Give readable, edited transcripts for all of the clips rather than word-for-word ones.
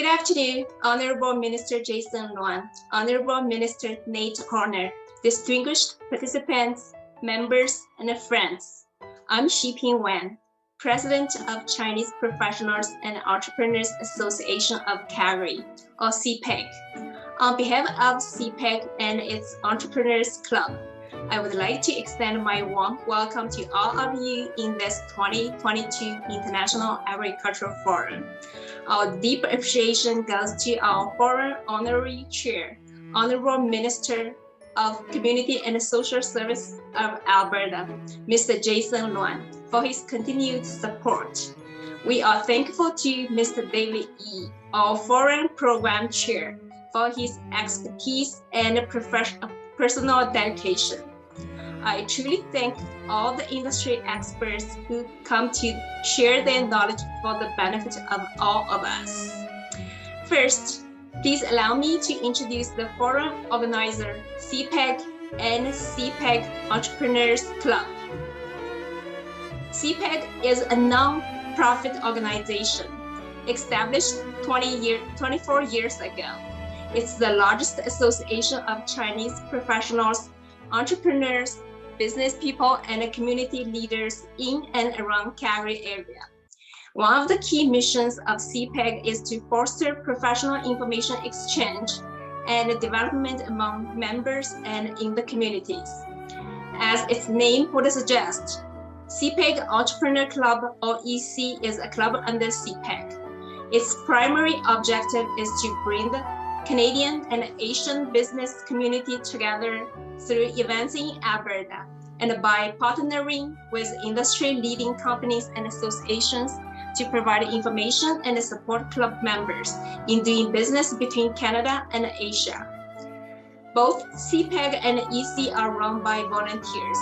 Good afternoon, Honorable Minister Jason Luan, Honorable Minister Nate Corner, distinguished participants, members, and friends. I'm Xiping Wan, President of Chinese Professionals and Entrepreneurs Association of Calgary, or CPEC. On behalf of CPEC and its Entrepreneurs Club, I would like to extend my warm welcome to all of you in this 2022 International Agricultural Forum. Our deep appreciation goes to our Forum Honorary Chair, Honorable Minister of Community and Social Service of Alberta, Mr. Jason Luan, for his continued support. We are thankful to Mr. David Yi, our Forum Program Chair, for his expertise and personal dedication. I truly thank all the industry experts who come to share their knowledge for the benefit of all of us. First, please allow me to introduce the forum organizer, CPEC and CPEC Entrepreneurs Club. CPEC is a non-profit organization established 24 years ago. It's the largest association of Chinese professionals, entrepreneurs, business people, and community leaders in and around Calgary area. One of the key missions of CPEC is to foster professional information exchange and development among members and in the communities. As its name would suggest, CPEC Entrepreneur Club, or EC, is a club under CPEC. Its primary objective is to bring the Canadian and Asian business community together through events in Alberta and by partnering with industry-leading companies and associations to provide information and support club members in doing business between Canada and Asia. Both CPEC and EC are run by volunteers.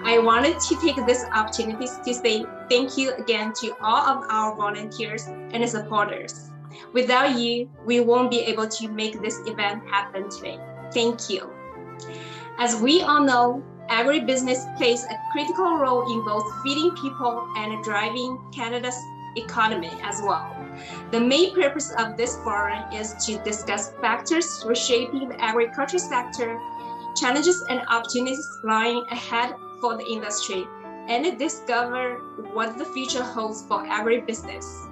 I wanted to take this opportunity to say thank you again to all of our volunteers and supporters. Without you, we won't be able to make this event happen today. Thank you. As we all know, agribusiness plays a critical role in both feeding people and driving Canada's economy as well. The main purpose of this forum is to discuss factors reshaping the agriculture sector, challenges and opportunities lying ahead for the industry, and discover what the future holds for agribusiness.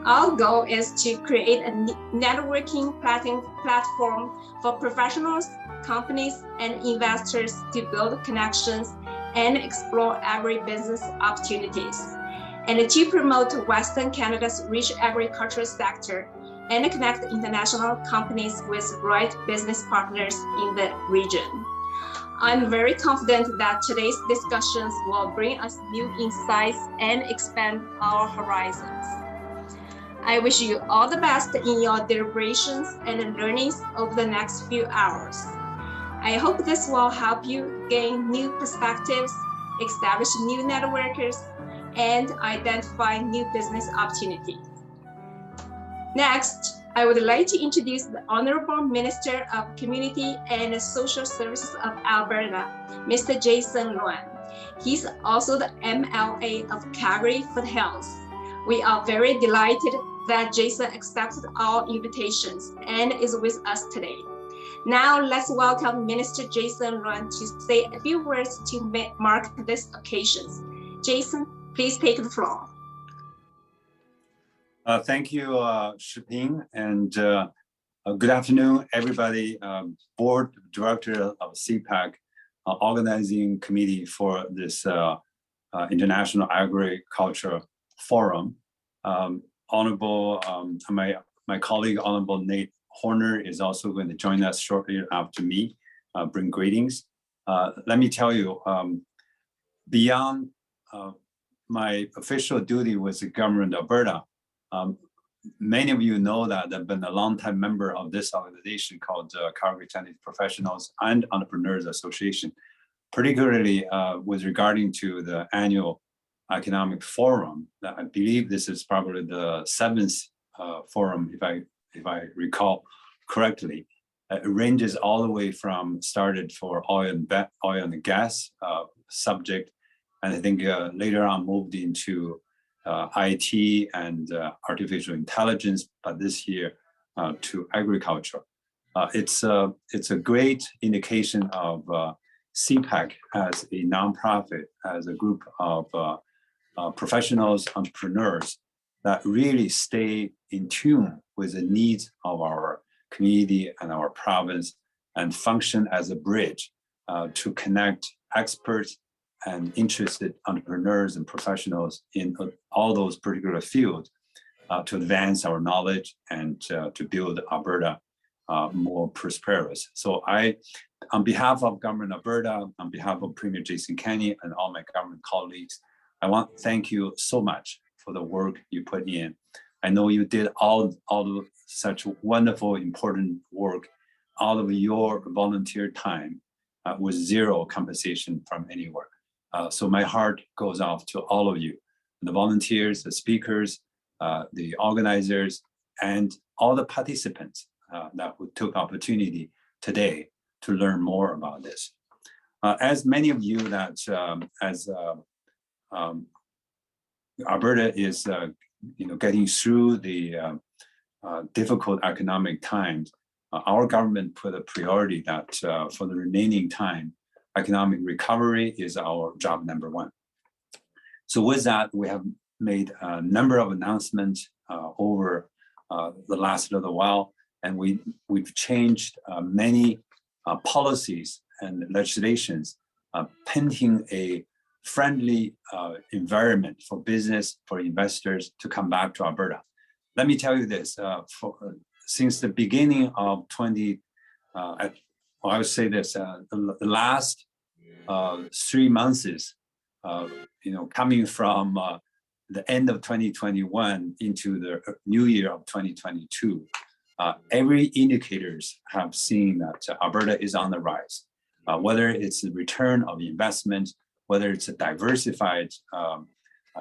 Our goal is to create a networking platform for professionals, companies, and investors to build connections and explore agribusiness opportunities, and to promote Western Canada's rich agricultural sector and connect international companies with right business partners in the region. I'm very confident that today's discussions will bring us new insights and expand our horizons. I wish you all the best in your deliberations and learnings over the next few hours. I hope this will help you gain new perspectives, establish new networks, and identify new business opportunities. Next, I would like to introduce the Honorable Minister of Community and Social Services of Alberta, Mr. Jason Luan. He's also the MLA of Calgary Foothills. We are very delighted that Jason accepted our invitations and is with us today. Now let's welcome Minister Jason Luan to say a few words to mark this occasion. Jason, please take the floor. Thank you, Xiping, and good afternoon, everybody. Board Director of CPEC, organizing committee for this International Agriculture Forum. Honorable, my colleague, Honorable Nate Horner, is also going to join us shortly after me, bring greetings. Let me tell you, beyond my official duty with the government of Alberta, many of you know that I've been a longtime member of this organization called Calgary Chinese Professionals and Entrepreneurs Association, particularly with regarding to the annual economic forum. I believe this is probably the 7th forum, if I recall correctly. It ranges all the way from started for oil and gas subject, and I think later on moved into IT and artificial intelligence. But this year, to agriculture. It's a great indication of CPAC as a nonprofit, as a group of professionals, entrepreneurs that really stay in tune with the needs of our community and our province and function as a bridge to connect experts and interested entrepreneurs and professionals in all those particular fields to advance our knowledge and to build Alberta more prosperous. So on behalf of Government Alberta, on behalf of Premier Jason Kenney and all my government colleagues, I want to thank you so much for the work you put in. I know you did all such wonderful, important work, all of your volunteer time with zero compensation from anywhere. So my heart goes off to all of you, the volunteers, the speakers, the organizers, and all the participants that took opportunity today to learn more about this. As many of you that Alberta is getting through the difficult economic times, our government put a priority that for the remaining time, economic recovery is our job number one. So with that, we have made a number of announcements over the last little while, and we've changed many policies and legislations, painting a friendly environment for business, for investors to come back to Alberta. Let me tell you this, since the beginning of I would say this, the last 3 months, coming from the end of 2021 into the new year of 2022, every indicators have seen that Alberta is on the rise. Whether it's the return of investment, whether it's a diversified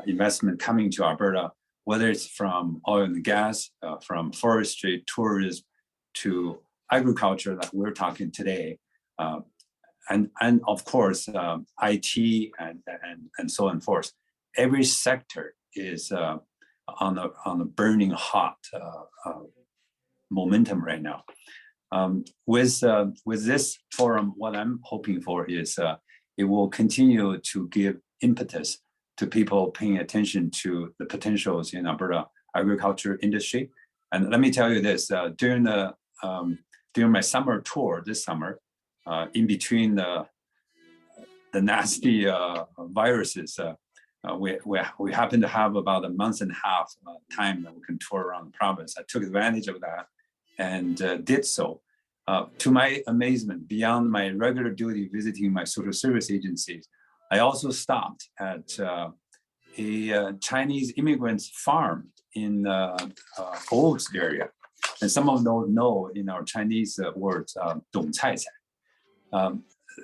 investment coming to Alberta, whether it's from oil and gas, from forestry, tourism, to agriculture that we're talking today, and of course, IT and so on and forth. Every sector is on a burning hot momentum right now. With this forum, what I'm hoping for is it will continue to give impetus to people paying attention to the potentials in Alberta agriculture industry. And let me tell you this, during my summer tour this summer, in between the nasty viruses, we happen to have about a month and a half time that we can tour around the province. I took advantage of that and did so. To my amazement, beyond my regular duty visiting my social service agencies, I also stopped at a Chinese immigrants farm in Olds area. And some of them know in our Chinese words, Dong Cai Cai.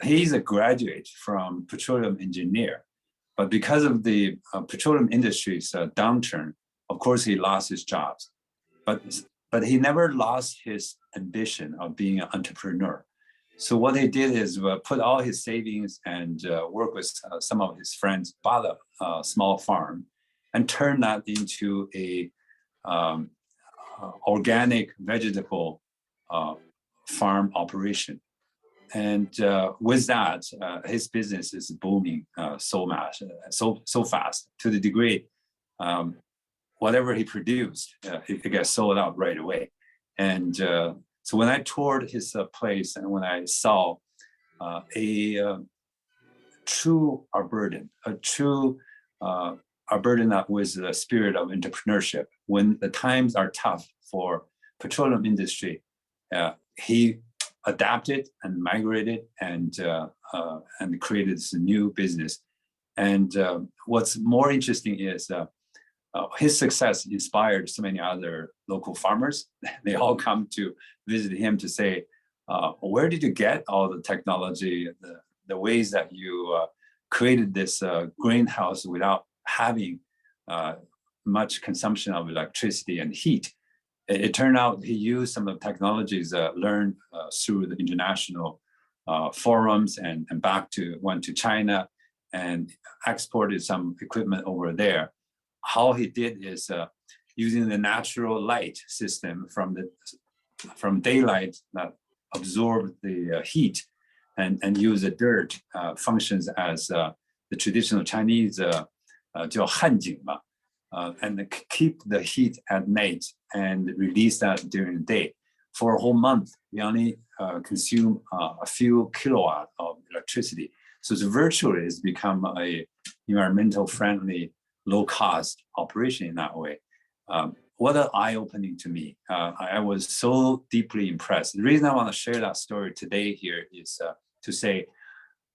He's a graduate from petroleum engineer, but because of the petroleum industry's downturn, of course, he lost his jobs. But he never lost his ambition of being an entrepreneur. So what he did is put all his savings and work with some of his friends, bought a small farm and turned that into a organic vegetable farm operation. And with that, his business is booming so fast, to the degree whatever he produced, it gets sold out right away. And so when I toured his place and when I saw a true Albertan, Albertan with the spirit of entrepreneurship, when the times are tough for petroleum industry, he adapted and migrated and created this new business. And what's more interesting is his success inspired so many other local farmers. They all come to visit him to say, where did you get all the technology, the ways that you created this greenhouse without having much consumption of electricity and heat? It turned out he used some of the technologies learned through the international forums and went to China and exported some equipment over there. How he did is using the natural light system from the from daylight that absorb the heat and use the dirt functions as the traditional Chinese 叫汉井嘛, and keep the heat at night and release that during the day. For a whole month, we only consume a few kilowatt of electricity. So it's virtually it's become a environmental friendly, low cost operation in that way. What an eye-opening to me. I was so deeply impressed. The reason I want to share that story today here is to say,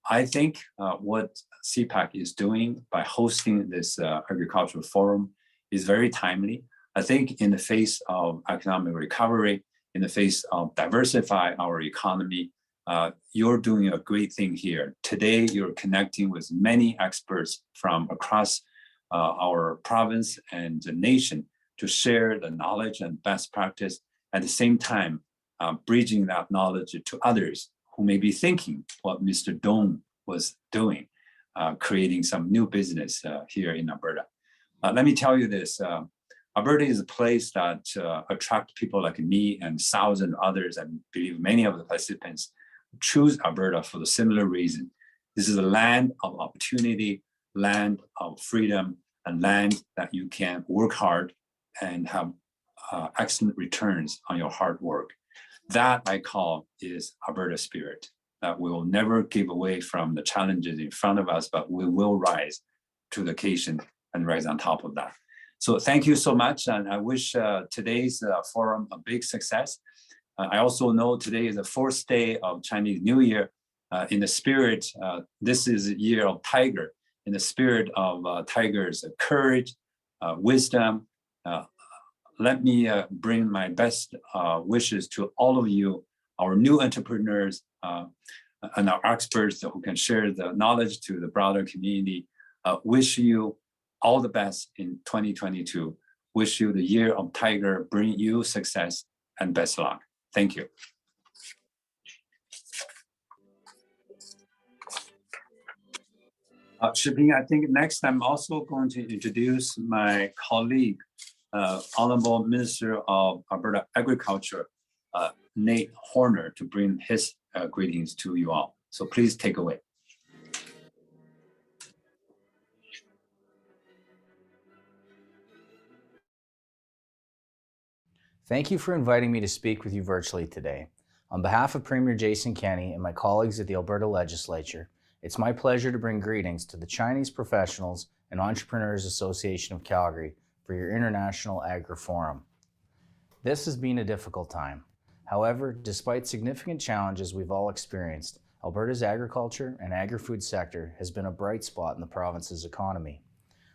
I think what CPAC is doing by hosting this agricultural forum is very timely. I think in the face of economic recovery, in the face of diversify our economy, you're doing a great thing here. Today, you're connecting with many experts from across our province and the nation to share the knowledge and best practice, at the same time, bridging that knowledge to others who may be thinking what Mr. Dong was doing, creating some new business here in Alberta. Let me tell you this, Alberta is a place that attracts people like me and thousands of others, and I believe many of the participants choose Alberta for the similar reason. This is a land of opportunity, land of freedom, and land that you can work hard and have excellent returns on your hard work. That I call is Alberta spirit, that we will never give away from the challenges in front of us, but we will rise to the occasion and rise on top of that. So thank you so much, and I wish today's forum a big success. I also know today is the fourth day of Chinese New Year. In the spirit, this is a year of tiger, in the spirit of tigers' courage, wisdom. Let me bring my best wishes to all of you, our new entrepreneurs and our experts who can share the knowledge to the broader community. Wish you all the best in 2022. Wish you the year of tiger, bring you success and best luck. Thank you. Shiping, I think next I'm also going to introduce my colleague, Honorable Minister of Alberta Agriculture, Nate Horner, to bring his greetings to you all. So please take away. Thank you for inviting me to speak with you virtually today. On behalf of Premier Jason Kenney and my colleagues at the Alberta Legislature, it's my pleasure to bring greetings to the Chinese Professionals and Entrepreneurs Association of Calgary for your International Agri Forum. This has been a difficult time. However, despite significant challenges we've all experienced, Alberta's agriculture and agri-food sector has been a bright spot in the province's economy.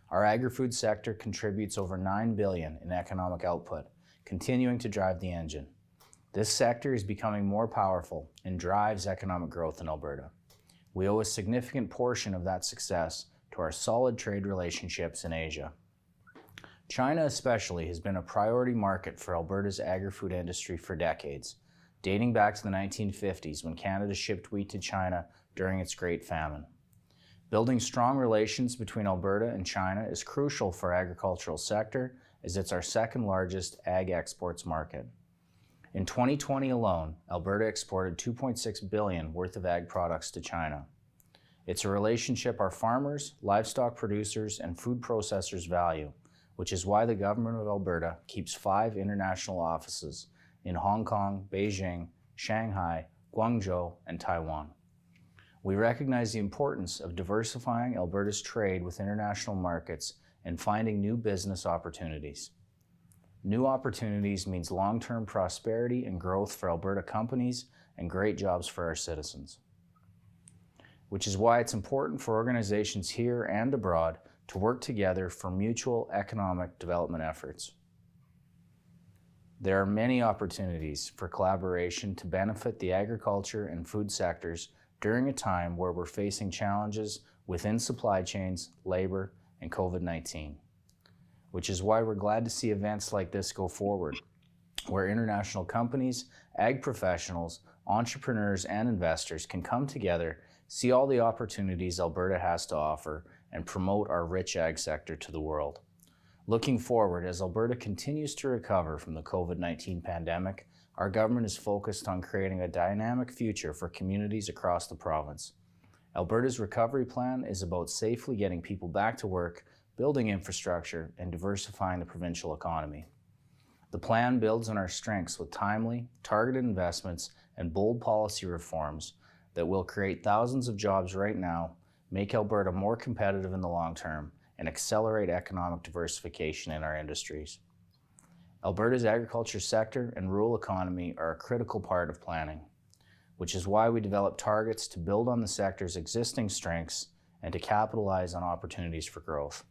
Our agri-food sector contributes over $9 billion in economic output, continuing to drive the engine. This sector is becoming more powerful and drives economic growth in Alberta. We owe a significant portion of that success to our solid trade relationships in Asia. China especially has been a priority market for Alberta's agri-food industry for decades, dating back to the 1950s when Canada shipped wheat to China during its Great Famine. Building strong relations between Alberta and China is crucial for our agricultural sector, as it's our second largest ag exports market. In 2020 alone, Alberta exported $2.6 billion worth of ag products to China. It's a relationship our farmers, livestock producers, and food processors value, which is why the government of Alberta keeps 5 international offices in Hong Kong, Beijing, Shanghai, Guangzhou, and Taiwan. We recognize the importance of diversifying Alberta's trade with international markets and finding new business opportunities. New opportunities means long-term prosperity and growth for Alberta companies and great jobs for our citizens. Which is why it's important for organizations here and abroad to work together for mutual economic development efforts. There are many opportunities for collaboration to benefit the agriculture and food sectors during a time where we're facing challenges within supply chains, labor, and COVID-19. Which is why we're glad to see events like this go forward, where international companies, ag professionals, entrepreneurs, and investors can come together, see all the opportunities Alberta has to offer, and promote our rich ag sector to the world. Looking forward, as Alberta continues to recover from the COVID-19 pandemic, our government is focused on creating a dynamic future for communities across the province. Alberta's recovery plan is about safely getting people back to work, building infrastructure, and diversifying the provincial economy. The plan builds on our strengths with timely, targeted investments and bold policy reforms that will create thousands of jobs right now, make Alberta more competitive in the long term, and accelerate economic diversification in our industries. Alberta's agriculture sector and rural economy are a critical part of planning, which is why we develop targets to build on the sector's existing strengths and to capitalize on opportunities for growth.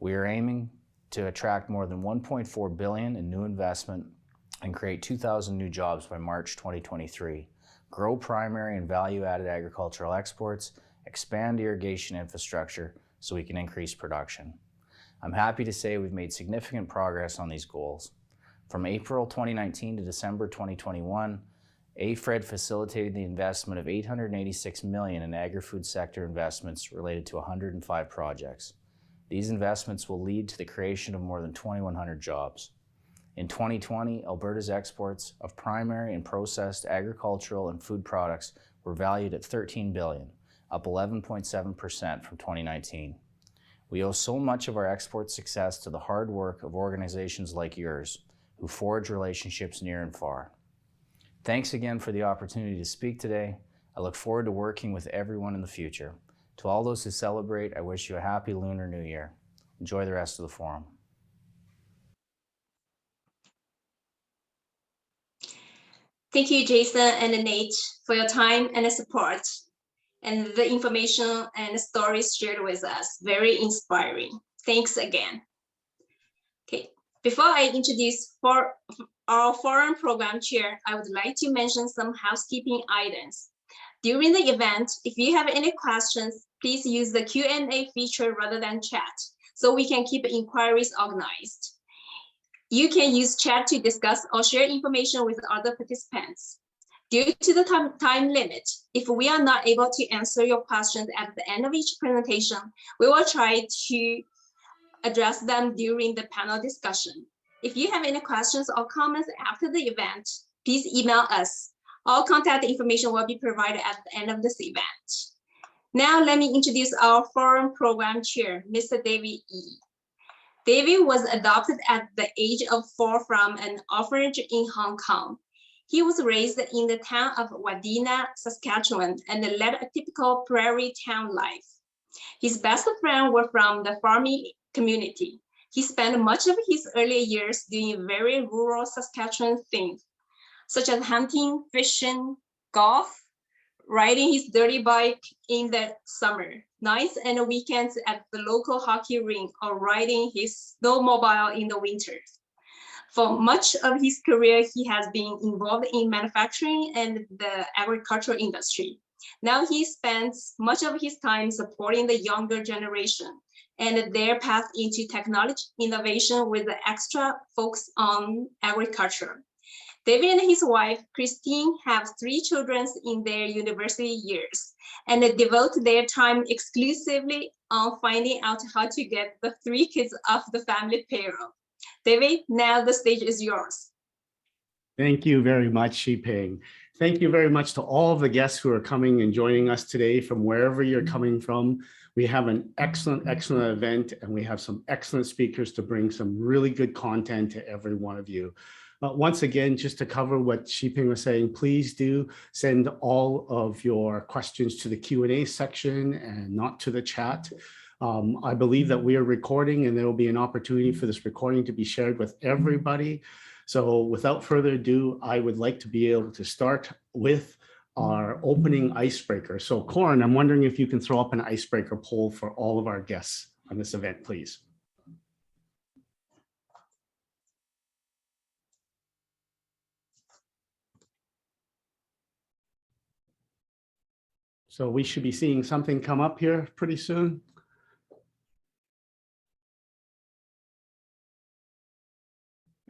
We are aiming to attract more than $1.4 billion in new investment and create 2,000 new jobs by March 2023, grow primary and value-added agricultural exports, expand irrigation infrastructure so we can increase production. I'm happy to say we've made significant progress on these goals. From April 2019 to December 2021, AFRED facilitated the investment of $886 million in agri-food sector investments related to 105 projects. These investments will lead to the creation of more than 2,100 jobs. In 2020, Alberta's exports of primary and processed agricultural and food products were valued at $13 billion, up 11.7% from 2019. We owe so much of our export success to the hard work of organizations like yours, who forge relationships near and far. Thanks again for the opportunity to speak today. I look forward to working with everyone in the future. To all those who celebrate, I wish you a happy Lunar New Year. Enjoy the rest of the forum. Thank you, Jason and Nate, for your time and support and the information and stories shared with us. Very inspiring. Thanks again. Okay, before I introduce our forum program chair, I would like to mention some housekeeping items. During the event, if you have any questions, please use the Q&A feature rather than chat, so we can keep inquiries organized. You can use chat to discuss or share information with other participants. Due to the time limit, if we are not able to answer your questions at the end of each presentation, we will try to address them during the panel discussion. If you have any questions or comments after the event, please email us. All contact information will be provided at the end of this event. Now, let me introduce our forum program chair, Mr. David E. David was adopted at the age of 4 from an orphanage in Hong Kong. He was raised in the town of Wadena, Saskatchewan, and led a typical prairie town life. His best friends were from the farming community. He spent much of his early years doing very rural Saskatchewan things, such as hunting, fishing, golf, riding his dirty bike in the summer, nights and weekends at the local hockey rink, or riding his snowmobile in the winters. For much of his career, he has been involved in manufacturing and the agricultural industry. Now he spends much of his time supporting the younger generation and their path into technology innovation with the extra focus on agriculture. David and his wife, Christine, have 3 children in their university years and devote their time exclusively on finding out how to get the 3 kids off the family payroll. David, now the stage is yours. Thank you very much, Xiping. Thank you very much to all of the guests who are coming and joining us today from wherever you're coming from. We have an excellent event, and we have some excellent speakers to bring some really good content to every one of you. Once again, just to cover what Xiping was saying, please do send all of your questions to the Q&A section and not to the chat. I believe that we are recording, and there will be an opportunity for this recording to be shared with everybody. So without further ado, I would like to be able to start with our opening icebreaker. So Corin, I'm wondering if you can throw up an icebreaker poll for all of our guests on this event, please. So we should be seeing something come up here pretty soon.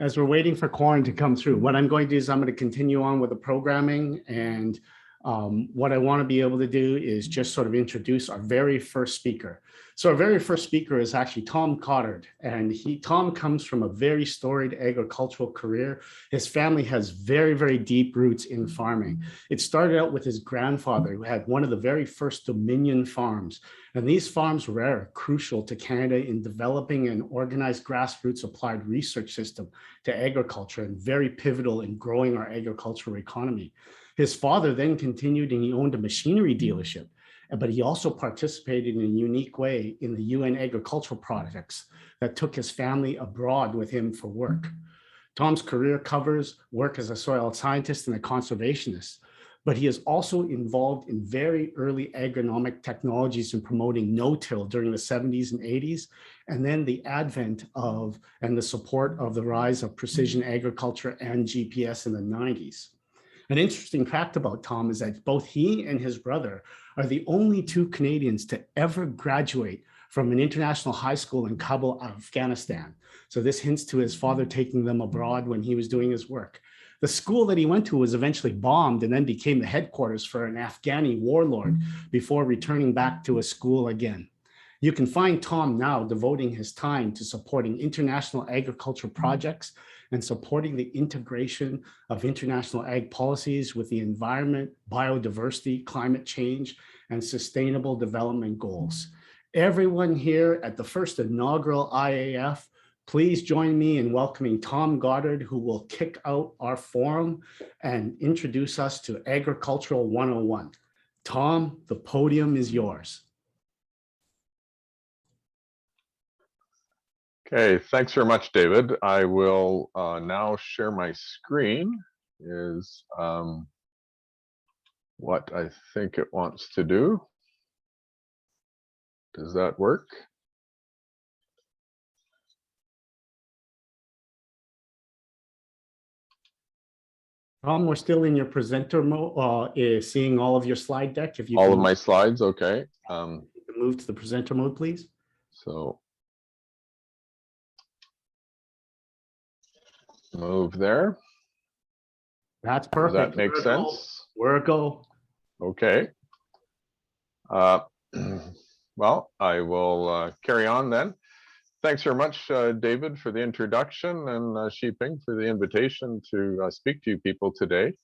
As we're waiting for Corin to come through, what I'm going to do is I'm going to continue on with the programming, and What I want to be able to do is just sort of introduce our very first speaker. So our very first speaker is actually Tom Goddard, and Tom comes from a very storied agricultural career. His family has very, very deep roots in farming. It started out with his grandfather, who had one of the very first Dominion farms. And these farms were crucial to Canada in developing an organized grassroots applied research system to agriculture, and very pivotal in growing our agricultural economy. His father then continued and he owned a machinery dealership, but he also participated in a unique way in the UN agricultural projects that took his family abroad with him for work. Tom's career covers work as a soil scientist and a conservationist, but he is also involved in very early agronomic technologies in promoting no-till during the 70s and 80s, and then the advent of and the support of the rise of precision agriculture and GPS in the 90s. An interesting fact about Tom is that both he and his brother are the only two Canadians to ever graduate from an international high school in Kabul, Afghanistan. So this hints to his father taking them abroad when he was doing his work. The school that he went to was eventually bombed and then became the headquarters for an Afghani warlord before returning back to a school again. You can find Tom now devoting his time to supporting international agriculture projects and supporting the integration of international ag policies with the environment, biodiversity, climate change, and sustainable development goals. Everyone here at the first inaugural IAF, please join me in welcoming Tom Goddard, who will kick out our forum and introduce us to Agricultural 101. Tom, the podium is yours. Okay, thanks very much, David. I will now share my screen, is what I think it wants to do. Does that work? Tom, we're still in your presenter mode, seeing all of your slide deck. If you all of my slides, okay. Move to the presenter mode, please. So move there. That's perfect. Does that make sense? Where it go? Okay. Well, I will carry on then. Thanks very much, David, for the introduction, and Xiping for the invitation to speak to you people today.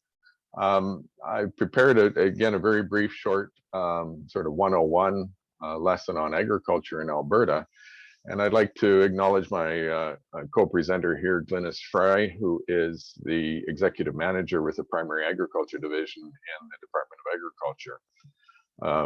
I prepared, again, a very brief, short sort of 101 lesson on agriculture in Alberta. And I'd like to acknowledge my co-presenter here, Glynis Fry, who is the executive manager with the Primary Agriculture Division in the Department of Agriculture,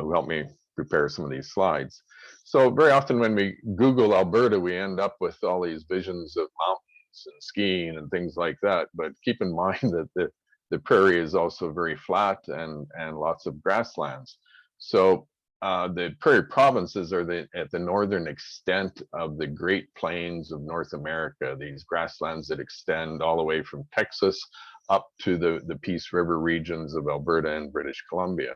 who helped me prepare some of these slides. So very often when we Google Alberta, we end up with all these visions of mountains and skiing and things like that. But keep in mind that the prairie is also very flat and lots of grasslands. So the prairie provinces are at the northern extent of the Great Plains of North America, these grasslands that extend all the way from Texas up to the Peace River regions of Alberta and British Columbia.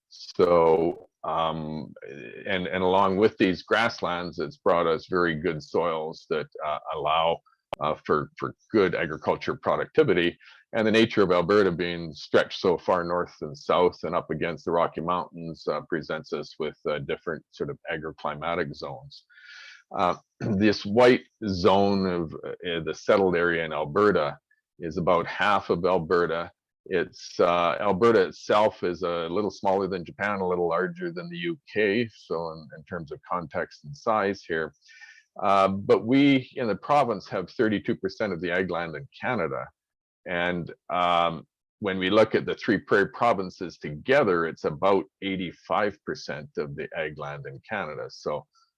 So, and along with these grasslands, it's brought us very good soils that allow for good agriculture productivity. And the nature of Alberta being stretched so far north and south and up against the Rocky Mountains presents us with different sort of agroclimatic zones. This white zone of the settled area in Alberta is about half of Alberta. It's Alberta itself is a little smaller than Japan, a little larger than the UK. So in terms of context and size here, but we in the province have 32% of the ag land in Canada. And when we look at the three prairie provinces together, it's about 85% of the ag land in Canada.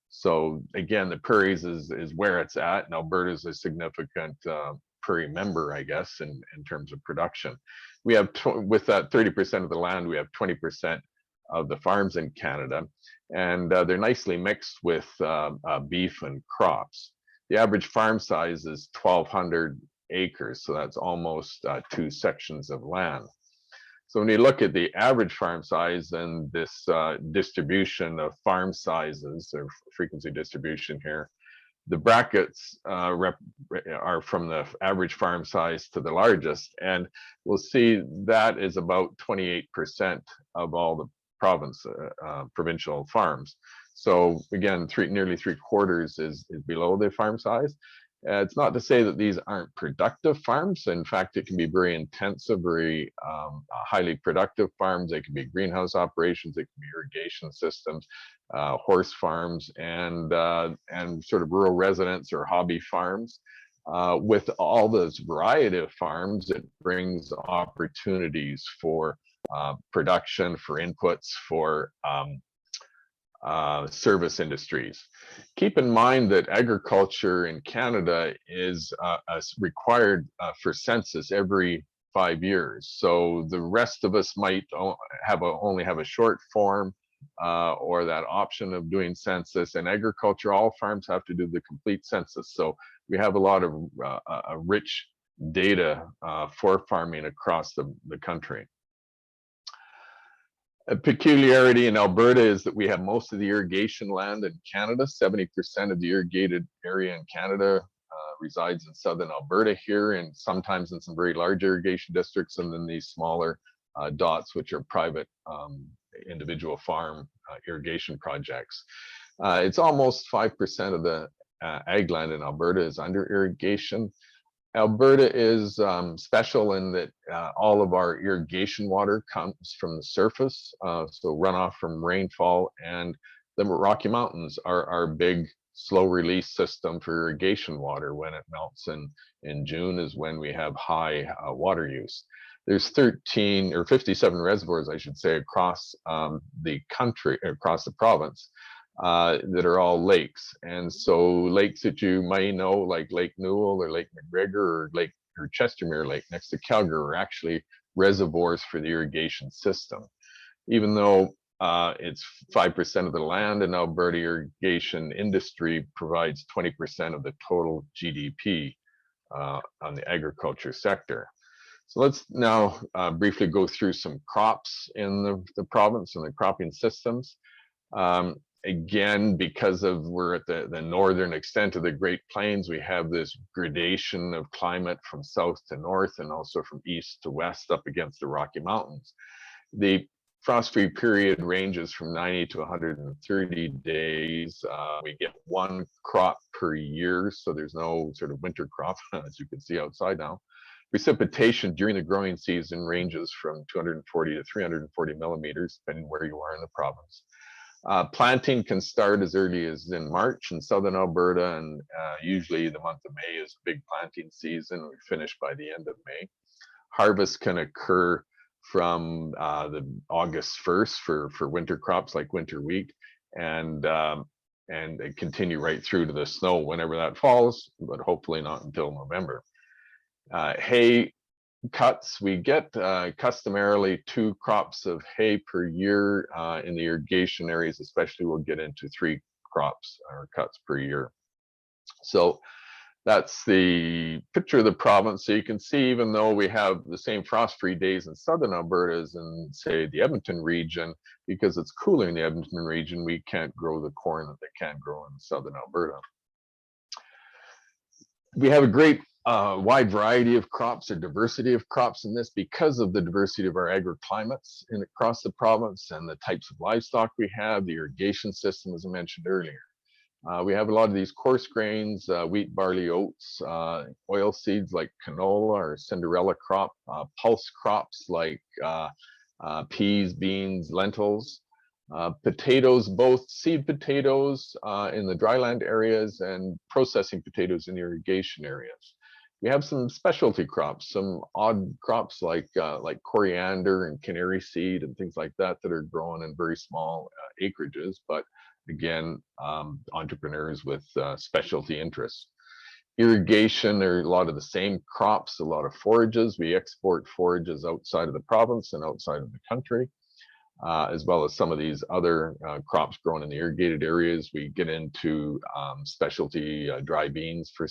So again, the prairies is where it's at, and Alberta is a significant prairie member, I guess, in terms of production. We have, with that 30% of the land, we have 20% of the farms in Canada, and they're nicely mixed with beef and crops. The average farm size is 1,200 acres, so that's almost 2 sections of land. So when you look at the average farm size and this distribution of farm sizes or frequency distribution here, The brackets are from the average farm size to the largest, and we'll see that is about 28% of all the provincial farms. So again, nearly 3/4 is below the farm size. It's not to say that these aren't productive farms. In fact, it can be very intensive, very highly productive farms. They can be greenhouse operations, they can be irrigation systems, horse farms, and sort of rural residents or hobby farms. With all this variety of farms, it brings opportunities for production, for inputs, for service industries. Keep in mind that agriculture in Canada is required for census every 5 years. So the rest of us might only have a short form or that option of doing census. In agriculture, all farms have to do the complete census. So we have a lot of rich data for farming across the country. A peculiarity in Alberta is that we have most of the irrigation land in Canada. 70% of the irrigated area in Canada resides in southern Alberta here, and sometimes in some very large irrigation districts, and then these smaller dots, which are private individual farm irrigation projects. It's almost 5% of the ag land in Alberta is under irrigation. Alberta is special in that all of our irrigation water comes from the surface, so runoff from rainfall, and the Rocky Mountains are our big slow release system for irrigation water. When it melts in June is when we have high water use. There's 13 or 57 reservoirs, I should say, across the country, across the province, that are all lakes. And so lakes that you may know, like Lake Newell or Lake McGregor or Chestermere Lake next to Calgary, are actually reservoirs for the irrigation system. Even though it's 5% of the land in Alberta, irrigation industry provides 20% of the total GDP on the agriculture sector. So let's now briefly go through some crops in the province and the cropping systems. Again, because we're at the northern extent of the Great Plains, we have this gradation of climate from south to north and also from east to west up against the Rocky Mountains. The frost-free period ranges from 90 to 130 days. We get one crop per year, so there's no sort of winter crop, as you can see outside now. Precipitation during the growing season ranges from 240 to 340 millimeters, depending where you are in the province. Planting can start as early as in March in southern Alberta, and usually the month of May is a big planting season. We finish by the end of May. Harvest can occur from the August 1st for winter crops like winter wheat, and continue right through to the snow whenever that falls, but hopefully not until November. Hay cuts, we get customarily 2 crops of hay per year. In the irrigation areas especially, we'll get into 3 crops or cuts per year. So that's the picture of the province. So you can see, even though we have the same frost-free days in southern Alberta as in, say, the Edmonton region, because it's cooler in the Edmonton region, we can't grow the corn that they can grow in southern Alberta. We have a great wide variety of crops or diversity of crops in this because of the diversity of our agroclimates across the province and the types of livestock we have, the irrigation system, as I mentioned earlier. We have a lot of these coarse grains, wheat, barley, oats, oil seeds like canola or Cinderella crop, pulse crops like peas, beans, lentils, potatoes, both seed potatoes in the dryland areas and processing potatoes in irrigation areas. We have some specialty crops, some odd crops like coriander and canary seed and things like that that are grown in very small acreages, but again, entrepreneurs with specialty interests. Irrigation, there are a lot of the same crops, a lot of forages. We export forages outside of the province and outside of the country, as well as some of these other crops grown in the irrigated areas. We get into specialty dry beans, for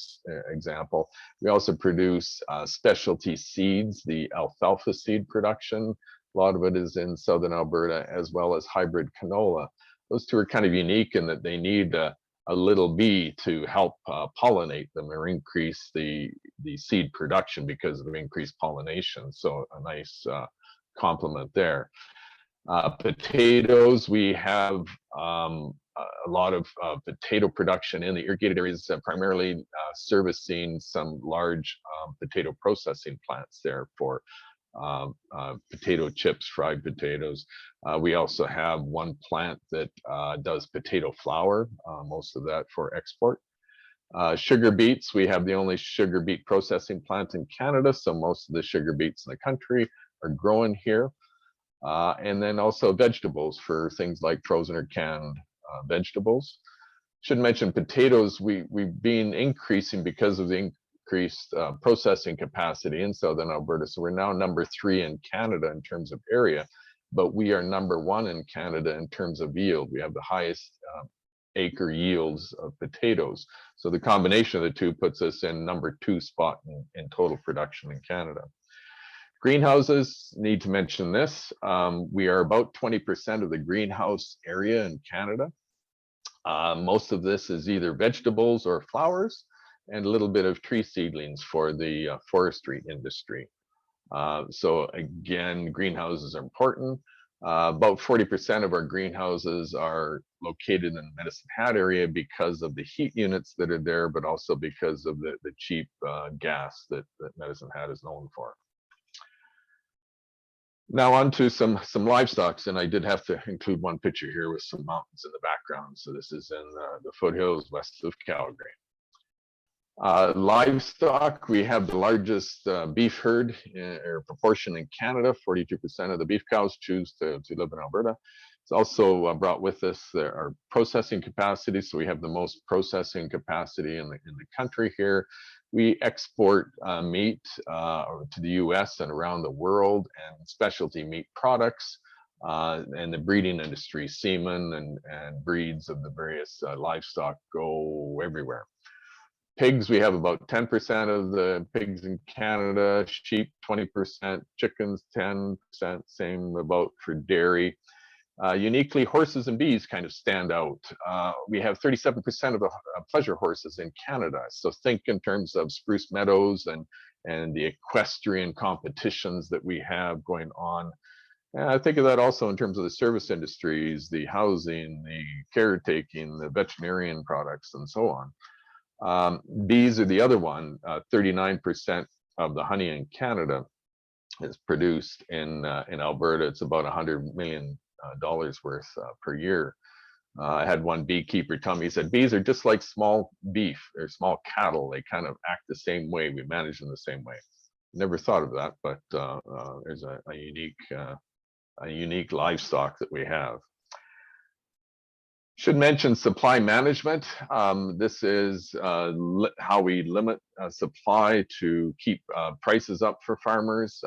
example. We also produce specialty seeds, the alfalfa seed production. A lot of it is in southern Alberta, as well as hybrid canola. Those two are kind of unique in that they need a a little bee to help pollinate them or increase the seed production because of increased pollination. So a nice complement there. Potatoes, we have a lot of potato production in the irrigated areas, primarily servicing some large potato processing plants there for potato chips, fried potatoes. We also have one plant that does potato flour, most of that for export. Sugar beets, we have the only sugar beet processing plant in Canada, so most of the sugar beets in the country are grown here. And then also vegetables for things like frozen or canned vegetables. Should mention potatoes, we've been increasing because of the increased processing capacity in southern Alberta. So we're now #3 in Canada in terms of area, but we are #1 in Canada in terms of yield. We have the highest acre yields of potatoes. So the combination of the two puts us in #2 spot in total production in Canada. Greenhouses, need to mention this. We are about 20% of the greenhouse area in Canada. Most of this is either vegetables or flowers, and a little bit of tree seedlings for the forestry industry. So again, greenhouses are important. About 40% of our greenhouses are located in the Medicine Hat area because of the heat units that are there, but also because of the cheap gas that Medicine Hat is known for. Now on to some livestock, and I did have to include one picture here with some mountains in the background. So this is in the foothills west of Calgary. Livestock, we have the largest beef herd or proportion in Canada. 42% of the beef cows choose to live in Alberta. It's also brought with us our processing capacity. So we have the most processing capacity in the country here. We export meat to the US and around the world, and specialty meat products, and the breeding industry, semen and breeds of the various livestock go everywhere. Pigs, we have about 10% of the pigs in Canada, sheep 20%, chickens 10%, same about for dairy. Uniquely, horses and bees kind of stand out. We have 37% of the pleasure horses in Canada. So think in terms of Spruce Meadows and the equestrian competitions that we have going on. And I think of that also in terms of the service industries, the housing, the caretaking, the veterinarian products, and so on. Bees are the other one. 39% of the honey in Canada is produced in Alberta. It's about $100 million worth per year. I had one beekeeper tell me, he said, bees are just like small beef or small cattle. They kind of act the same way. We manage them the same way. Never thought of that, but there's a unique livestock that we have. Should mention supply management. This is how we limit supply to keep prices up for farmers.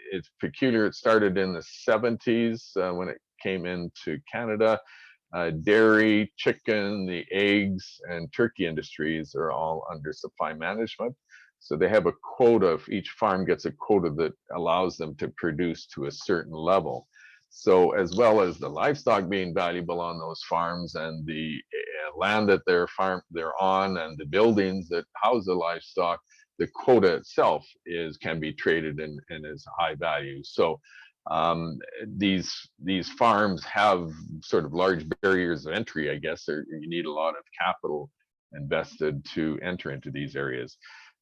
It's peculiar. It started in the 70s when it came into Canada. Dairy, chicken, the eggs, and turkey industries are all under supply management. So they have a quota. Each farm gets a quota that allows them to produce to a certain level. So as well as the livestock being valuable on those farms and the land that they're on and the buildings that house the livestock, the quota itself can be traded and is high value. So these farms have sort of large barriers of entry, I guess. You need a lot of capital invested to enter into these areas.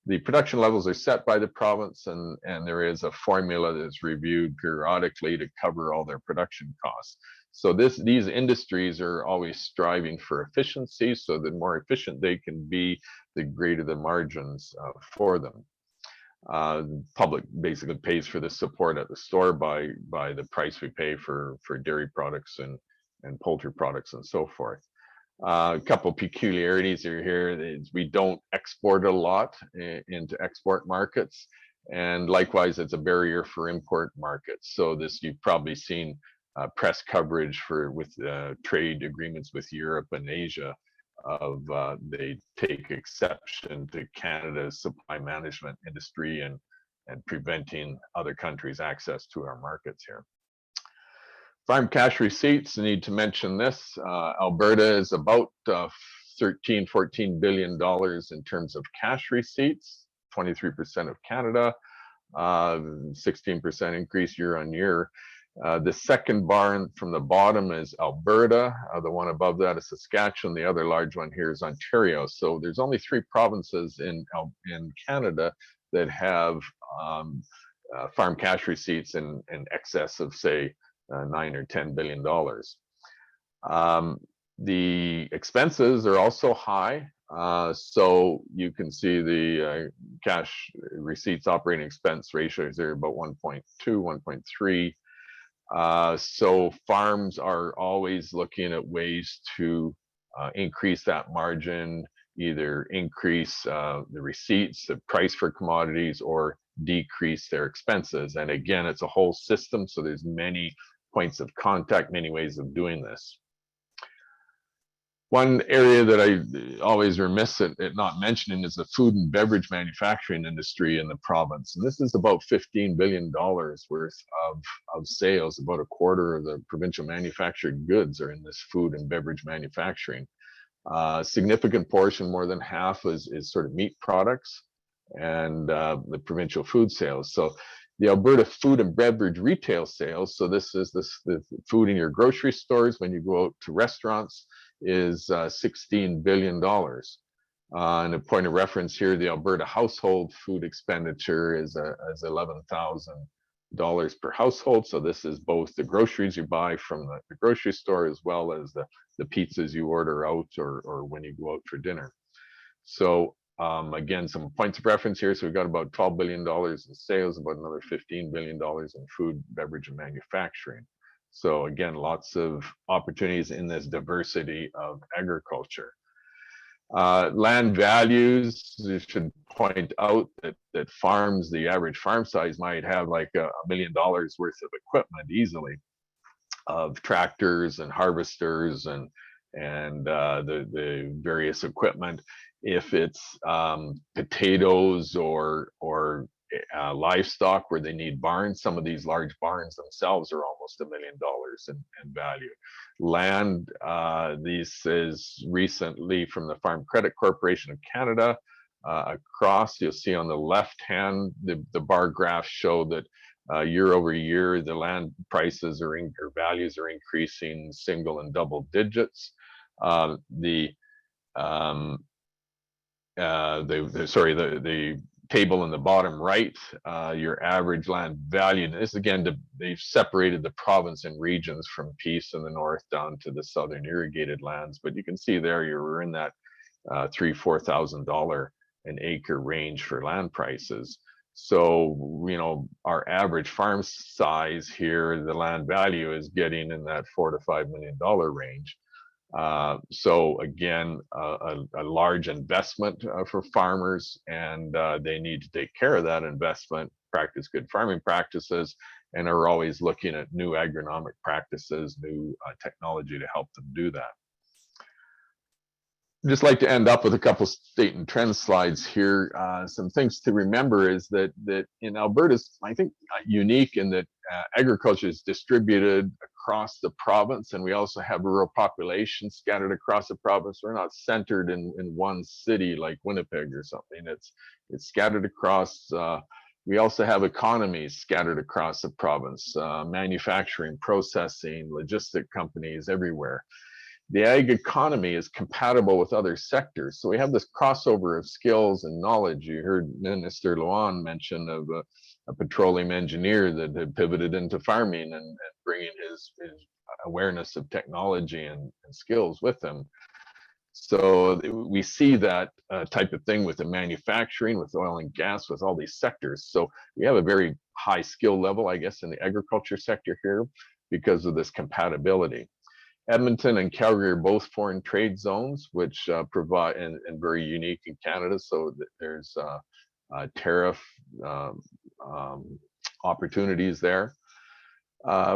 The production levels are set by the province, and there is a formula that's reviewed periodically to cover all their production costs. So these industries are always striving for efficiency, so the more efficient they can be, the greater the margins for them. The public basically pays for the support at the store by the price we pay for dairy products and poultry products and so forth. A couple peculiarities are here. We don't export a lot into export markets, and likewise, it's a barrier for import markets. So you've probably seen press coverage with trade agreements with Europe and Asia they take exception to Canada's supply management industry and preventing other countries' access to our markets here. Farm cash receipts, I need to mention this. Alberta is about $14 billion in terms of cash receipts, 23% of Canada, 16% increase year on year. The second bar from the bottom is Alberta. The one above that is Saskatchewan. The other large one here is Ontario. So there's only 3 provinces in Canada that have farm cash receipts in excess of, say, $9 or $10 billion. The expenses are also high. So you can see the cash receipts operating expense ratios are about 1.2, 1.3. So farms are always looking at ways to increase that margin, either increase the receipts, the price for commodities, or decrease their expenses. And again, it's a whole system, so there's many points of contact, many ways of doing this. One area that I always remiss at not mentioning is the food and beverage manufacturing industry in the province. And this is about $15 billion worth of sales. About a quarter of the provincial manufactured goods are in this food and beverage manufacturing. Significant portion, more than half, is sort of meat products and the provincial food sales. So the Alberta food and beverage retail sales, so this is the food in your grocery stores when you go out to restaurants, is $16 billion. And a point of reference here, the Alberta household food expenditure is $11,000 per household. So this is both the groceries you buy from the grocery store as well as the pizzas you order out or when you go out for dinner. So again, some points of reference here. So we've got about $12 billion in sales, about another $15 billion in food, beverage, and manufacturing. So again, lots of opportunities in this diversity of agriculture. Land values, you should point out that farms, the average farm size might have like $1 million worth of equipment easily, of tractors and harvesters and the various equipment. If it's potatoes or livestock where they need barns, some of these large barns themselves are almost $1 million in value. Land, this is recently from the Farm Credit Corporation of Canada. Across, you'll see on the left hand, the bar graphs show that year over year, the land prices or values are increasing single and double digits. The table in the bottom right, your average land value. And this again, they've separated the province in regions from Peace in the north down to the southern irrigated lands. But you can see there you're in that $3,000-4,000 an acre range for land prices. So, you know, our average farm size here, the land value is getting in that $4 to $5 million range. So again, a large investment for farmers, and they need to take care of that investment, practice good farming practices, and are always looking at new agronomic practices, new technology to help them do that. I'd just like to end up with a couple state and trend slides here. Some things to remember is that in Alberta's, I think, unique in that agriculture is distributed across the province, and we also have rural population scattered across the province. We're not centered in one city like Winnipeg or something. It's scattered across. We also have economies scattered across the province, manufacturing, processing, logistic companies everywhere. The ag economy is compatible with other sectors. So we have this crossover of skills and knowledge. You heard Minister Luan mention of a petroleum engineer that had pivoted into farming and bringing his awareness of technology and skills with him. So we see that type of thing with the manufacturing, with oil and gas, with all these sectors. So we have a very high skill level, I guess, in the agriculture sector here because of this compatibility. Edmonton and Calgary are both foreign trade zones, which provide and very unique in Canada. So there's tariff opportunities there.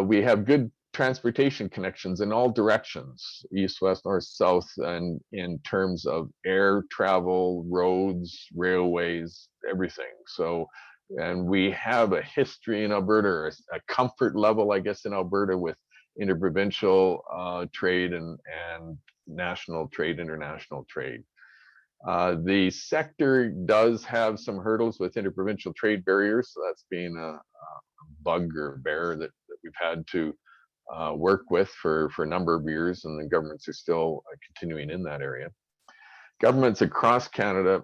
We have good transportation connections in all directions, east, west, north, south, and in terms of air travel, roads, railways, everything. So, and we have a history in Alberta, a comfort level, I guess, in Alberta with interprovincial trade and national trade, international trade. The sector does have some hurdles with interprovincial trade barriers. So that's been a bug or bear that we've had to work with for a number of years, and the governments are still continuing in that area. Governments across Canada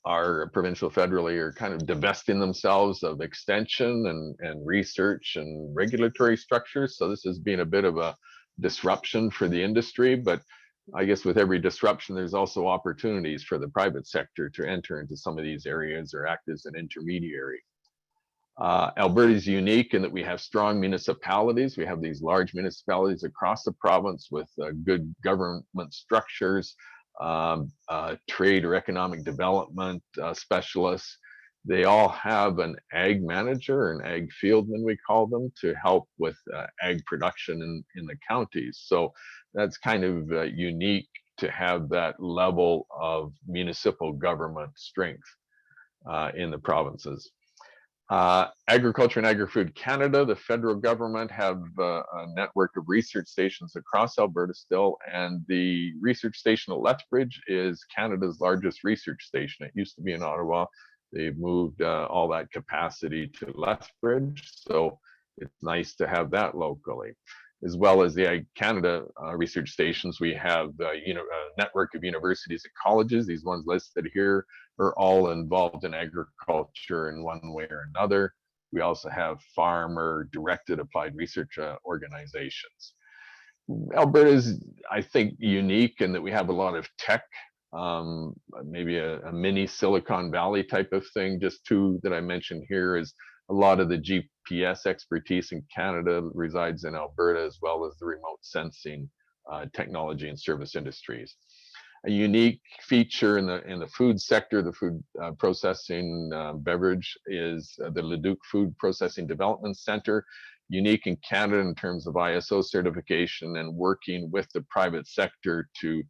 are provincial, federally, are kind of divesting themselves of extension and research and regulatory structures. So this has been a bit of a disruption for the industry, but I guess with every disruption, there's also opportunities for the private sector to enter into some of these areas or act as an intermediary. Alberta is unique in that we have strong municipalities. We have these large municipalities across the province with good government structures, trade or economic development specialists. They all have an ag manager, an ag fieldman, we call them, to help with ag production in the counties. So that's kind of unique to have that level of municipal government strength in the provinces. Agriculture and Agri-Food Canada, the federal government, have a network of research stations across Alberta still, and the research station at Lethbridge is Canada's largest research station. It used to be in Ottawa. They've moved all that capacity to Lethbridge, so it's nice to have that locally. As well as the Ag Canada research stations, we have a network of universities and colleges. These ones listed here are all involved in agriculture in one way or another. We also have farmer-directed applied research organizations. Alberta is, I think, unique in that we have a lot of tech, maybe a mini Silicon Valley type of thing. Just two that I mentioned here is a lot of the GPS expertise in Canada resides in Alberta, as well as the remote sensing technology and service industries. A unique feature in the food sector, the food processing beverage, is the Leduc Food Processing Development Center. Unique in Canada in terms of ISO certification and working with the private sector to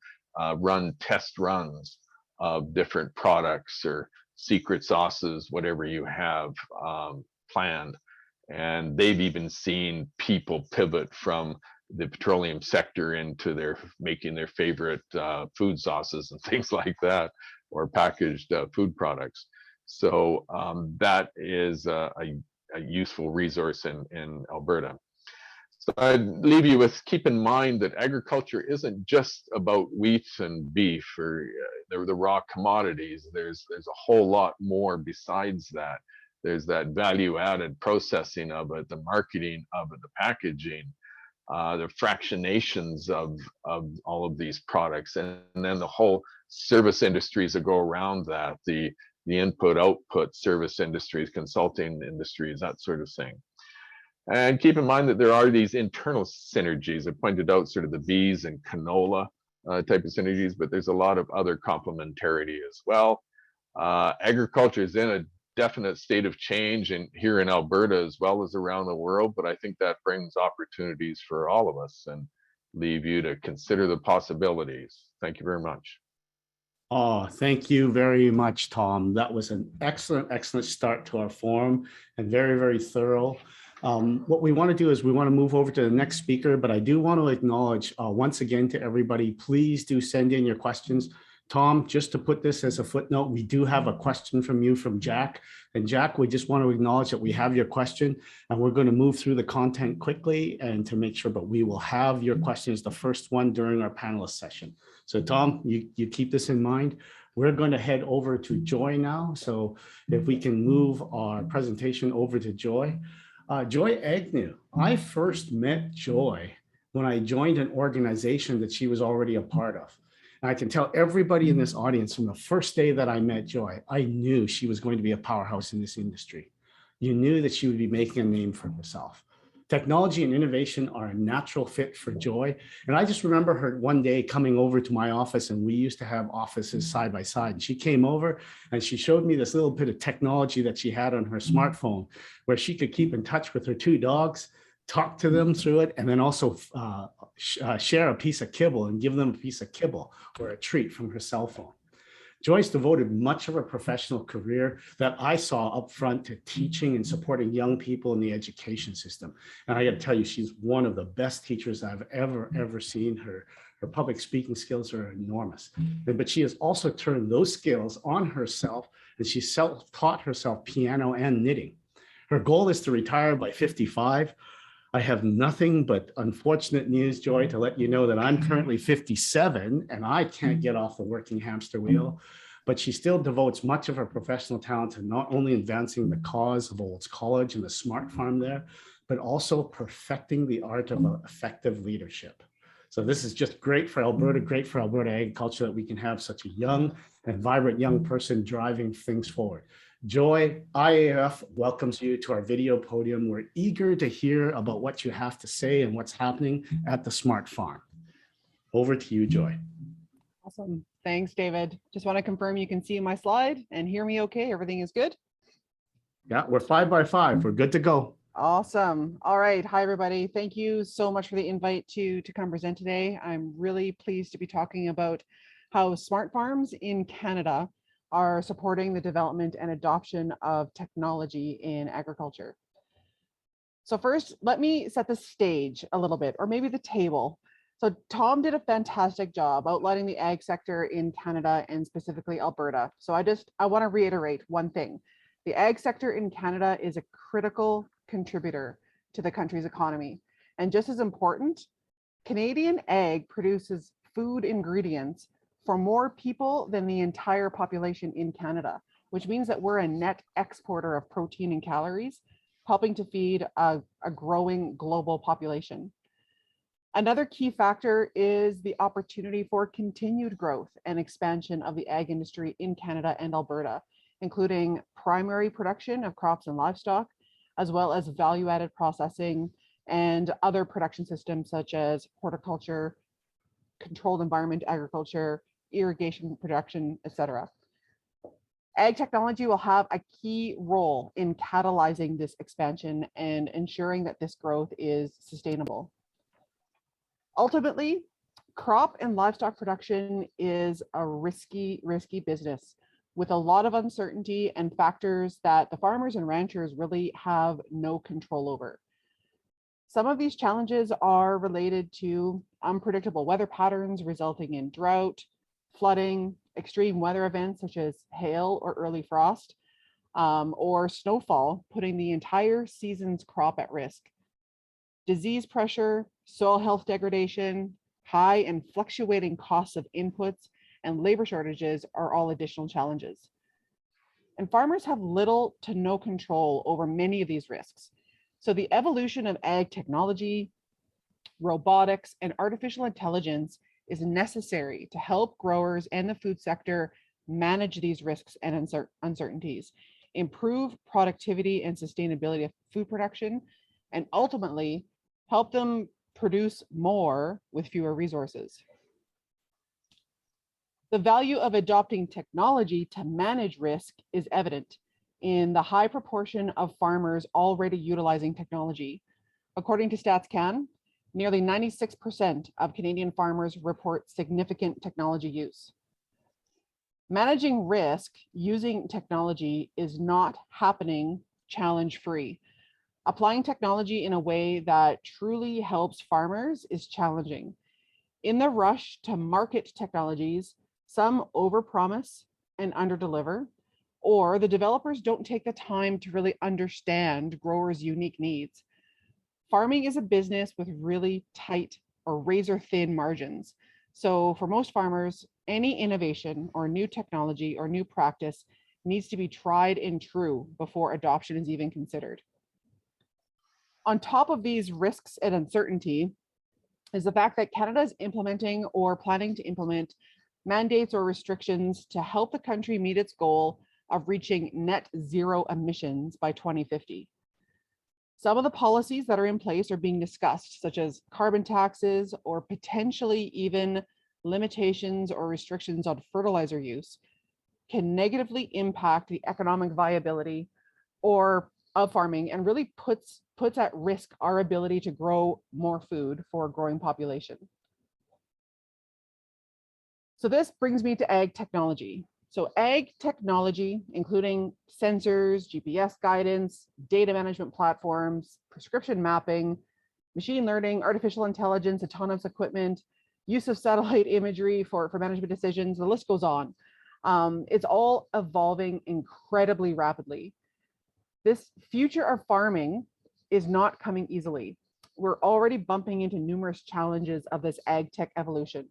run test runs of different products or secret sauces, whatever you have planned. And they've even seen people pivot from the petroleum sector into making their favorite food sauces and things like that, or packaged food products. So that is a useful resource in Alberta. So I'd leave you with, keep in mind that agriculture isn't just about wheat and beef or the raw commodities. There's a whole lot more besides that. There's that value-added processing of it, the marketing of it, the packaging, the fractionations of all of these products, and then the whole service industries that go around that, the input-output service industries, consulting industries, that sort of thing. And keep in mind that there are these internal synergies. I pointed out sort of the bees and canola type of synergies, but there's a lot of other complementarity as well. Agriculture is in a definite state of change here in Alberta as well as around the world, but I think that brings opportunities for all of us, and leave you to consider the possibilities. Thank you very much. Oh, thank you very much, Tom. That was an excellent, excellent start to our forum and very, very thorough. What we want to do is we want to move over to the next speaker, but I do want to acknowledge once again to everybody, please do send in your questions. Tom, just to put this as a footnote, we do have a question from you from Jack. And Jack, we just want to acknowledge that we have your question, and we're going to move through the content quickly and to make sure, but we will have your question as the first one during our panelist session. So Tom, you keep this in mind. We're going to head over to Joy now. So if we can move our presentation over to Joy. Joy Agnew, I first met Joy when I joined an organization that she was already a part of. And I can tell everybody in this audience from the first day that I met Joy, I knew she was going to be a powerhouse in this industry. You knew that she would be making a name for herself. Technology and innovation are a natural fit for Joy. And I just remember her one day coming over to my office, and we used to have offices side by side. And she came over and she showed me this little bit of technology that she had on her smartphone where she could keep in touch with her two dogs, talk to them through it, and then also share a piece of kibble and give them a piece of kibble or a treat from her cell phone. Joyce devoted much of her professional career that I saw up front to teaching and supporting young people in the education system. And I got to tell you, she's one of the best teachers I've ever seen. Her public speaking skills are enormous. But she has also turned those skills on herself, and she self-taught herself piano and knitting. Her goal is to retire by 55. I have nothing but unfortunate news, Joy, to let you know that I'm currently 57 and I can't get off the working hamster wheel. But she still devotes much of her professional talent to not only advancing the cause of Olds College and the smart farm there, but also perfecting the art of effective leadership. So this is just great for Alberta agriculture, that we can have such a young and vibrant young person driving things forward. Joy, IAF welcomes you to our video podium. We're eager to hear about what you have to say and what's happening at the Smart Farm. Over to you, Joy. Awesome. Thanks, David. Just want to confirm you can see my slide and hear me okay. Everything is good? Yeah, we're 5 by 5. We're good to go. Awesome. All right. Hi, everybody. Thank you so much for the invite to come present today. I'm really pleased to be talking about how smart farms in Canada are supporting the development and adoption of technology in agriculture. So first, let me set the stage a little bit, or maybe the table. So Tom did a fantastic job outlining the ag sector in Canada and specifically Alberta. So I want to reiterate one thing. The ag sector in Canada is a critical contributor to the country's economy. And just as important, Canadian ag produces food ingredients for more people than the entire population in Canada, which means that we're a net exporter of protein and calories, helping to feed a growing global population. Another key factor is the opportunity for continued growth and expansion of the ag industry in Canada and Alberta, including primary production of crops and livestock, as well as value-added processing and other production systems such as horticulture, controlled environment agriculture, irrigation production, etc. Ag technology will have a key role in catalyzing this expansion and ensuring that this growth is sustainable. Ultimately, crop and livestock production is a risky business with a lot of uncertainty and factors that the farmers and ranchers really have no control over. Some of these challenges are related to unpredictable weather patterns resulting in drought, flooding, extreme weather events such as hail or early frost, or snowfall, putting the entire season's crop at risk. Disease pressure, soil health degradation, high and fluctuating costs of inputs, and labor shortages are all additional challenges. And farmers have little to no control over many of these risks. So the evolution of ag technology, robotics, and artificial intelligence is necessary to help growers and the food sector manage these risks and uncertainties, improve productivity and sustainability of food production, and ultimately help them produce more with fewer resources. The value of adopting technology to manage risk is evident in the high proportion of farmers already utilizing technology. According to StatsCan, nearly 96% of Canadian farmers report significant technology use. Managing risk using technology is not happening challenge-free. Applying technology in a way that truly helps farmers is challenging. In the rush to market technologies, some overpromise and underdeliver, or the developers don't take the time to really understand growers' unique needs. Farming is a business with really tight or razor thin margins. So for most farmers, any innovation or new technology or new practice needs to be tried and true before adoption is even considered. On top of these risks and uncertainty is the fact that Canada is implementing or planning to implement mandates or restrictions to help the country meet its goal of reaching net zero emissions by 2050. Some of the policies that are in place are being discussed, such as carbon taxes or potentially even limitations or restrictions on fertilizer use, can negatively impact the economic viability of farming and really puts at risk our ability to grow more food for a growing population. So this brings me to ag technology. So ag technology, including sensors, GPS guidance, data management platforms, prescription mapping, machine learning, artificial intelligence, autonomous equipment, use of satellite imagery for management decisions, the list goes on. It's all evolving incredibly rapidly. This future of farming is not coming easily. We're already bumping into numerous challenges of this ag tech evolution.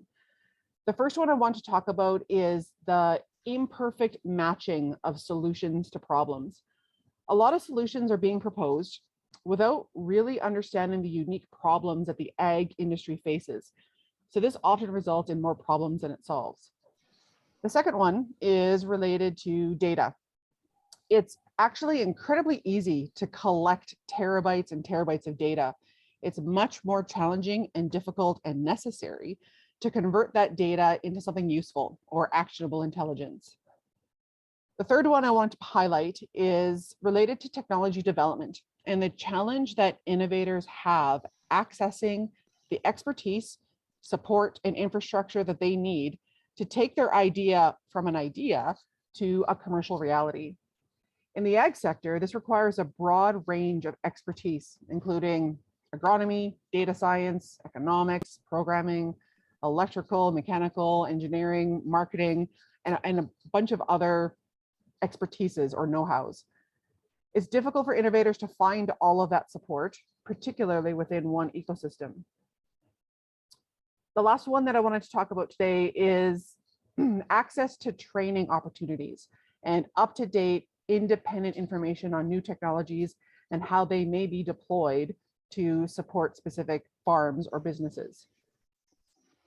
The first one I want to talk about is the imperfect matching of solutions to problems. A lot of solutions are being proposed without really understanding the unique problems that the ag industry faces. So this often results in more problems than it solves. The second one is related to data. It's actually incredibly easy to collect terabytes and terabytes of data. It's much more challenging and difficult and necessary to convert that data into something useful or actionable intelligence. The third one I want to highlight is related to technology development and the challenge that innovators have accessing the expertise, support, and infrastructure that they need to take their idea from an idea to a commercial reality. In the ag sector, this requires a broad range of expertise, including agronomy, data science, economics, programming, electrical, mechanical, engineering, marketing, and a bunch of other expertises or know-hows. It's difficult for innovators to find all of that support, particularly within one ecosystem. The last one that I wanted to talk about today is access to training opportunities and up-to-date independent information on new technologies and how they may be deployed to support specific farms or businesses.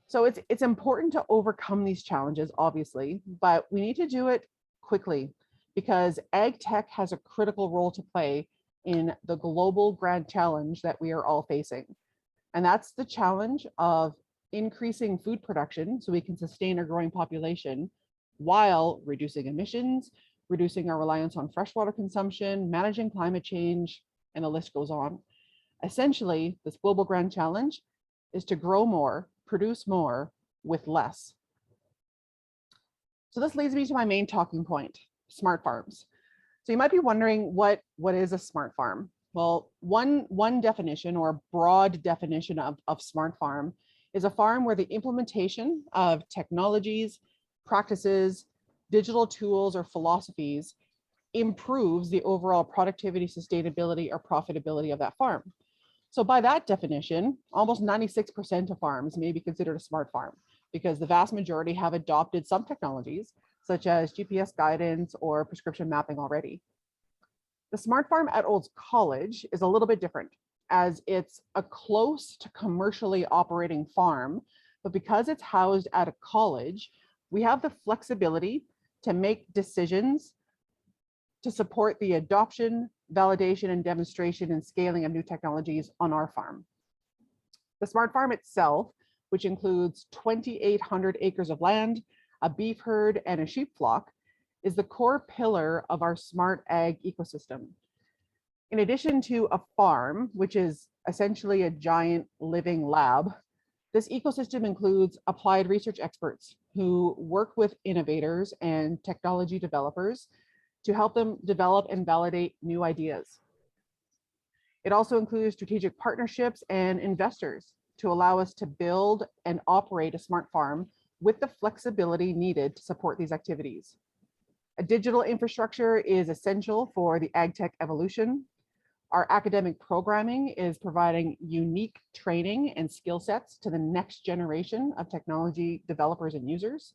So it's important to overcome these challenges, obviously, but we need to do it quickly because ag tech has a critical role to play in the global grand challenge that we are all facing. And that's the challenge of increasing food production so we can sustain a growing population while reducing emissions, reducing our reliance on freshwater consumption, managing climate change, and the list goes on. Essentially, this global grand challenge is to grow more, produce more with less. So this leads me to my main talking point, smart farms. So you might be wondering what is a smart farm? Well, one definition or broad definition of smart farm is a farm where the implementation of technologies, practices, digital tools, or philosophies improves the overall productivity, sustainability, or profitability of that farm. So by that definition, almost 96% of farms may be considered a smart farm because the vast majority have adopted some technologies such as GPS guidance or prescription mapping already. The smart farm at Olds College is a little bit different as it's a close to commercially operating farm, but because it's housed at a college, we have the flexibility to make decisions to support the adoption, validation, and demonstration and scaling of new technologies on our farm. The smart farm itself, which includes 2,800 acres of land, a beef herd, and a sheep flock, is the core pillar of our smart ag ecosystem. In addition to a farm, which is essentially a giant living lab, this ecosystem includes applied research experts who work with innovators and technology developers to help them develop and validate new ideas. It also includes strategic partnerships and investors to allow us to build and operate a smart farm with the flexibility needed to support these activities. A digital infrastructure is essential for the ag tech evolution. Our academic programming is providing unique training and skill sets to the next generation of technology developers and users,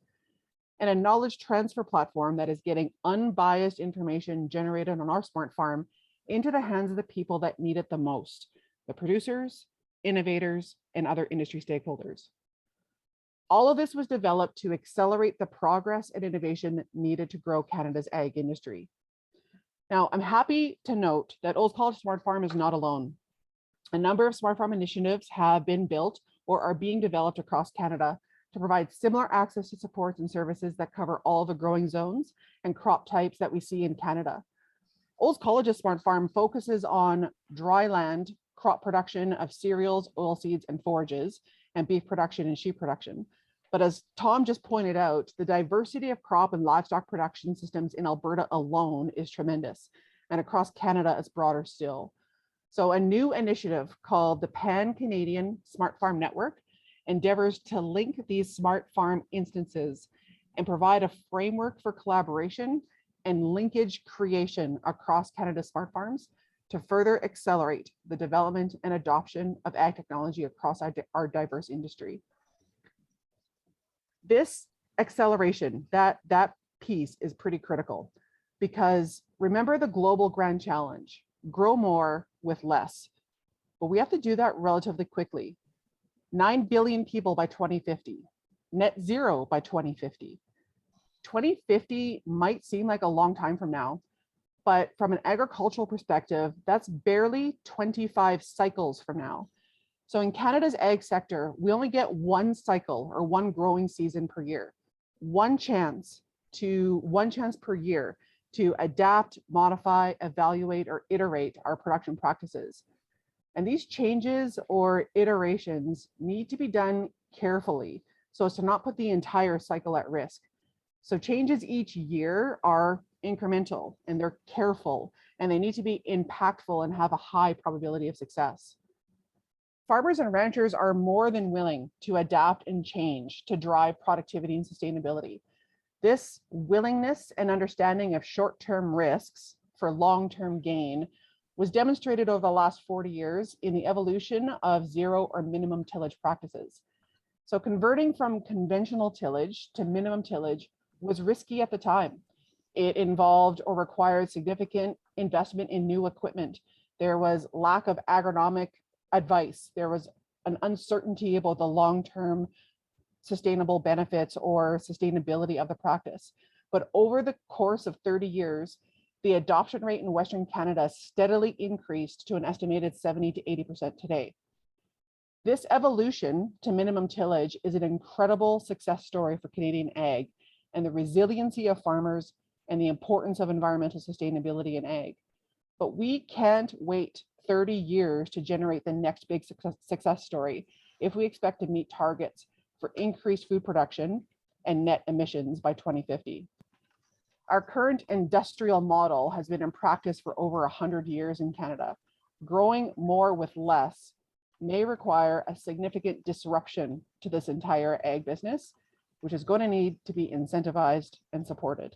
and a knowledge transfer platform that is getting unbiased information generated on our smart farm into the hands of the people that need it the most, the producers, innovators, and other industry stakeholders. All of this was developed to accelerate the progress and innovation needed to grow Canada's ag industry. Now, I'm happy to note that Olds College Smart Farm is not alone. A number of smart farm initiatives have been built or are being developed across Canada to provide similar access to supports and services that cover all the growing zones and crop types that we see in Canada. Olds College's Smart Farm focuses on dry land crop production of cereals, oilseeds, and forages, and beef production and sheep production. But as Tom just pointed out, the diversity of crop and livestock production systems in Alberta alone is tremendous. And across Canada, it's broader still. So a new initiative called the Pan-Canadian Smart Farm Network endeavors to link these smart farm instances and provide a framework for collaboration and linkage creation across Canada's smart farms to further accelerate the development and adoption of ag technology across our diverse industry. This acceleration, that piece is pretty critical, because remember the global grand challenge: grow more with less. But we have to do that relatively quickly. 9 billion people by 2050, net zero by 2050. 2050 might seem like a long time from now, but from an agricultural perspective, that's barely 25 cycles from now. So in Canada's ag sector, we only get one cycle or one growing season per year, one chance per year to adapt, modify, evaluate, or iterate our production practices. And these changes or iterations need to be done carefully so as to not put the entire cycle at risk. So changes each year are incremental and they're careful, and they need to be impactful and have a high probability of success. Farmers and ranchers are more than willing to adapt and change to drive productivity and sustainability. This willingness and understanding of short-term risks for long-term gain was demonstrated over the last 40 years in the evolution of zero or minimum tillage practices. So converting from conventional tillage to minimum tillage was risky at the time. It involved or required significant investment in new equipment. There was lack of agronomic advice. There was an uncertainty about the long-term sustainable benefits or sustainability of the practice. But over the course of 30 years, the adoption rate in Western Canada steadily increased to an estimated 70 to 80% today. This evolution to minimum tillage is an incredible success story for Canadian ag and the resiliency of farmers and the importance of environmental sustainability in ag. But we can't wait 30 years to generate the next big success story if we expect to meet targets for increased food production and net emissions by 2050. Our current industrial model has been in practice for over 100 years in Canada. Growing more with less may require a significant disruption to this entire ag business, which is going to need to be incentivized and supported.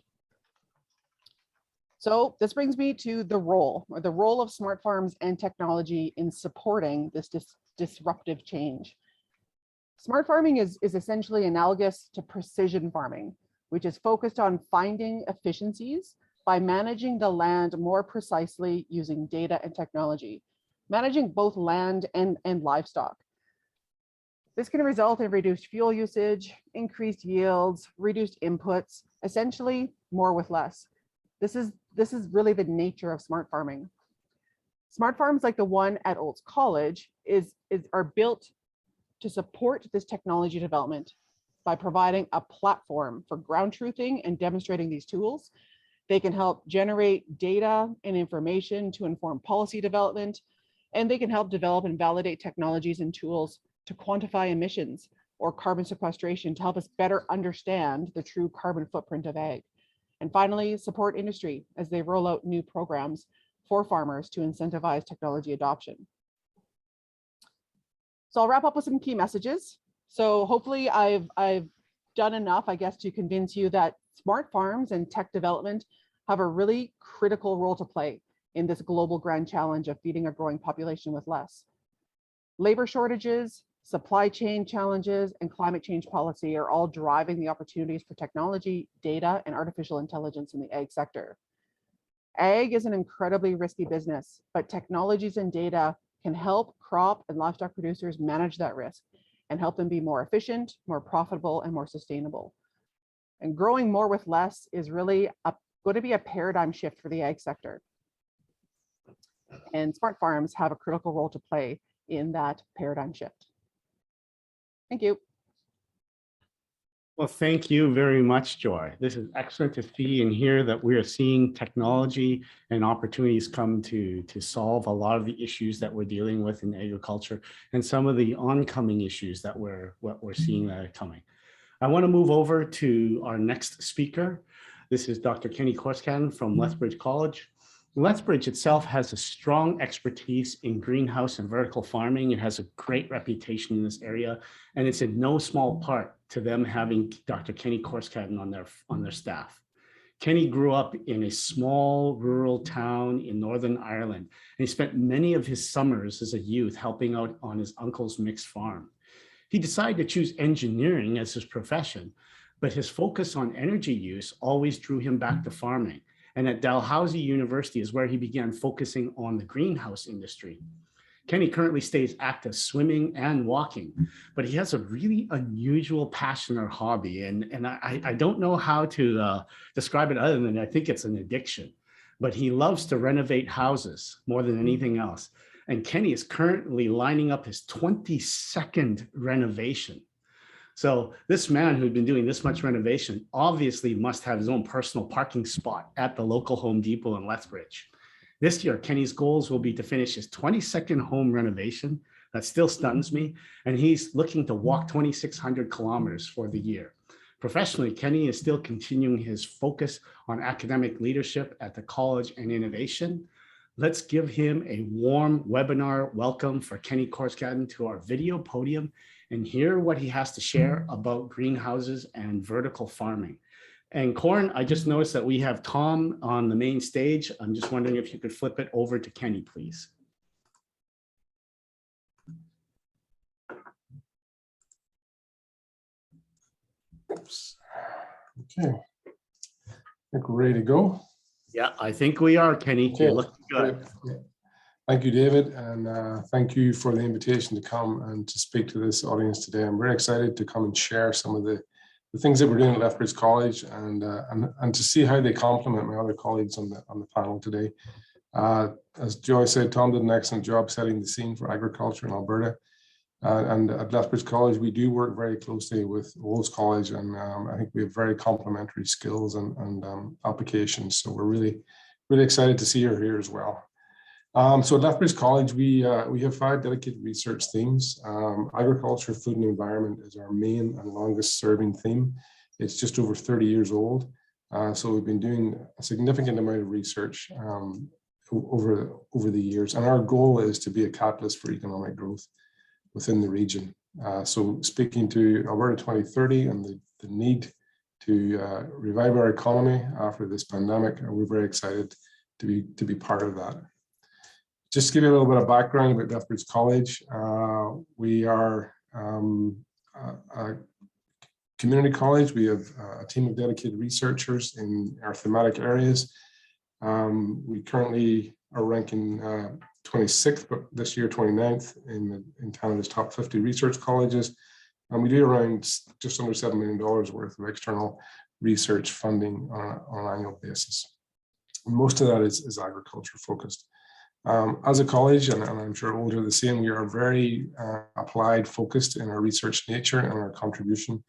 So this brings me to the role of smart farms and technology in supporting this disruptive change. Smart farming is essentially analogous to precision farming, which is focused on finding efficiencies by managing the land more precisely using data and technology, managing both land and livestock. This can result in reduced fuel usage, increased yields, reduced inputs, essentially more with less. This is really the nature of smart farming. Smart farms like the one at Olds College are built to support this technology development by providing a platform for ground truthing and demonstrating these tools. They can help generate data and information to inform policy development, and they can help develop and validate technologies and tools to quantify emissions or carbon sequestration to help us better understand the true carbon footprint of ag. And finally, support industry as they roll out new programs for farmers to incentivize technology adoption. So I'll wrap up with some key messages. So hopefully I've done enough, I guess, to convince you that smart farms and tech development have a really critical role to play in this global grand challenge of feeding a growing population with less. Labor shortages, supply chain challenges, and climate change policy are all driving the opportunities for technology, data, and artificial intelligence in the ag sector. Ag is an incredibly risky business, but technologies and data can help crop and livestock producers manage that risk and help them be more efficient, more profitable, and more sustainable. And growing more with less is really going to be a paradigm shift for the ag sector. And smart farms have a critical role to play in that paradigm shift. Thank you. Well, thank you very much, Joy. This is excellent to see and hear that we are seeing technology and opportunities come to solve a lot of the issues that we're dealing with in agriculture and some of the oncoming issues that we're seeing that are coming. I want to move over to our next speaker. This is Dr. Kenny Korskan from Lethbridge College. Lethbridge itself has a strong expertise in greenhouse and vertical farming. It has a great reputation in this area, and it's in no small part to them having Dr. Kenny Korskan on their staff. Kenny grew up in a small rural town in Northern Ireland, and he spent many of his summers as a youth helping out on his uncle's mixed farm. He decided to choose engineering as his profession, but his focus on energy use always drew him back to farming. And at Dalhousie University is where he began focusing on the greenhouse industry. Kenny currently stays active swimming and walking, but he has a really unusual passion or hobby. And I don't know how to describe it other than I think it's an addiction, but he loves to renovate houses more than anything else. And Kenny is currently lining up his 22nd renovation. So this man who'd been doing this much renovation obviously must have his own personal parking spot at the local Home Depot in Lethbridge. This year, Kenny's goals will be to finish his 22nd home renovation. That still stuns me. And he's looking to walk 2,600 kilometers for the year. Professionally, Kenny is still continuing his focus on academic leadership at the college and innovation. Let's give him a warm webinar welcome for Kenny Korskan to our video podium and hear what he has to share about greenhouses and vertical farming. And Corin, I just noticed that we have Tom on the main stage. I'm just wondering if you could flip it over to Kenny, please. Oops. Okay, I think we're ready to go. Yeah, I think we are, Kenny. Okay. You look good. Yeah. Thank you, David, and thank you for the invitation to come and to speak to this audience today. I'm very excited to come and share some of the things that we're doing at Lethbridge College and to see how they complement my other colleagues on the panel today. As Joy said, Tom did an excellent job setting the scene for agriculture in Alberta. And at Lethbridge College, we do work very closely with Wolves College, and I think we have very complementary skills and applications. So we're really, really excited to see her here as well. So at Lethbridge College, we have 5 dedicated research themes. Agriculture, food and environment is our main and longest serving theme. It's just over 30 years old. So we've been doing a significant amount of research over the years. And our goal is to be a catalyst for economic growth within the region. So speaking to Alberta 2030 and the need to revive our economy after this pandemic, and we're very excited to be part of that. Just to give you a little bit of background about Lethbridge College, we are a community college. We have a team of dedicated researchers in our thematic areas. We currently are ranking 26th, but this year 29th in Canada's top 50 research colleges. And we do around just under $7 million worth of external research funding on an annual basis. And most of that is agriculture focused. As a college, and I'm sure all are the same, we are very applied focused in our research nature and our contribution.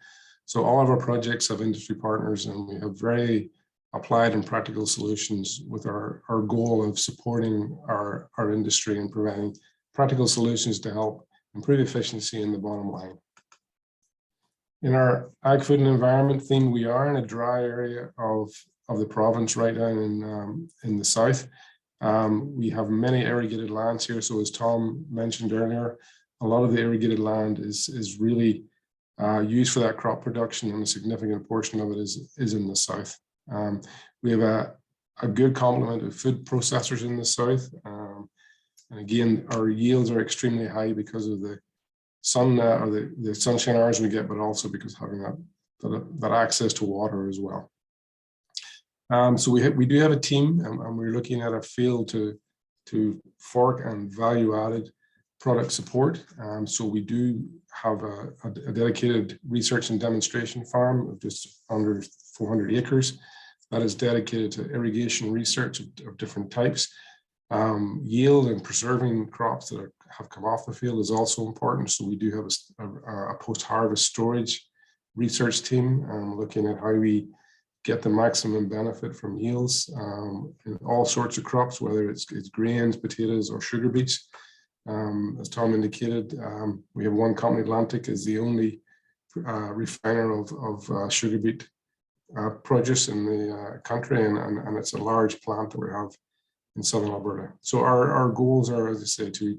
So all of our projects have industry partners, and we have very applied and practical solutions with our goal of supporting our industry and providing practical solutions to help improve efficiency in the bottom line. In our ag, food and environment theme, we are in a dry area of the province right down in the south. We have many irrigated lands here. So as Tom mentioned earlier, a lot of the irrigated land is really used for that crop production, and a significant portion of it is in the south. We have a good complement of food processors in the south. And again, our yields are extremely high because of the sun or the sunshine hours we get, but also because having that access to water as well. So we do have a team, and we're looking at a field to fork and value added product support. So we do have a dedicated research and demonstration farm of just under 400 acres that is dedicated to irrigation research of different types. Yield and preserving crops that have come off the field is also important. So we do have a post-harvest storage research team looking at how we get the maximum benefit from yields in all sorts of crops, whether it's grains, potatoes, or sugar beets. As Tom indicated, we have one company, Atlantic, is the only refiner of sugar beet produce in the country, and it's a large plant that we have in southern Alberta. So our goals are, as I say, to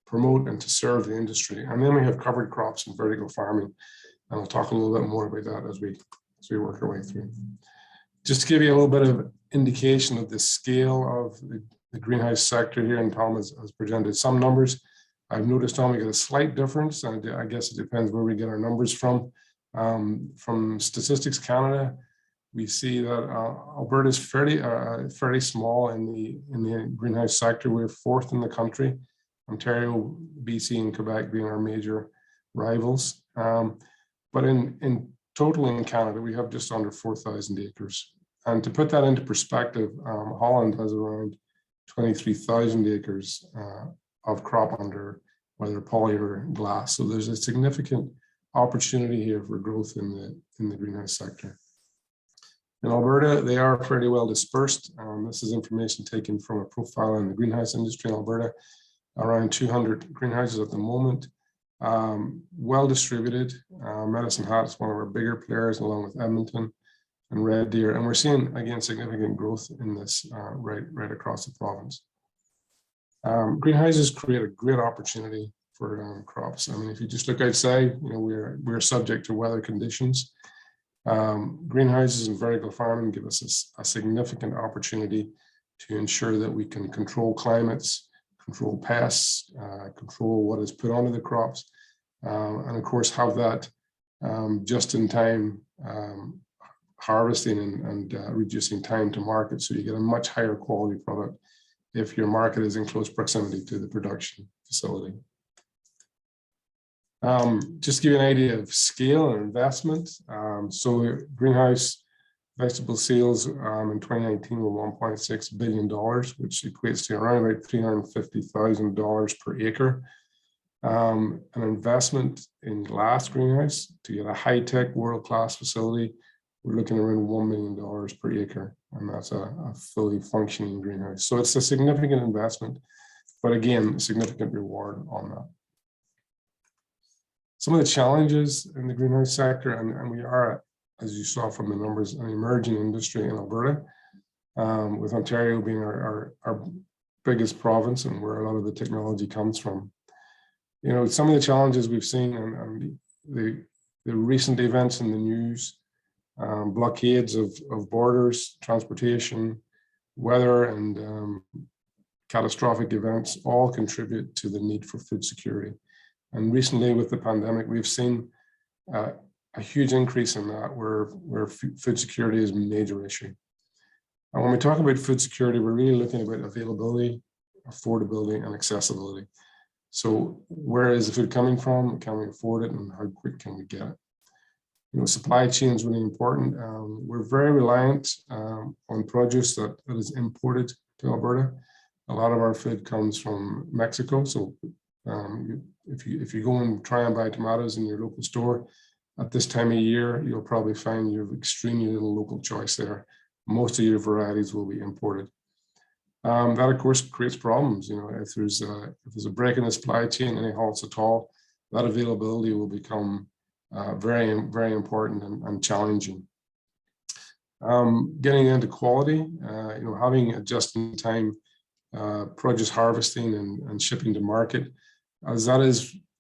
promote and to serve the industry. And then we have covered crops and vertical farming. And I'll talk a little bit more about that as we work our way through. Just to give you a little bit of indication of the scale of the greenhouse sector here, and Tom has presented some numbers. I've noticed, Tom, we get a slight difference, and I guess it depends where we get our numbers from. From Statistics Canada, we see that Alberta is fairly small in the greenhouse sector. We're fourth in the country. Ontario, BC, and Quebec being our major rivals. But in total in Canada, we have just under 4,000 acres. And to put that into perspective, Holland has around 23,000 acres of crop under whether poly or glass. So there's a significant opportunity here for growth in the greenhouse sector. In Alberta, they are fairly well dispersed. This is information taken from a profile in the greenhouse industry in Alberta. Around 200 greenhouses at the moment, well distributed. Medicine Hat is one of our bigger players, along with Edmonton and Red Deer, and we're seeing again significant growth in this right across the province. Greenhouses create a great opportunity for crops. I mean, if you just look outside, you know, we're subject to weather conditions. Greenhouses and vertical farming give us a significant opportunity to ensure that we can control climates, control pests, control what is put onto the crops, and of course have that just-in-time harvesting and reducing time to market, so you get a much higher quality product if your market is in close proximity to the production facility. Just to give you an idea of scale and investment, so greenhouse vegetable sales in 2019 were $1.6 billion, which equates to around about $350,000 per acre. An investment in glass greenhouse to get a high-tech world-class facility, we're looking around $1 million per acre, and that's a fully functioning greenhouse. So it's a significant investment, but again, a significant reward on that. Some of the challenges in the greenhouse sector, and we are, as you saw from the numbers, an emerging industry in Alberta, with Ontario being our biggest province and where a lot of the technology comes from. You know, some of the challenges we've seen and the recent events in the news, blockades of borders, transportation, weather, and catastrophic events all contribute to the need for food security. And recently with the pandemic, we've seen a huge increase in that where food security is a major issue. And when we talk about food security, we're really looking about availability, affordability, and accessibility. So where is the food coming from? Can we afford it, and how quick can we get it? You know, supply chain is really important. We're very reliant on produce that is imported to Alberta. A lot of our food comes from Mexico. So if you go and try and buy tomatoes in your local store at this time of year, you'll probably find you have extremely little local choice there. Most of your varieties will be imported. That of course creates problems. You know, if there's a break in the supply chain, any halts at all, that availability will become very, very important and challenging. Getting into quality, you know, having a just-in-time produce harvesting and shipping to market, as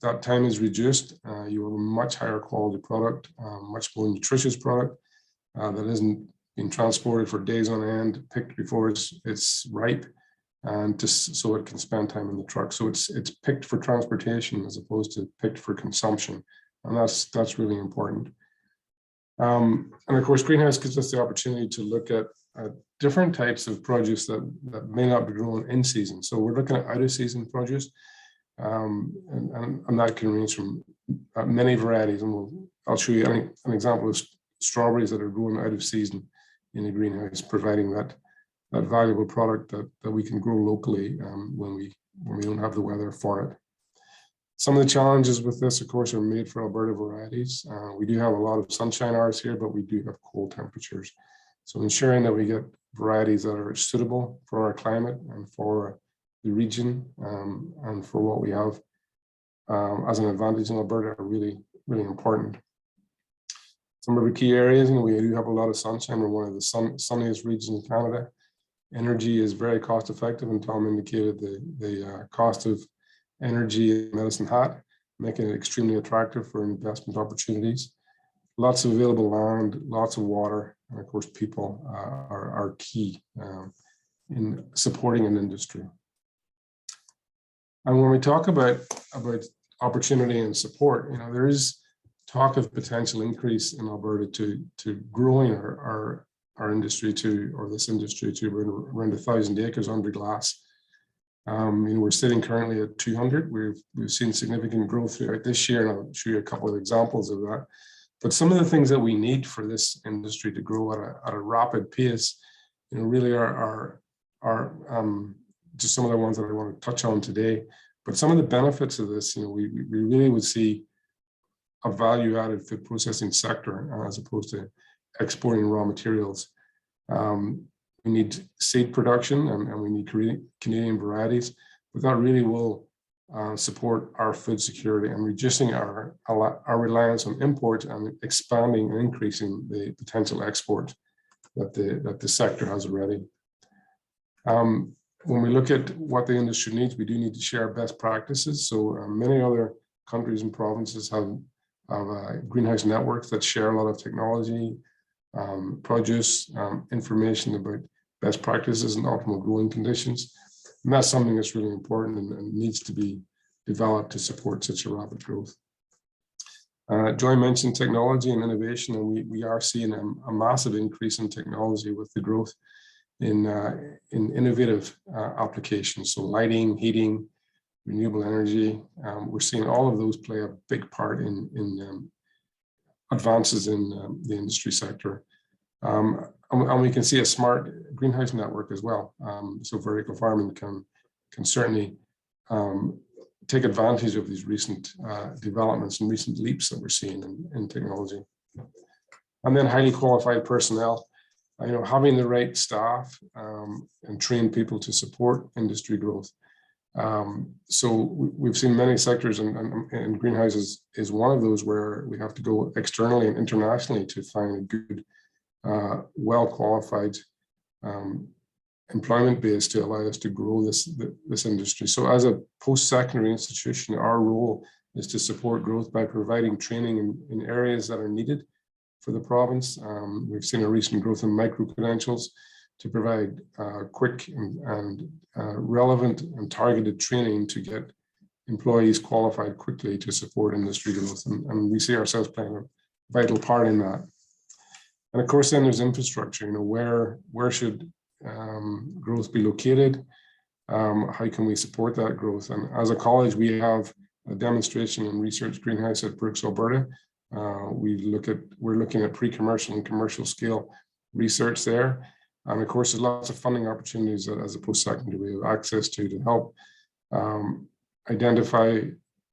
that time is reduced, you have a much higher quality product, much more nutritious product that isn't being transported for days on end, picked before it's ripe, and just so it can spend time in the truck. So it's picked for transportation as opposed to picked for consumption, and that's really important. And of course, greenhouse gives us the opportunity to look at different types of produce that may not be grown in season. So we're looking at out of season produce. And that can range from many varieties, and I'll show you an example of strawberries that are grown out of season in a greenhouse, providing that valuable product that we can grow locally when we don't have the weather for it. Some of the challenges with this, of course, are made for Alberta varieties. We do have a lot of sunshine hours here, but we do have cold temperatures. So ensuring that we get varieties that are suitable for our climate and for the region and for what we have as an advantage in Alberta are really, really important. Some of the key areas, we do have a lot of sunshine. We're one of the sunniest regions in Canada. Energy is very cost effective, and Tom indicated the cost of energy in Medicine Hat, making it extremely attractive for investment opportunities. Lots of available land, lots of water, and of course, people are key in supporting an industry. And when we talk about opportunity and support, there is talk of potential increase in Alberta to growing our industry or this industry to around 1,000 acres under glass. We're sitting currently at 200. We've seen significant growth throughout this year, and I'll show you a couple of examples of that. But some of the things that we need for this industry to grow at a rapid pace, really are just some of the ones that I want to touch on today. But some of the benefits of this, we really would see a value-added food processing sector as opposed to exporting raw materials. We need seed production and we need Canadian varieties, but that really will support our food security and reducing our reliance on imports and expanding and increasing the potential export that the sector has already. When we look at what the industry needs, we do need to share best practices. So many other countries and provinces have greenhouse networks that share a lot of technology, produce, information about best practices and optimal growing conditions. And that's something that's really important and needs to be developed to support such a rapid growth. Joy mentioned technology and innovation, and we are seeing a massive increase in technology with the growth in innovative applications. So lighting, heating, renewable energy, we're seeing all of those play a big part in advances in the industry sector. And we can see a smart greenhouse network as well. So vertical farming can certainly take advantage of these recent developments and recent leaps that we're seeing in technology. And then highly qualified personnel, having the right staff and trained people to support industry growth. So we've seen many sectors, and greenhouses is one of those where we have to go externally and internationally to find a good, well-qualified employment base to allow us to grow this industry. So as a post-secondary institution, our role is to support growth by providing training in areas that are needed for the province. We've seen a recent growth in micro-credentials to provide quick and relevant and targeted training to get employees qualified quickly to support industry growth. And we see ourselves playing a vital part in that. And of course, then there's infrastructure, where should growth be located? How can we support that growth? And as a college, we have a demonstration and research greenhouse at Brooks, Alberta. We're looking at pre-commercial and commercial scale research there. And of course, there's lots of funding opportunities that as a post-secondary we have access to help identify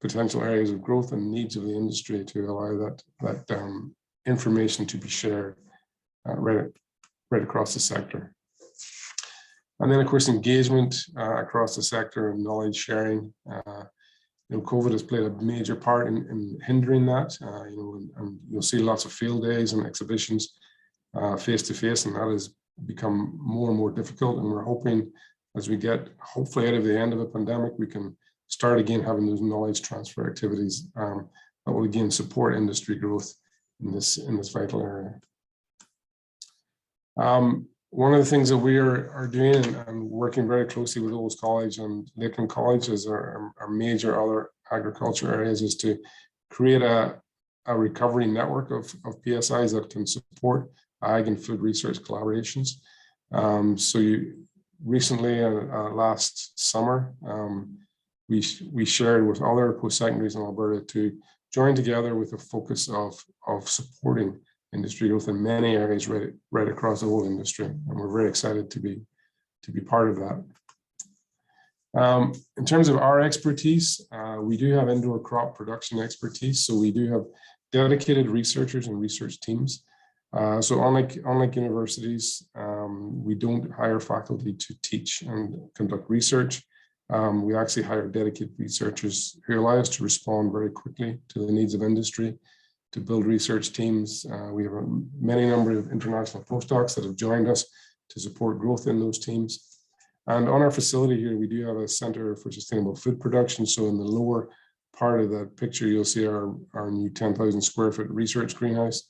potential areas of growth and needs of the industry to allow that information to be shared right across the sector. And then, of course, engagement across the sector and knowledge sharing. COVID has played a major part in hindering that. And you'll see lots of field days and exhibitions face-to-face, and that has become more and more difficult. And we're hoping as we get, hopefully, out of the end of the pandemic, we can start again having those knowledge transfer activities that will again support industry growth in this vital area. One of the things that we are doing and working very closely with Olds College and Lakeland College as our major other agriculture areas is to create a recovery network of PSIs that can support ag and food research collaborations. Recently, last summer, we shared with other post-secondaries in Alberta to join together with a focus of supporting industry growth in many areas right across the whole industry, and we're very excited to be part of that. In terms of our expertise, we do have indoor crop production expertise, so we do have dedicated researchers and research teams. So unlike universities, we don't hire faculty to teach and conduct research. We actually hire dedicated researchers who allow us to respond very quickly to the needs of industry, build research teams. We have a many number of international postdocs that have joined us to support growth in those teams. And on our facility here, we do have a Center for Sustainable Food Production. So in the lower part of that picture, you'll see our new 10,000 square foot research greenhouse.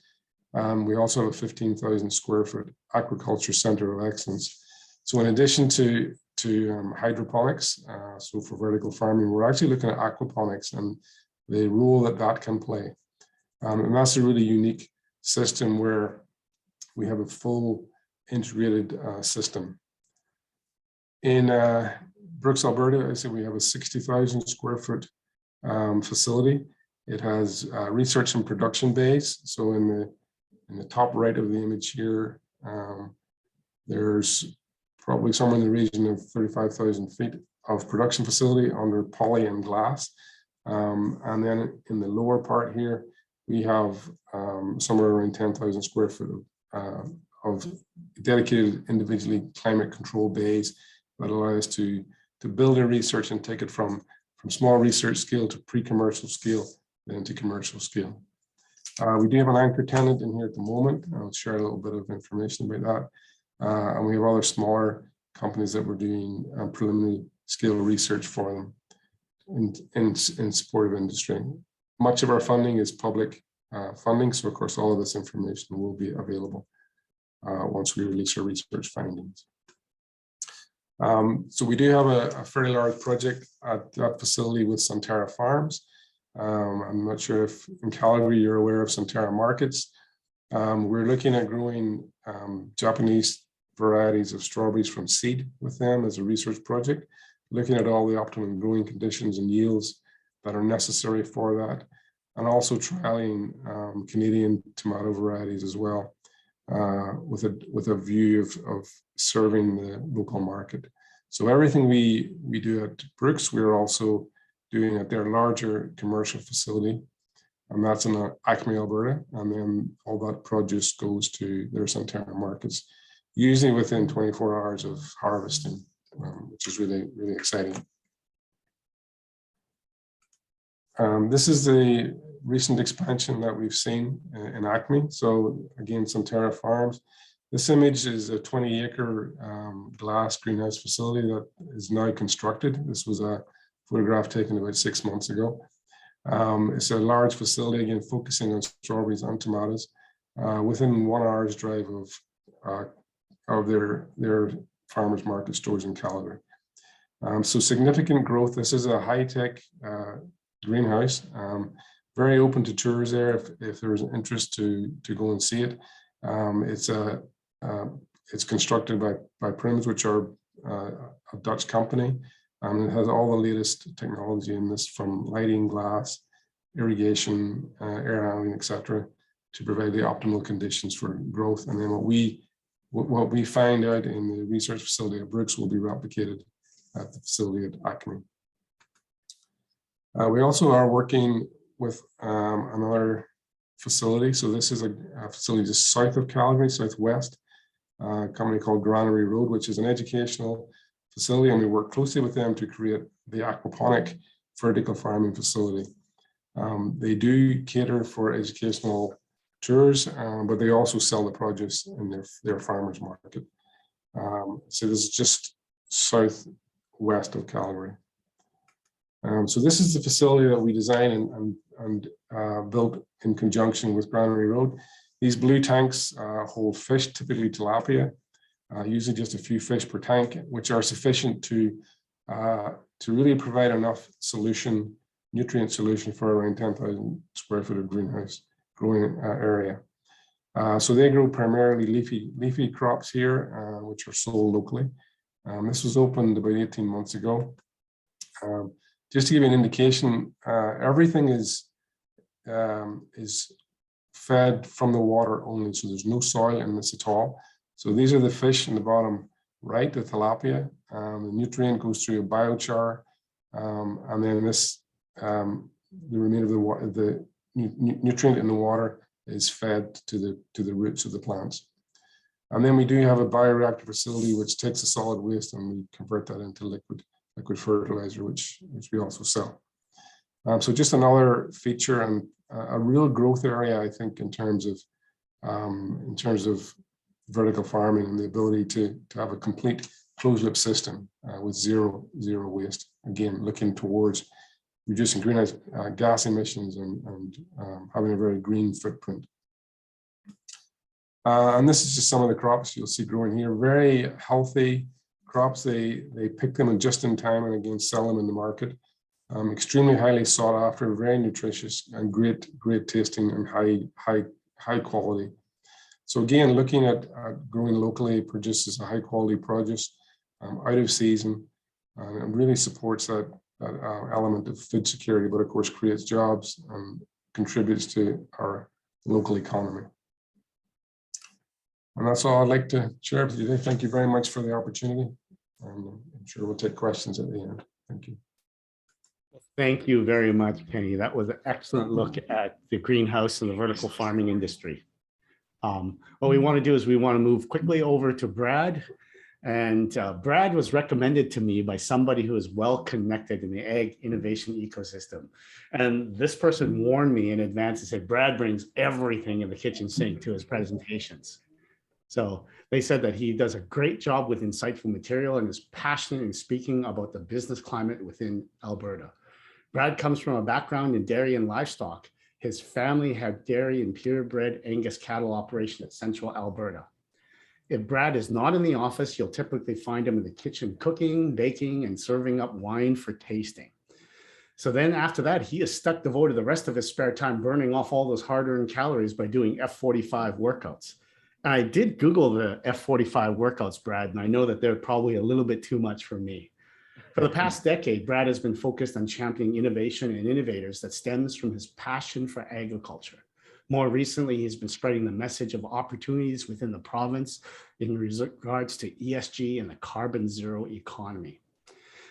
We also have a 15,000 square foot aquaculture center of excellence. So in addition to hydroponics, so for vertical farming, we're actually looking at aquaponics and the role that that can play. And that's a really unique system where we have a full integrated system. In Brooks, Alberta, I said we have a 60,000 square foot facility. It has research and production bays. So in the top right of the image here, there's probably somewhere in the region of 35,000 feet of production facility under poly and glass. And then in the lower part here, we have somewhere around 10,000 square foot of dedicated individually climate control bays that allow us to build our research and take it from small research scale to pre-commercial scale, then to commercial scale. We do have an anchor tenant in here at the moment. I'll share a little bit of information about that. And we have other smaller companies that we're doing preliminary scale research for them in support of industry. Much of our funding is public funding, so of course all of this information will be available once we release our research findings. So we do have a fairly large project at that facility with Centera Farms. I'm not sure if in Calgary you're aware of Centera Markets. We're looking at growing Japanese varieties of strawberries from seed with them as a research project, looking at all the optimum growing conditions and yields that are necessary for that, and also trialing Canadian tomato varieties as well, with a view of serving the local market. So everything we do at Brooks, we're also doing at their larger commercial facility, and that's in Acme, Alberta, and then all that produce goes to their Centera Markets, usually within 24 hours of harvesting, which is really, really exciting. This is the recent expansion that we've seen in Acme. So again, Centera Farms. This image is a 20-acre glass greenhouse facility that is now constructed. This was a photograph taken about 6 months ago. It's a large facility, again, focusing on strawberries and tomatoes within 1 hour's drive of their farmers market stores in Calgary. So significant growth. This is a high-tech greenhouse, very open to tours there if there's an interest to go and see it. It's constructed by Prims, which are a Dutch company. It has all the latest technology in this, from lighting, glass, irrigation, air handling, etc., to provide the optimal conditions for growth. And then what we find out in the research facility at Brooks will be replicated at the facility at Acme. We also are working with another facility. So this is a facility just south of Calgary, southwest, a company called Granary Road, which is an educational facility, and we work closely with them to create the aquaponic vertical farming facility. They do cater for educational tours, but they also sell the produce in their farmers market. So this is just southwest of Calgary. So this is the facility that we designed and built in conjunction with Granary Road. These blue tanks hold fish, typically tilapia, usually just a few fish per tank, which are sufficient to really provide enough nutrient solution for around 10,000 square foot of greenhouse growing area. So they grow primarily leafy crops here, which are sold locally. This was opened about 18 months ago. Just to give you an indication, everything is fed from the water only, so there's no soil in this at all. So these are the fish in the bottom right, the tilapia. The nutrient goes through a biochar, and then this, the remainder of the nutrient in the water is fed to the roots of the plants. And then we do have a bioreactor facility which takes the solid waste and we convert that into liquid fertilizer, which we also sell. So just another feature and a real growth area, I think, in terms of vertical farming and the ability to have a complete closed loop system with zero waste. Again, looking towards reducing greenhouse gas emissions and having a very green footprint. And this is just some of the crops you'll see growing here. Very healthy crops. They pick them just in time and again sell them in the market. Extremely highly sought after, very nutritious and great tasting and high quality. So again, looking at growing locally produces a high quality produce out of season, and really supports that element of food security, but of course creates jobs and contributes to our local economy. And that's all I'd like to share with you today. Thank you very much for the opportunity. I'm sure we'll take questions at the end. Thank you. Thank you very much, Kenny. That was an excellent look at the greenhouse and the vertical farming industry. What we want to do is we want to move quickly over to Brad. And Brad was recommended to me by somebody who is well connected in the ag innovation ecosystem. And this person warned me in advance and said, Brad brings everything in the kitchen sink to his presentations. So they said that he does a great job with insightful material and is passionate in speaking about the business climate within Alberta. Brad comes from a background in dairy and livestock. His family had dairy and purebred Angus cattle operation at Central Alberta. If Brad is not in the office, you'll typically find him in the kitchen cooking, baking, and serving up wine for tasting. So then after that, he is stuck devoted the rest of his spare time burning off all those hard-earned calories by doing F45 workouts. And I did Google the F45 workouts, Brad, and I know that they're probably a little bit too much for me. For the past decade, Brad has been focused on championing innovation and innovators that stems from his passion for agriculture. More recently, he's been spreading the message of opportunities within the province in regards to ESG and the carbon zero economy.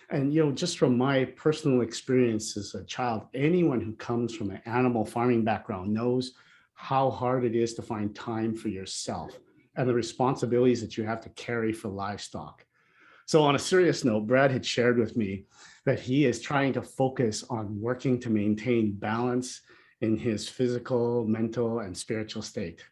And, you know, just from my personal experience as a child, anyone who comes from an animal farming background knows how hard it is to find time for yourself and the responsibilities that you have to carry for livestock. So on a serious note, Brad had shared with me that he is trying to focus on working to maintain balance in his physical, mental, and spiritual state.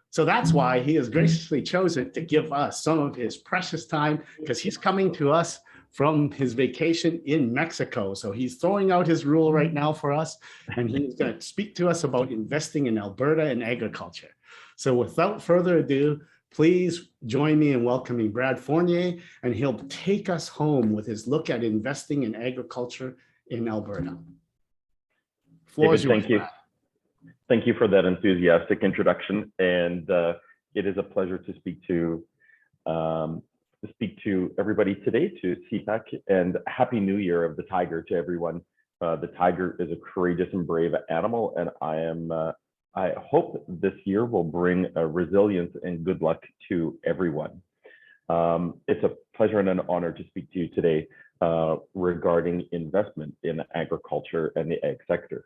So that's why he has graciously chosen to give us some of his precious time, because he's coming to us from his vacation in Mexico. So he's throwing out his rule right now for us, and he's going to speak to us about investing in Alberta and agriculture. So without further ado, please join me in welcoming Brad Fournier, and he'll take us home with his look at investing in agriculture in Alberta. Floor is yours, thank you. Brad. Thank you for that enthusiastic introduction, and it is a pleasure to speak to everybody today, to CPAC, and Happy New Year of the Tiger to everyone. The tiger is a courageous and brave animal, and I hope this year will bring resilience and good luck to everyone. It's a pleasure and an honor to speak to you today regarding investment in agriculture and the ag sector.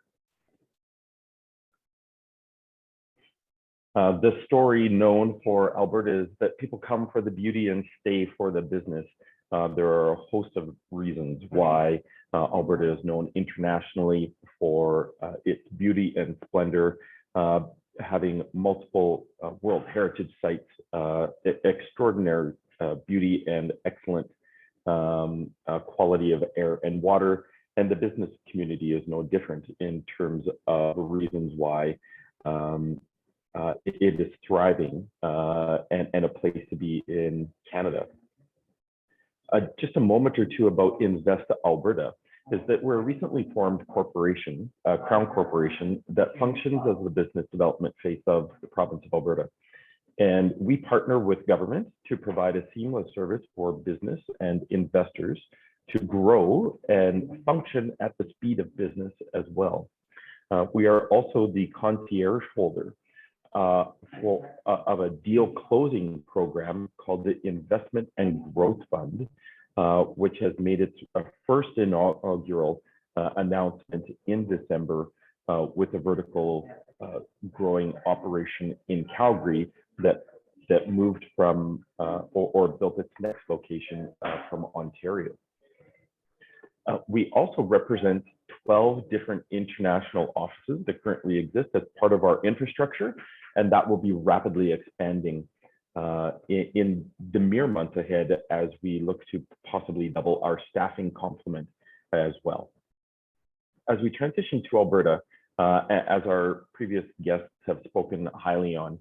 The story known for Alberta is that people come for the beauty and stay for the business. There are a host of reasons why Alberta is known internationally for its beauty and splendor, having multiple World Heritage sites, extraordinary beauty and excellent quality of air and water. And the business community is no different in terms of the reasons why it is thriving and a place to be in Canada. Just a moment or two about Invest Alberta is that we're a recently formed corporation, Crown Corporation, that functions as the business development face of the province of Alberta. And we partner with government to provide a seamless service for business and investors to grow and function at the speed of business as well. We are also the concierge holder of a deal closing program called the Investment and Growth Fund, which has made its first inaugural announcement in December with a vertical growing operation in Calgary that moved from or built its next location from Ontario. We also represent 12 different international offices that currently exist as part of our infrastructure, and that will be rapidly expanding in the mere months ahead as we look to possibly double our staffing complement as well. As we transition to Alberta, as our previous guests have spoken highly on,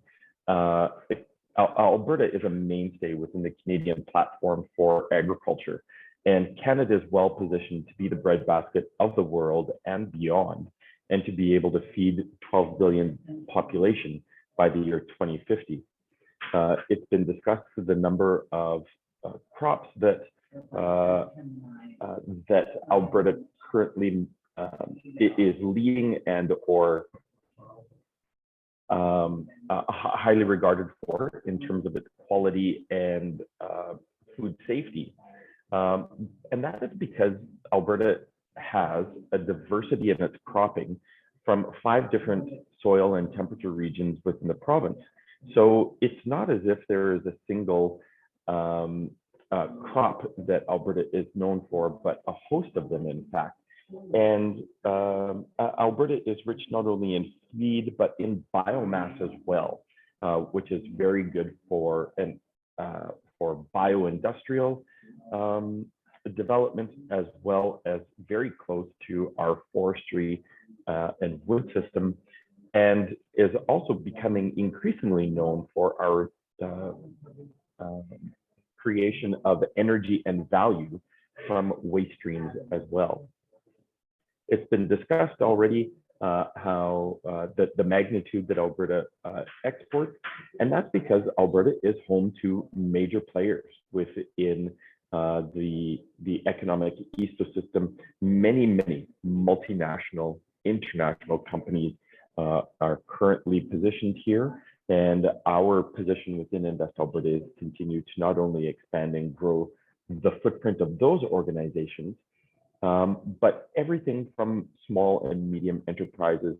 Alberta is a mainstay within the Canadian platform for agriculture, and Canada is well positioned to be the breadbasket of the world and beyond, and to be able to feed 12 billion population by the year 2050. It's been discussed the number of crops that that Alberta currently is leading and or highly regarded for in terms of its quality and food safety. And that is because Alberta has a diversity in its cropping from 5 different soil and temperature regions within the province. So it's not as if there is a single crop that Alberta is known for, but a host of them, in fact. And Alberta is rich not only in feed, but in biomass as well, which is very good for bioindustrial development, as well as very close to our forestry and wood system, and is also becoming increasingly known for our creation of energy and value from waste streams as well. It's been discussed already how the magnitude that Alberta exports, and that's because Alberta is home to major players within the economic ecosystem. Many multinational, international companies are currently positioned here, and our position within Invest Alberta is to continue to not only expand and grow the footprint of those organizations, but everything from small and medium enterprises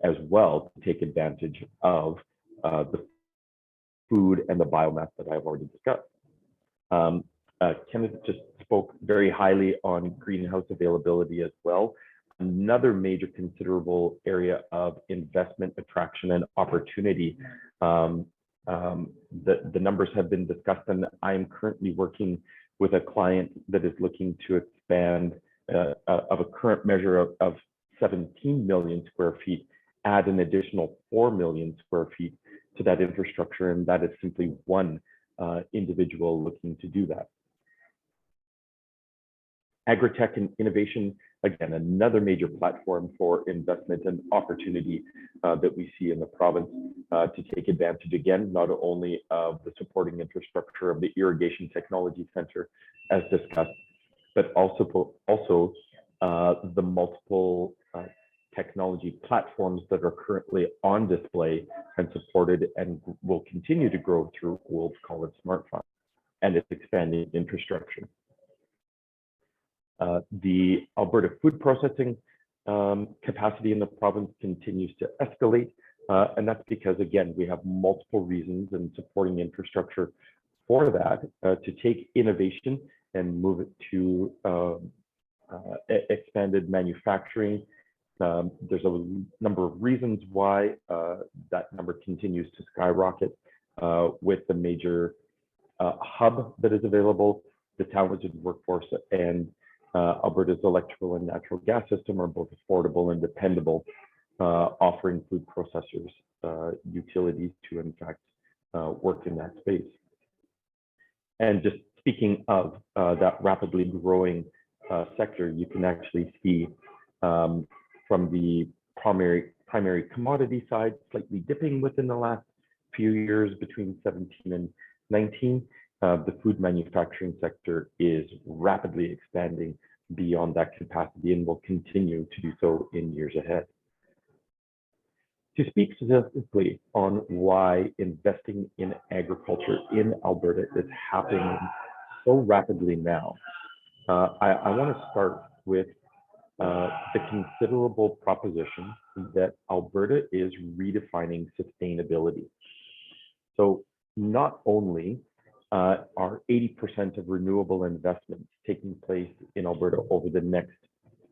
as well to take advantage of the food and the biomass that I've already discussed. Kenneth just spoke very highly on greenhouse availability as well. Another major considerable area of investment, attraction, and opportunity. The numbers have been discussed, and I'm currently working with a client that is looking to expand of a current measure of 17 million square feet, add an additional 4 million square feet to that infrastructure, and that is simply one individual looking to do that. Agritech and innovation, again, another major platform for investment and opportunity that we see in the province to take advantage, again, not only of the supporting infrastructure of the Irrigation Technology Center, as discussed, but also the multiple technology platforms that are currently on display and supported and will continue to grow through World College Smart Farm and its expanding infrastructure. The Alberta food processing capacity in the province continues to escalate, and that's because, again, we have multiple reasons and supporting infrastructure for that to take innovation and move it to expanded manufacturing. There's a number of reasons why that number continues to skyrocket with the major hub that is available, the talented workforce, and Alberta's electrical and natural gas system are both affordable and dependable, offering food processors utilities to, in fact, work in that space. And just speaking of that rapidly growing sector, you can actually see from the primary commodity side, slightly dipping within the last few years between 17 and 19, the food manufacturing sector is rapidly expanding beyond that capacity and will continue to do so in years ahead. To speak specifically on why investing in agriculture in Alberta is happening so rapidly now, I want to start with the considerable proposition that Alberta is redefining sustainability. So not only are 80% of renewable investments taking place in Alberta over the next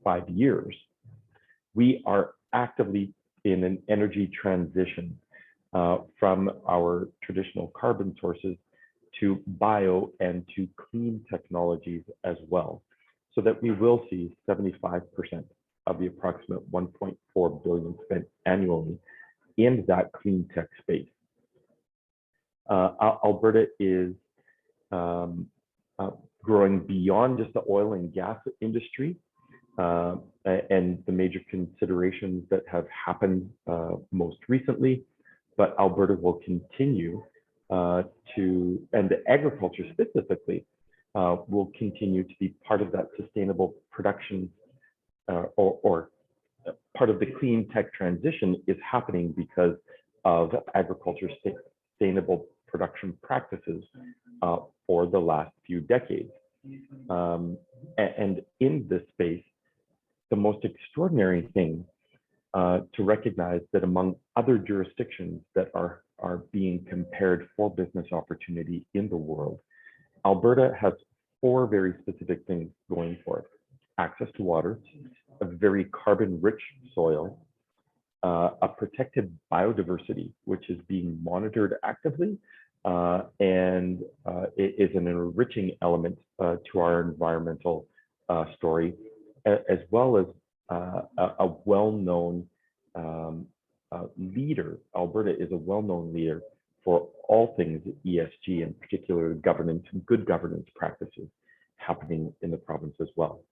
5 years, we are actively in an energy transition from our traditional carbon sources to bio and to clean technologies as well, so that we will see 75% of the approximate 1.4 billion spent annually in that clean tech space. Alberta is growing beyond just the oil and gas industry and the major considerations that have happened most recently, but Alberta will continue and the agriculture specifically will continue to be part of that sustainable production or part of the clean tech transition is happening because of agriculture sustainable production practices for the last few decades. And in this space, the most extraordinary thing to recognize that among other jurisdictions that are being compared for business opportunity in the world, Alberta has 4 very specific things going for it: access to water, a very carbon-rich soil, a protected biodiversity, which is being monitored actively, and it is an enriching element to our environmental story, as well as a well-known leader. Alberta is a well-known leader for all things ESG, in particular governance and good governance practices happening in the province as well.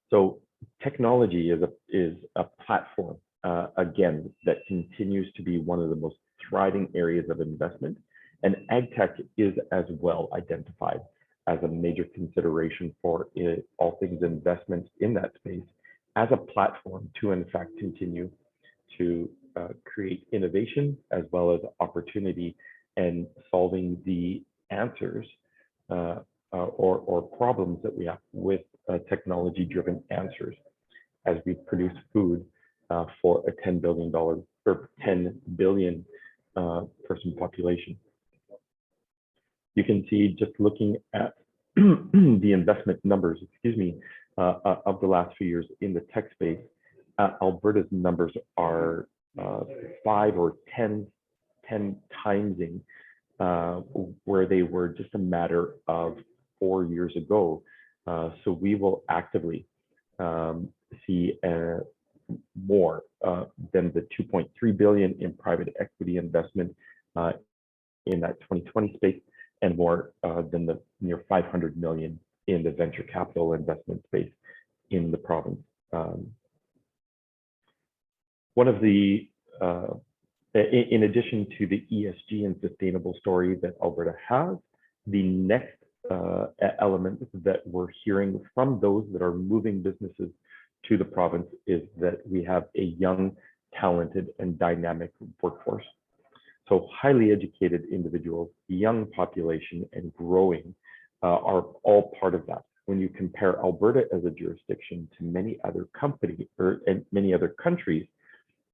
So technology is a platform, again, that continues to be one of the most thriving areas of investment, and ag tech is as well identified as a major consideration for all things investment in that space as a platform to in fact continue to create innovation as well as opportunity and solving the answers or problems that we have with technology-driven answers as we produce food for a $10 billion or 10 billion person population. You can see, just looking at the investment numbers, of the last few years in the tech space, Alberta's numbers are 5 or 10 timesing where they were just a matter of 4 years ago. So we will actively see more than the 2.3 billion in private equity investment in that 2020 space, and more than the near 500 million in the venture capital investment space in the province. One of the, in addition to the ESG and sustainable story that Alberta has, the next element that we're hearing from those that are moving businesses to the province is that we have a young, talented, and dynamic workforce. So highly educated individuals, young population, and growing are all part of that. When you compare Alberta as a jurisdiction to many other companies and many other countries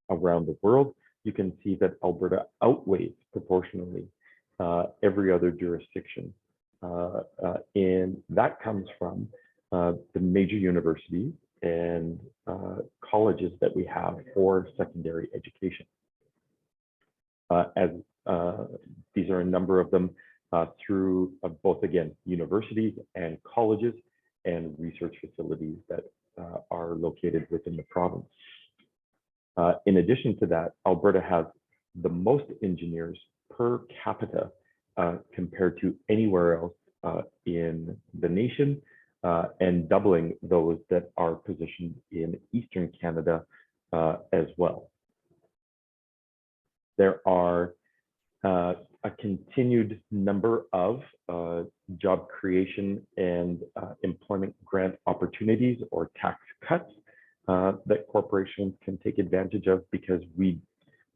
around the world, you can see that Alberta outweighs proportionally every other jurisdiction. And that comes from the major universities and colleges that we have for secondary education. As these are a number of them through both, again, universities and colleges and research facilities that are located within the province. In addition to that, Alberta has the most engineers per capita compared to anywhere else in the nation, and doubling those that are positioned in Eastern Canada as well. There are a continued number of job creation and employment grant opportunities or tax cuts that corporations can take advantage of, because we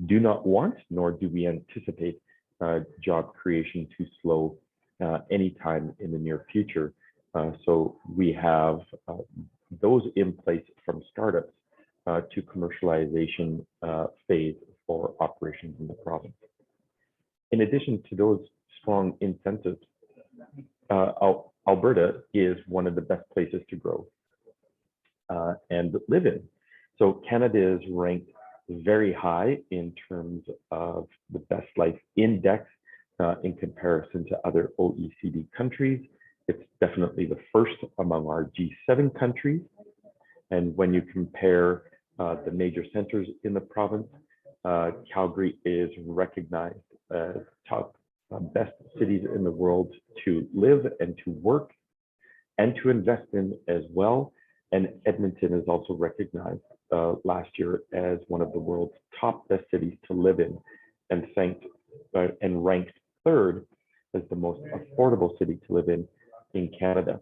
do not want, nor do we anticipate job creation to slow anytime in the near future. So we have those in place from startups to commercialization phase for operations in the province. In addition to those strong incentives, Alberta is one of the best places to grow and live in. So Canada is ranked very high in terms of the best life index in comparison to other OECD countries. It's definitely the first among our G7 countries. And when you compare the major centers in the province, Calgary is recognized as top best cities in the world to live and to work and to invest in as well. And Edmonton is also recognized last year as one of the world's top best cities to live in, and ranked third as the most affordable city to live in Canada.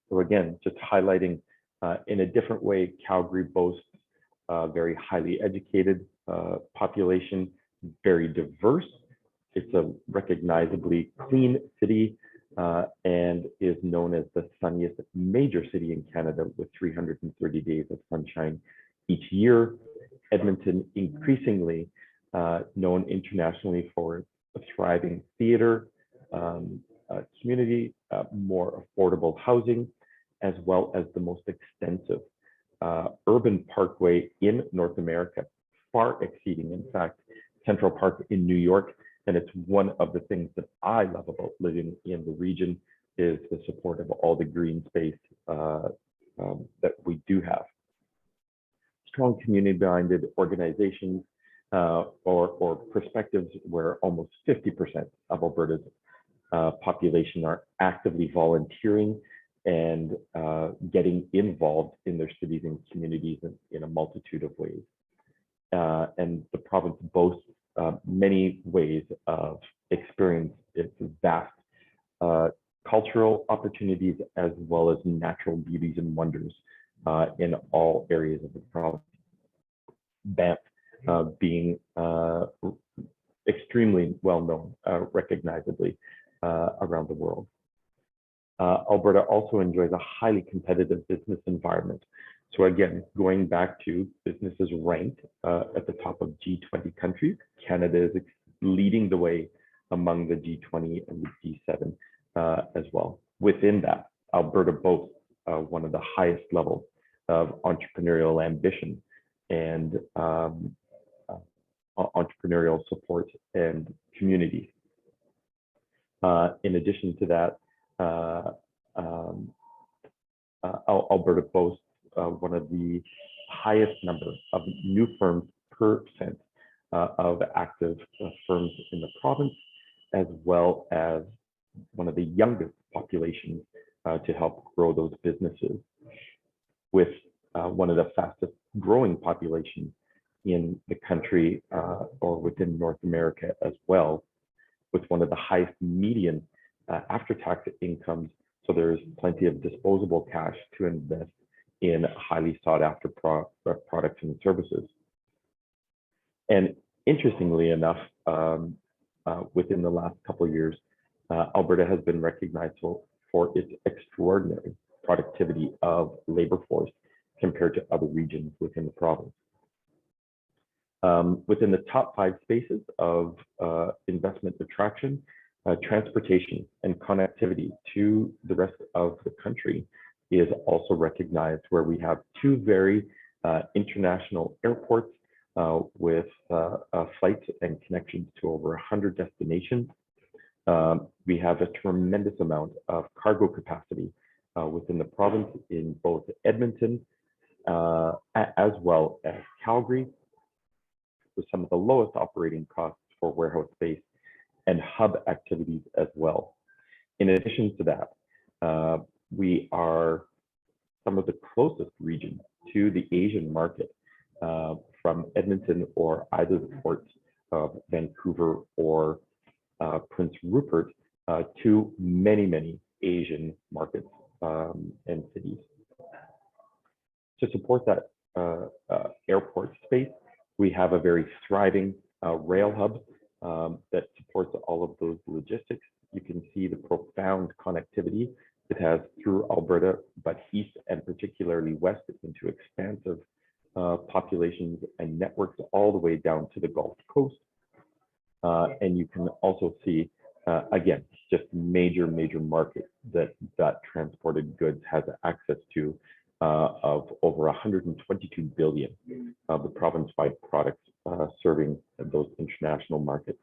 So again, just highlighting in a different way, Calgary boasts a very highly educated population, very diverse. It's a recognizably clean city and is known as the sunniest major city in Canada with 330 days of sunshine each year. Edmonton increasingly known internationally for a thriving theater community, more affordable housing, as well as the most extensive urban parkway in North America, far exceeding, in fact, Central Park in New York. And it's one of the things that I love about living in the region is the support of all the green space that we do have. Strong community-minded organizations or perspectives where almost 50% of Alberta's population are actively volunteering and getting involved in their cities and communities in a multitude of ways. And the province boasts many ways of experience its vast cultural opportunities as well as natural beauties and wonders in all areas of the province. Banff being extremely well known, recognizably around the world. Alberta also enjoys a highly competitive business environment. So again, going back to businesses ranked at the top of G20 countries, Canada is leading the way among the G20 and the G7 as well. Within that, Alberta boasts one of the highest levels of entrepreneurial ambition and entrepreneurial support and communities. In addition to that, Alberta boasts one of the highest number of new firms per cent of active firms in the province, as well as one of the youngest populations to help grow those businesses, with one of the fastest growing populations in the country or within North America as well, with one of the highest median after-tax incomes. So there's plenty of disposable cash to invest in highly sought-after products and services. And interestingly enough, within the last couple of years, Alberta has been recognized for its extraordinary productivity of labor force compared to other regions within the province. Within the top 5 spaces of investment attraction, transportation and connectivity to the rest of the country is also recognized, where we have 2 very international airports with flights and connections to over 100 destinations. We have a tremendous amount of cargo capacity within the province in both Edmonton as well as Calgary, with some of the lowest operating costs for warehouse space and hub activities as well. In addition to that, we are some of the closest regions to the Asian market from Edmonton or either the ports of Vancouver or Prince Rupert to many, many Asian markets and cities. To support that airport space, we have a very thriving rail hub that supports all of those logistics. You can see the profound connectivity it has through Alberta, but east and particularly west into expansive populations and networks all the way down to the Gulf Coast. And you can also see, again, just major markets that transported goods has access to of over 122 billion of the province-wide products serving those international markets.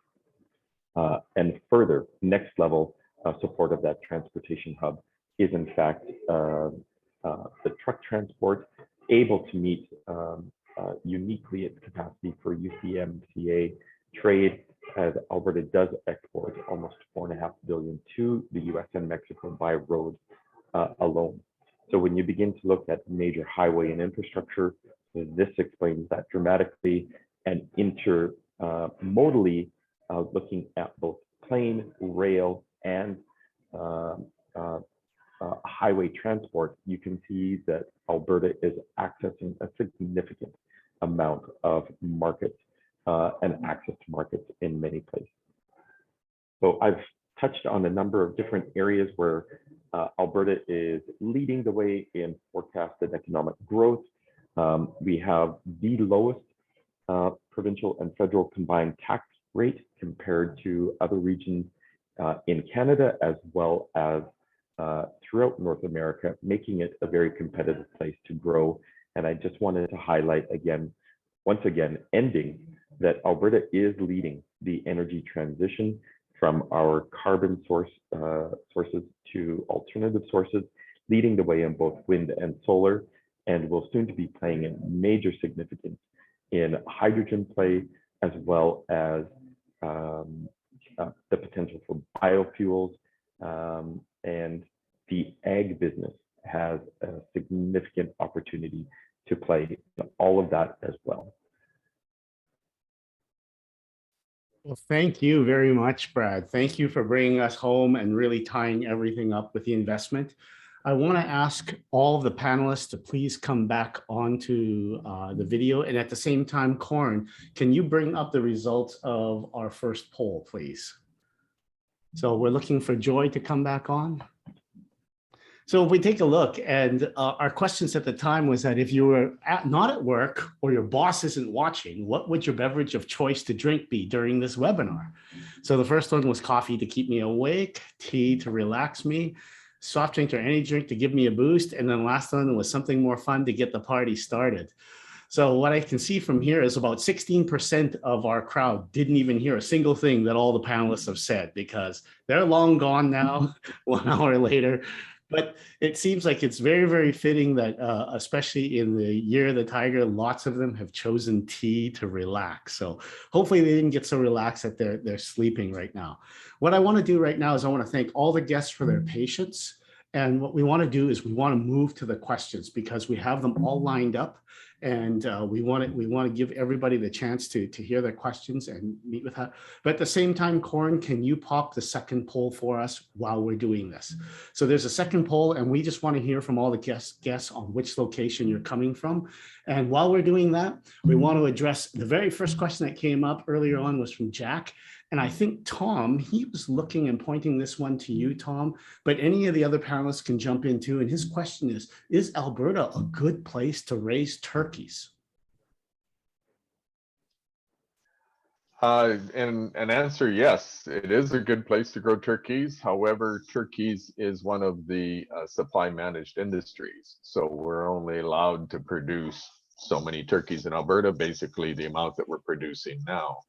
And further, next level support of that transportation hub is in fact the truck transport able to meet uniquely its capacity for USMCA trade, as Alberta does export almost 4.5 billion to the US and Mexico by road alone. So when you begin to look at major highway and infrastructure, this explains that dramatically, and intermodally looking at both plane, rail, and highway transport, you can see that Alberta is accessing a significant amount of markets and access to markets in many places. So I've touched on a number of different areas where Alberta is leading the way in forecasted economic growth. We have the lowest provincial and federal combined tax rate compared to other regions in Canada, as well as throughout North America, making it a very competitive place to grow. And I just wanted to highlight again, once again, ending that Alberta is leading the energy transition from our carbon sources to alternative sources, leading the way in both wind and solar, and will soon to be playing a major significance in hydrogen play, as well as the potential for biofuels, and the ag business has a significant opportunity to play in all of that as well. Well, thank you very much, Brad. Thank you for bringing us home and really tying everything up with the investment. I want to ask all of the panelists to please come back onto the video. And at the same time, Corin, can you bring up the results of our first poll, please? So we're looking for Joy to come back on. So if we take a look, and our questions at the time was that if you were not at work or your boss isn't watching, what would your beverage of choice to drink be during this webinar? So the first one was coffee to keep me awake, tea to relax me, soft drink or any drink to give me a boost, and then the last one was something more fun to get the party started. So what I can see from here is about 16% of our crowd didn't even hear a single thing that all the panelists have said, because they're long gone now, 1 hour later. But it seems like it's very, very fitting that, especially in the year of the tiger, lots of them have chosen tea to relax. So hopefully they didn't get so relaxed that they're sleeping right now. What I want to do right now is I want to thank all the guests for their patience. And what we want to do is we want to move to the questions, because we have them all lined up. And we want to give everybody the chance to hear their questions and meet with that. But at the same time, Corin, can you pop the second poll for us while we're doing this? So there's a second poll, and we just want to hear from all the guests on which location you're coming from. And while we're doing that, we want to address the very first question that came up earlier on was from Jack. And I think Tom, he was looking and pointing this one to you, Tom, but any of the other panelists can jump in too. And his question is Alberta a good place to raise turkeys? And an answer, yes, it is a good place to grow turkeys. However, turkeys is one of the supply managed industries. So we're only allowed to produce so many turkeys in Alberta, basically the amount that we're producing now.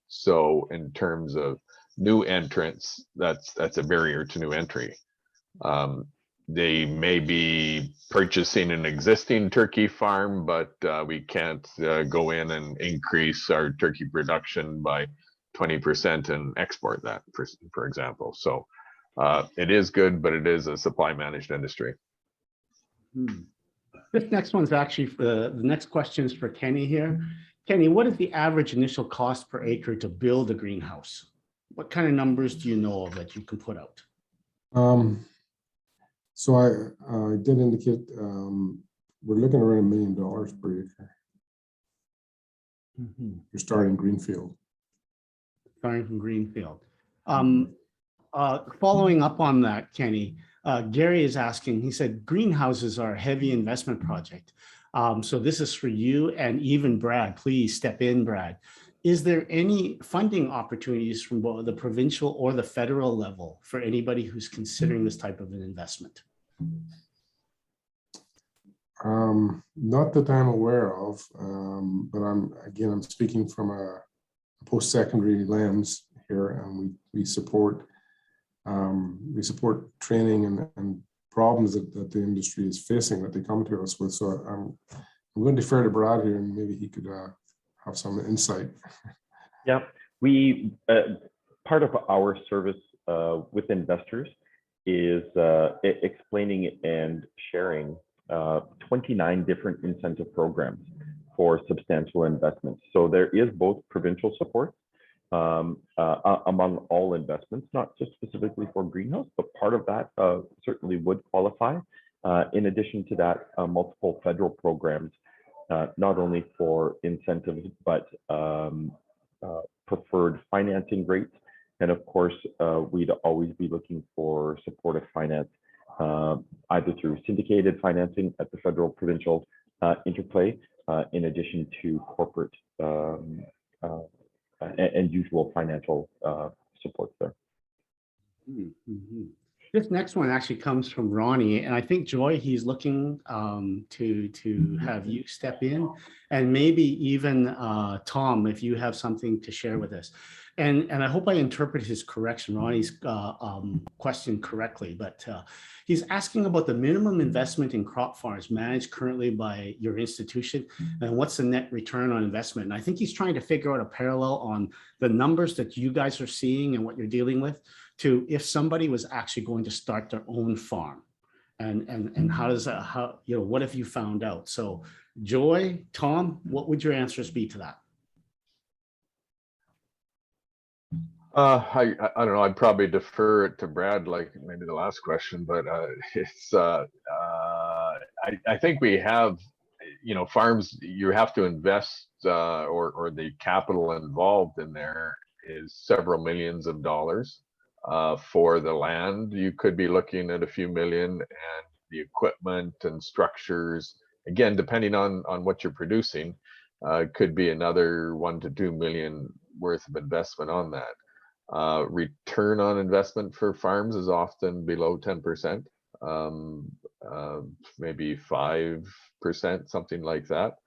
So in terms of new entrants, that's a barrier to new entry. They may be purchasing an existing turkey farm, but we can't go in and increase our turkey production by 20% and export that, for example. So it is good, but it is a supply managed industry. This next one's actually, the next question is for Kenny here. Kenny, what is the average initial cost per acre to build a greenhouse? What kind of numbers do you know of that you can put out? So I did indicate we're looking around $1 million per acre. You're starting greenfield. Starting from greenfield. Following up on that, Kenny, Gary is asking, he said, greenhouses are a heavy investment project. So this is for you and even Brad. Please step in, Brad. Is there any funding opportunities from both the provincial or the federal level for anybody who's considering this type of an investment? Not that I'm aware of, but I'm speaking from a post-secondary lens here, and we support training and problems that the industry is facing that they come to us with. So I'm going to defer to Brad here, and maybe he could have some insight. Yeah, we part of our service with investors is explaining and sharing 29 different incentive programs for substantial investments. So there is both provincial support among all investments, not just specifically for greenhouse, but part of that certainly would qualify. In addition to that, multiple federal programs, not only for incentives, but preferred financing rates. And of course, we'd always be looking for supportive finance, either through syndicated financing at the federal provincial interplay, in addition to corporate and usual financial support there. Mm-hmm. This next one actually comes from Ronnie, and I think Joy, he's looking to have you step in, and maybe even Tom, if you have something to share with us. And I hope I interpret his correction, Ronnie's question correctly, but he's asking about the minimum investment in crop farms managed currently by your institution, and what's the net return on investment. And I think he's trying to figure out a parallel on the numbers that you guys are seeing and what you're dealing with to if somebody was actually going to start their own farm. And how does that, what if you found out? So Joy, Tom, what would your answers be to that? I don't know. I'd probably defer it to Brad, like maybe the last question, but it's I think we have, farms. You have to invest, or the capital involved in there is several millions of dollars. For the land, you could be looking at a few million, and the equipment and structures, again, depending on what you're producing, could be another 1 to 2 million worth of investment on that. Return on investment for farms is often below 10%, maybe 5%, something like that.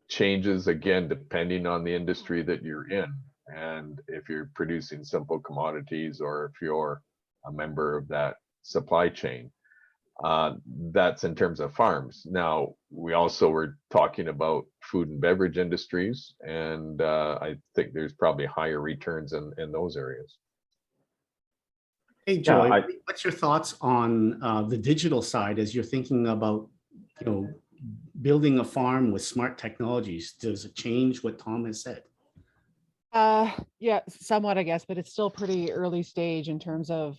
Changes again depending on the industry that you're in, and if you're producing simple commodities or if you're a member of that supply chain. That's in terms of farms. Now, we also were talking about food and beverage industries, and I think there's probably higher returns in those areas. Hey, Joy, what's your thoughts on the digital side as you're thinking about, building a farm with smart technologies? Does it change what Tom has said? Yeah, somewhat, I guess, but it's still pretty early stage in terms of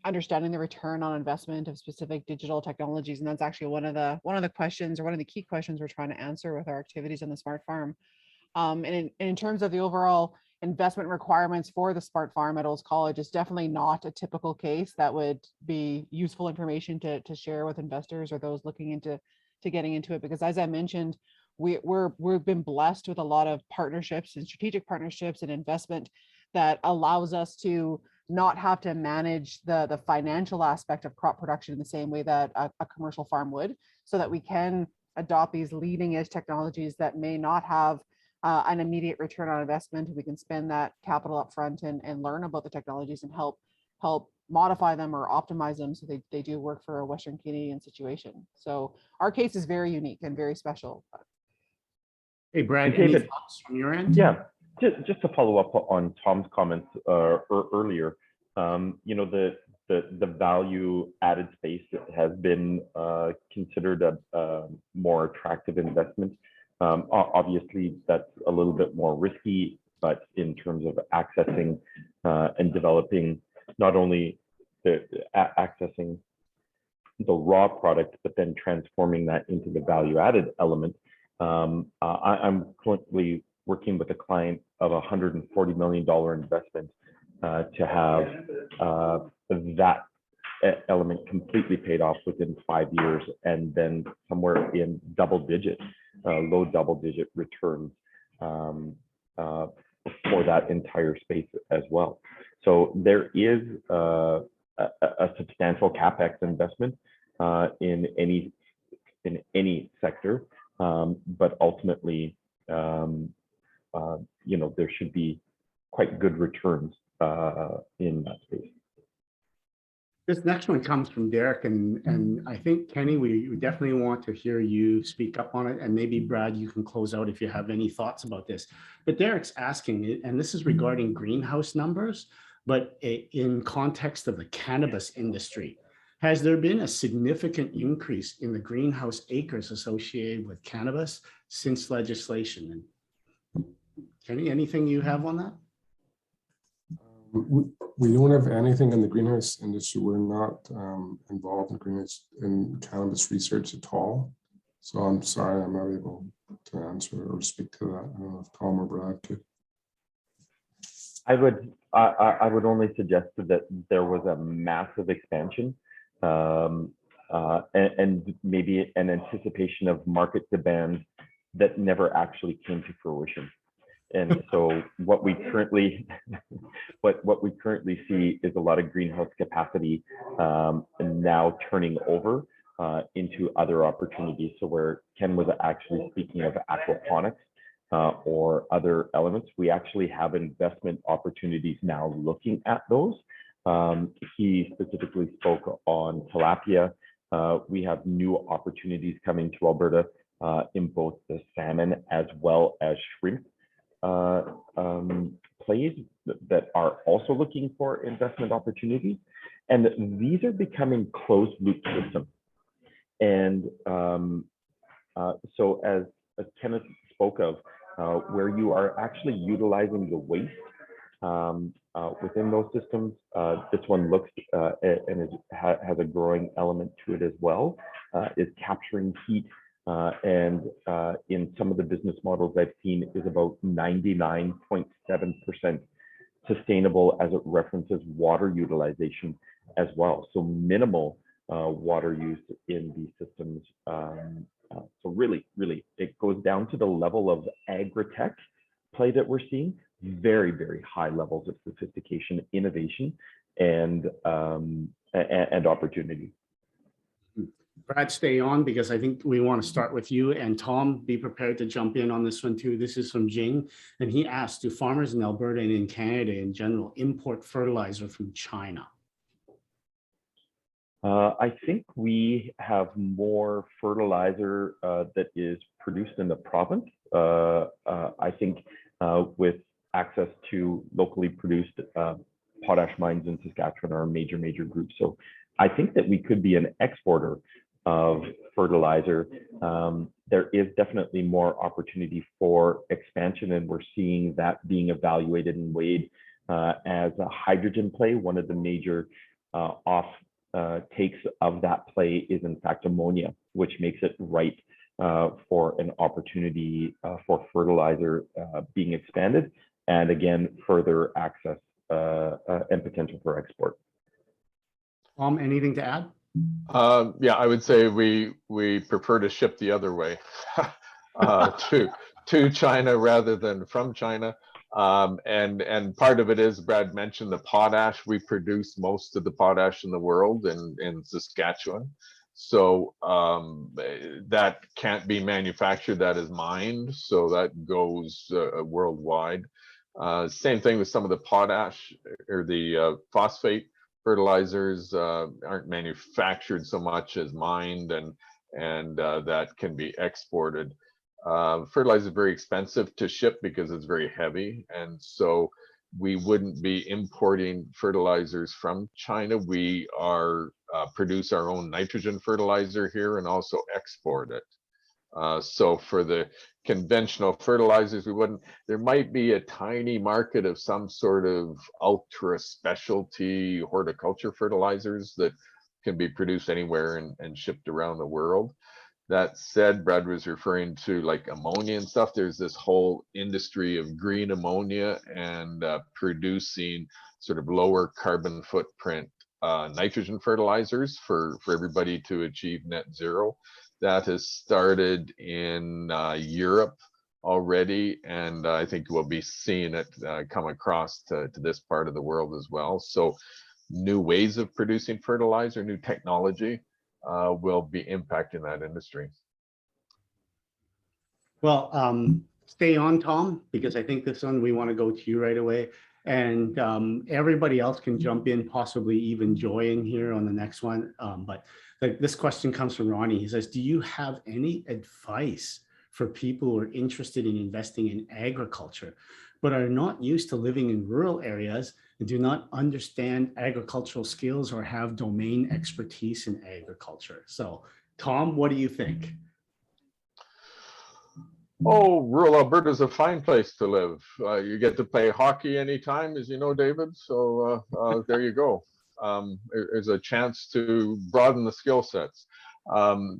understanding the return on investment of specific digital technologies. And that's actually one of the questions, or one of the key questions we're trying to answer with our activities on the smart farm. And in terms of the overall investment requirements for the smart farm at Olds College, is definitely not a typical case that would be useful information to share with investors or those looking into getting into it. Because as I mentioned, we've been blessed with a lot of partnerships and strategic partnerships and investment that allows us to not have to manage the financial aspect of crop production in the same way that a commercial farm would, so that we can adopt these leading edge technologies that may not have an immediate return on investment. We can spend that capital up front and learn about the technologies and help modify them or optimize them so they do work for a Western Canadian situation. So our case is very unique and very special. Hey, Brad, any thoughts from your end? Yeah, just to follow up on Tom's comments earlier, the value added space has been considered a more attractive investment. Obviously, that's a little bit more risky, but in terms of accessing and developing not only accessing the raw product, but then transforming that into the value added element. I'm currently working with a client of a $140 million investment to have that element completely paid off within 5 years, and then somewhere in low double digit returns for that entire space as well. So there is a substantial CapEx investment in any sector, but ultimately, there should be quite good returns in that space. This next one comes from Derek, and I think, Kenny, we definitely want to hear you speak up on it, and maybe Brad, you can close out if you have any thoughts about this. But Derek's asking, and this is regarding greenhouse numbers, but in context of the cannabis industry, has there been a significant increase in the greenhouse acres associated with cannabis since legislation? And Kenny, anything you have on that? We don't have anything in the greenhouse industry. We're not involved in cannabis research at all. So I'm sorry, I'm not able to answer or speak to that. I don't know if Tom or Brad could. I would only suggest that there was a massive expansion and maybe an anticipation of market demand that never actually came to fruition. And so what we currently see is a lot of greenhouse capacity now turning over into other opportunities. So where Ken was actually speaking of aquaponics or other elements, we actually have investment opportunities now looking at those. He specifically spoke on tilapia. We have new opportunities coming to Alberta in both the salmon as well as shrimp plays that are also looking for investment opportunities. And these are becoming closed loop systems. And so as Kenneth spoke of, where you are actually utilizing the waste within those systems, this one looks and has a growing element to it as well, is capturing heat. And in some of the business models I've seen is about 99.7% sustainable as it references water utilization as well. So minimal water use in these systems. So really, it goes down to the level of agri-tech play that we're seeing, very, very high levels of sophistication, innovation, and opportunity. Brad, stay on, because I think we want to start with you, and Tom, be prepared to jump in on this one too. This is from Jing, and he asked, do farmers in Alberta and in Canada in general import fertilizer from China? I think we have more fertilizer that is produced in the province. I think with access to locally produced potash mines in Saskatchewan are a major group. So I think that we could be an exporter of fertilizer. There is definitely more opportunity for expansion, and we're seeing that being evaluated and weighed as a hydrogen play. One of the major takes of that play is in fact ammonia, which makes it right for an opportunity for fertilizer being expanded, and again, further access and potential for export. Anything to add? Yeah, I would say we prefer to ship the other way to China rather than from China. And part of it is, Brad mentioned the potash. We produce most of the potash in the world in Saskatchewan. So that can't be manufactured, that is mined. So that goes worldwide. Same thing with some of the potash or the phosphate fertilizers aren't manufactured so much as mined, and that can be exported. Fertilizer is very expensive to ship because it's very heavy, and so we wouldn't be importing fertilizers from China. We produce our own nitrogen fertilizer here and also export it. So for the conventional fertilizers, we wouldn't. There might be a tiny market of some sort of ultra specialty horticulture fertilizers that can be produced anywhere and shipped around the world. That said, Brad was referring to like ammonia and stuff. There's this whole industry of green ammonia and producing sort of lower carbon footprint nitrogen fertilizers for everybody to achieve net zero. That has started in Europe already, and I think we'll be seeing it come across to this part of the world as well. So new ways of producing fertilizer, new technology will be impacting that industry. Well, stay on, Tom, because I think this one we want to go to you right away. And everybody else can jump in, possibly even Joy in here on the next one. But this question comes from Ronnie. He says, do you have any advice for people who are interested in investing in agriculture, but are not used to living in rural areas and do not understand agricultural skills or have domain expertise in agriculture? So, Tom, what do you think? Oh, rural Alberta is a fine place to live. You get to play hockey anytime, as you know, David. So there you go. There's a chance to broaden the skill sets. And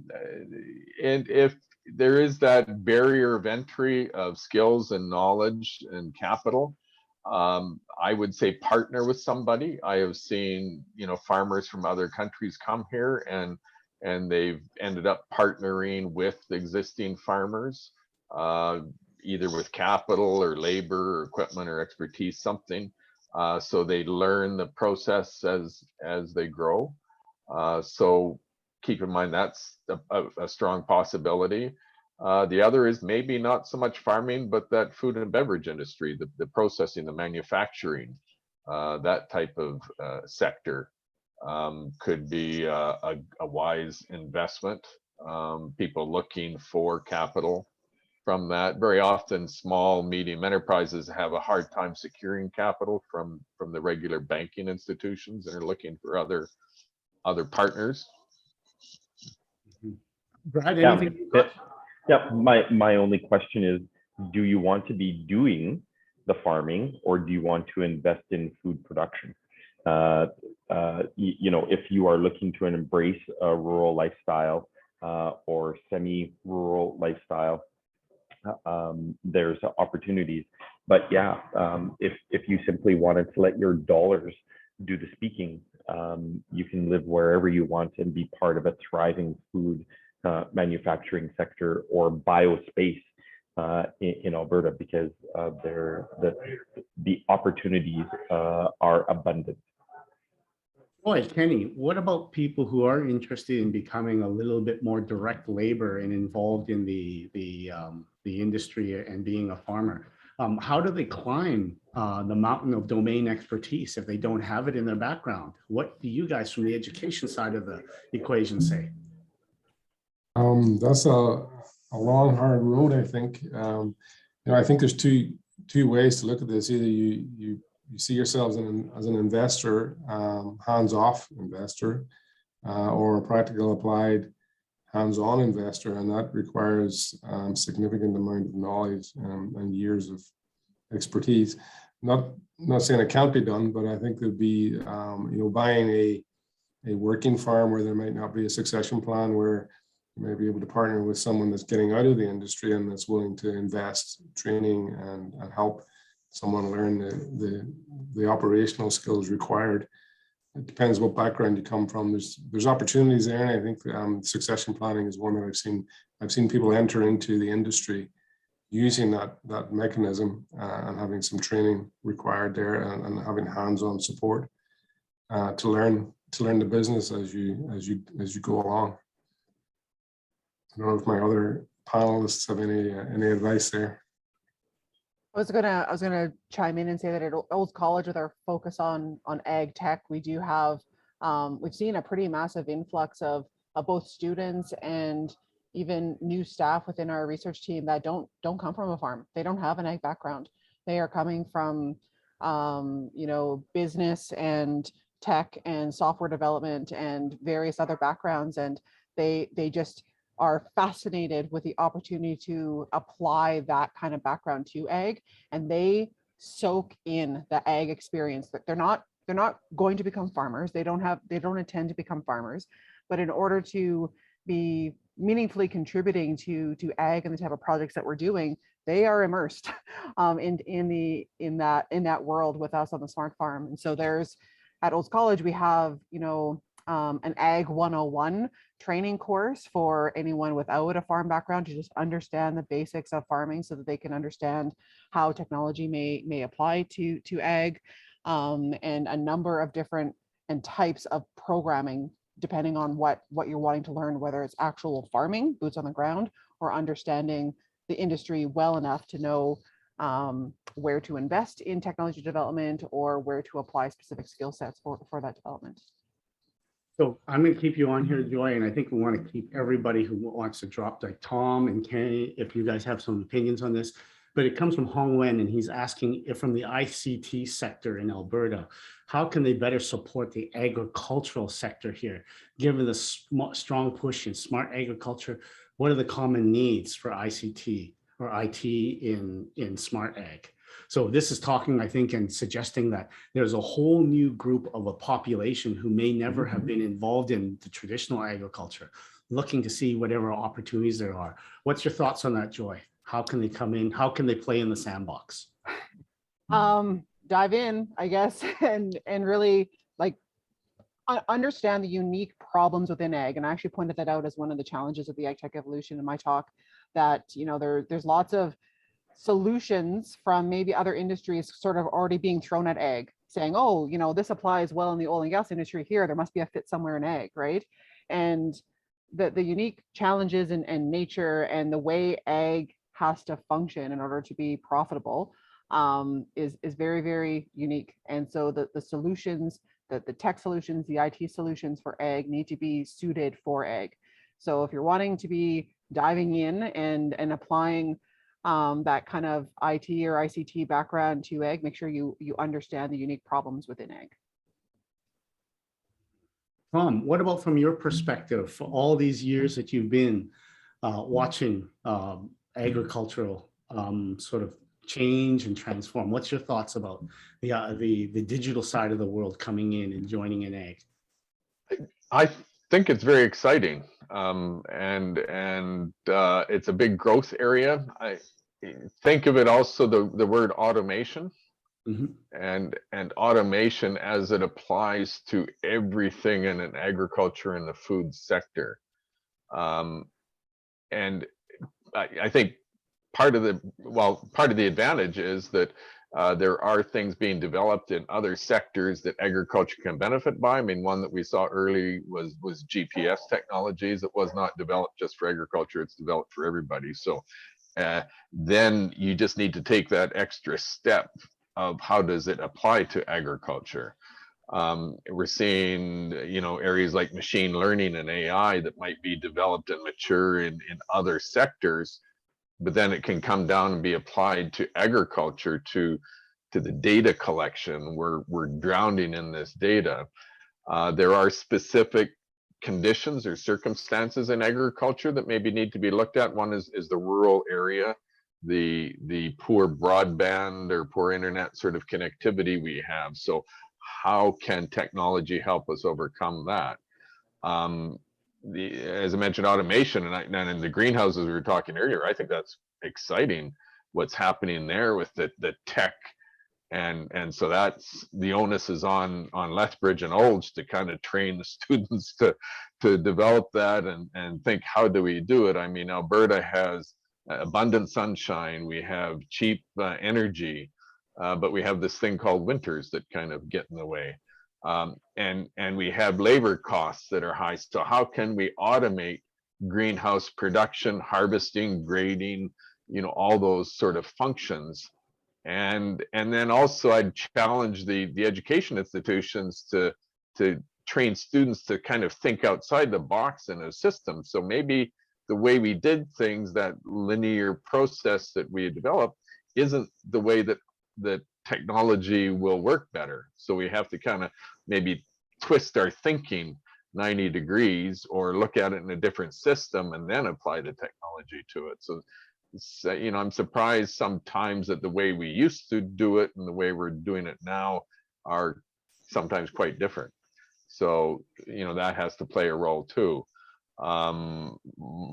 if there is that barrier of entry of skills and knowledge and capital, I would say partner with somebody. I have seen, farmers from other countries come here and they've ended up partnering with existing farmers. Either with capital or labor or equipment or expertise, something. So they learn the process as they grow. So keep in mind that's a strong possibility. The other is maybe not so much farming, but that food and beverage industry, the processing, the manufacturing, that type of sector could be a wise investment. People looking for capital from that. Very often small, medium enterprises have a hard time securing capital from the regular banking institutions and are looking for other partners. Brad, anything? Yeah, my only question is, do you want to be doing the farming or do you want to invest in food production? If you are looking to embrace a rural lifestyle or semi-rural lifestyle, there's opportunities. But yeah, if you simply wanted to let your dollars do the speaking, you can live wherever you want and be part of a thriving food manufacturing sector or biospace in Alberta, because the opportunities are abundant. Boy, Kenny, what about people who are interested in becoming a little bit more direct labor and involved in the industry and being a farmer? How do they climb the mountain of domain expertise if they don't have it in their background? What do you guys from the education side of the equation say? That's a long, hard road, I think. I think there's two ways to look at this. Either you see yourselves as an investor, hands-off investor, or a practical applied hands-on investor, and that requires significant amount of knowledge and years of expertise. Not saying it can't be done, but I think there'd be buying a working farm where there might not be a succession plan, where you may be able to partner with someone that's getting out of the industry and that's willing to invest training and help someone learn the operational skills required. It depends what background you come from. There's opportunities there, and I think succession planning is one that I've seen people enter into the industry using that mechanism and having some training required there and having hands-on support to learn the business as you go along. I don't know if my other panelists have any advice there. I was gonna chime in and say that at Olds College, with our focus on ag tech, we do have we've seen a pretty massive influx of both students and even new staff within our research team that don't come from a farm. They don't have an ag background. They are coming from business and tech and software development and various other backgrounds, and they just are fascinated with the opportunity to apply that kind of background to ag, and they soak in the ag experience. That they're not going to become farmers. They don't intend to become farmers, but in order to be meaningfully contributing to ag and the type of projects that we're doing, they are immersed in that world with us on the Smart Farm. And so at Olds College, we have an Ag 101 training course for anyone without a farm background to just understand the basics of farming so that they can understand how technology may apply to ag, and a number of different and types of programming depending on what you're wanting to learn, whether it's actual farming, boots on the ground, or understanding the industry well enough to know where to invest in technology development or where to apply specific skill sets for that development. So I'm going to keep you on here, Joy, and I think we want to keep everybody who wants to drop, like Tom and Kenny, if you guys have some opinions on this. But it comes from Hong Wen, and he's asking if from the ICT sector in Alberta, how can they better support the agricultural sector here, given the strong push in smart agriculture? What are the common needs for ICT or IT in smart ag? So this is talking, I think, and suggesting that there's a whole new group of a population who may never have been involved in the traditional agriculture, looking to see whatever opportunities there are. What's your thoughts on that, Joy? How can they come in? How can they play in the sandbox? Dive in, I guess, and really like understand the unique problems within ag. And I actually pointed that out as one of the challenges of the ag tech evolution in my talk, that, you know, there's lots of solutions from maybe other industries sort of already being thrown at ag, saying, oh, you know, this applies well in the oil and gas industry here, there must be a fit somewhere in ag, right? And the unique challenges and nature and the way ag has to function in order to be profitable is very, very unique. And so the solutions, the tech solutions, the IT solutions for ag need to be suited for ag. So if you're wanting to be diving in and applying that kind of IT or ICT background to ag, make sure you understand the unique problems within ag. Tom, what about from your perspective, for all these years that you've been watching agricultural sort of change and transform? What's your thoughts about the digital side of the world coming in and joining in ag? I think it's very exciting, and it's a big growth area. I think of it also the word automation. And automation as it applies to everything in an agriculture and the food sector. And I think part of the advantage is that there are things being developed in other sectors that agriculture can benefit by. I mean, one that we saw early was GPS technologies. It was not developed just for agriculture, it's developed for everybody. So then you just need to take that extra step of how does it apply to agriculture. We're seeing, you know, areas like machine learning and AI that might be developed and mature in other sectors, but then it can come down and be applied to agriculture, to the data collection. We're drowning in this data. There are specific conditions or circumstances in agriculture that maybe need to be looked at. One is the rural area, the poor broadband or poor internet sort of connectivity we have. So how can technology help us overcome that? As I mentioned, automation, and in the greenhouses we were talking earlier, I think that's exciting what's happening there with the tech. And so that's the onus is on Lethbridge and Olds to kind of train the students to develop that and think, how do we do it? I mean, Alberta has abundant sunshine, we have cheap energy, but we have this thing called winters that kind of get in the way. And we have labor costs that are high. So how can we automate greenhouse production, harvesting, grading, you know, all those sort of functions? And then also I'd challenge the education institutions to train students to kind of think outside the box in a system. So maybe the way we did things, that linear process that we developed, isn't the way that technology will work better. So we have to kind of maybe twist our thinking 90 degrees or look at it in a different system and then apply the technology to it. So it's, you know, I'm surprised sometimes that the way we used to do it and the way we're doing it now are sometimes quite different. So, you know, that has to play a role too.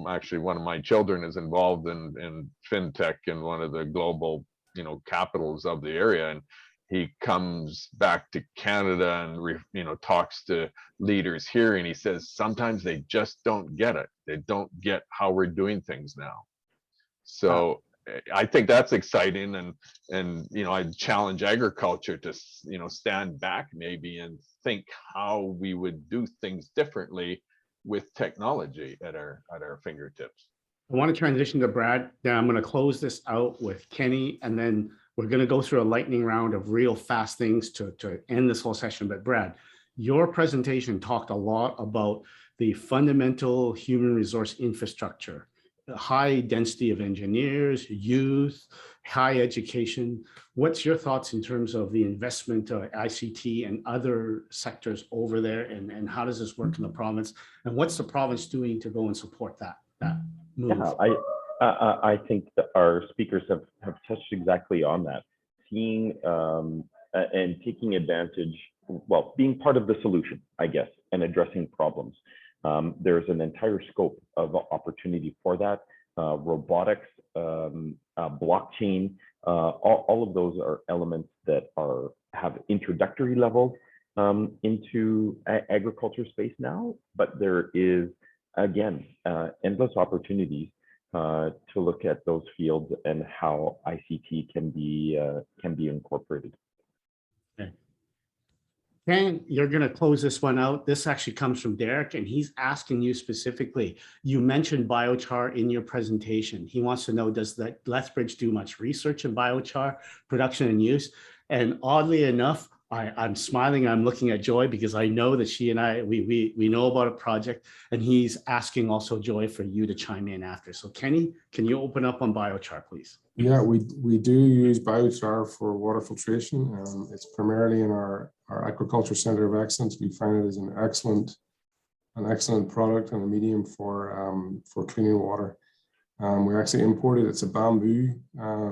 Actually, one of my children is involved in fintech in one of the global, you know, capitals of the area, and he comes back to Canada and you know, talks to leaders here, and he says sometimes they just don't get it. They don't get how we're doing things now. So I think that's exciting, and I challenge agriculture to stand back maybe and think how we would do things differently with technology at our fingertips. I want to transition to Brad. Then I'm going to close this out with Kenny, and then we're going to go through a lightning round of real fast things to end this whole session. But Brad, your presentation talked a lot about the fundamental human resource infrastructure, the high density of engineers, youth, high education. What's your thoughts in terms of the investment of ICT and other sectors over there, and how does this work in the province? And what's the province doing to go and support that move? Yeah, I think that our speakers have touched exactly on that. Seeing and taking advantage, well, being part of the solution, I guess, and addressing problems. There's an entire scope of opportunity for that. Robotics, blockchain, all of those are elements that have introductory levels into agriculture space now, but there is, again, endless opportunities to look at those fields and how ICT can be incorporated. Okay. Ken, you're going to close this one out. This actually comes from Derek, and he's asking you specifically. You mentioned biochar in your presentation. He wants to know, does Lethbridge do much research in biochar production and use? And oddly enough, I'm smiling. I'm looking at Joy because I know that she and I, we know about a project, and he's asking also, Joy, for you to chime in after. So Kenny, can you open up on biochar, please? Yeah, we do use biochar for water filtration. It's primarily in our Aquaculture Center of Excellence. We find it as an excellent product and a medium for cleaning water. We actually import it. It's a bamboo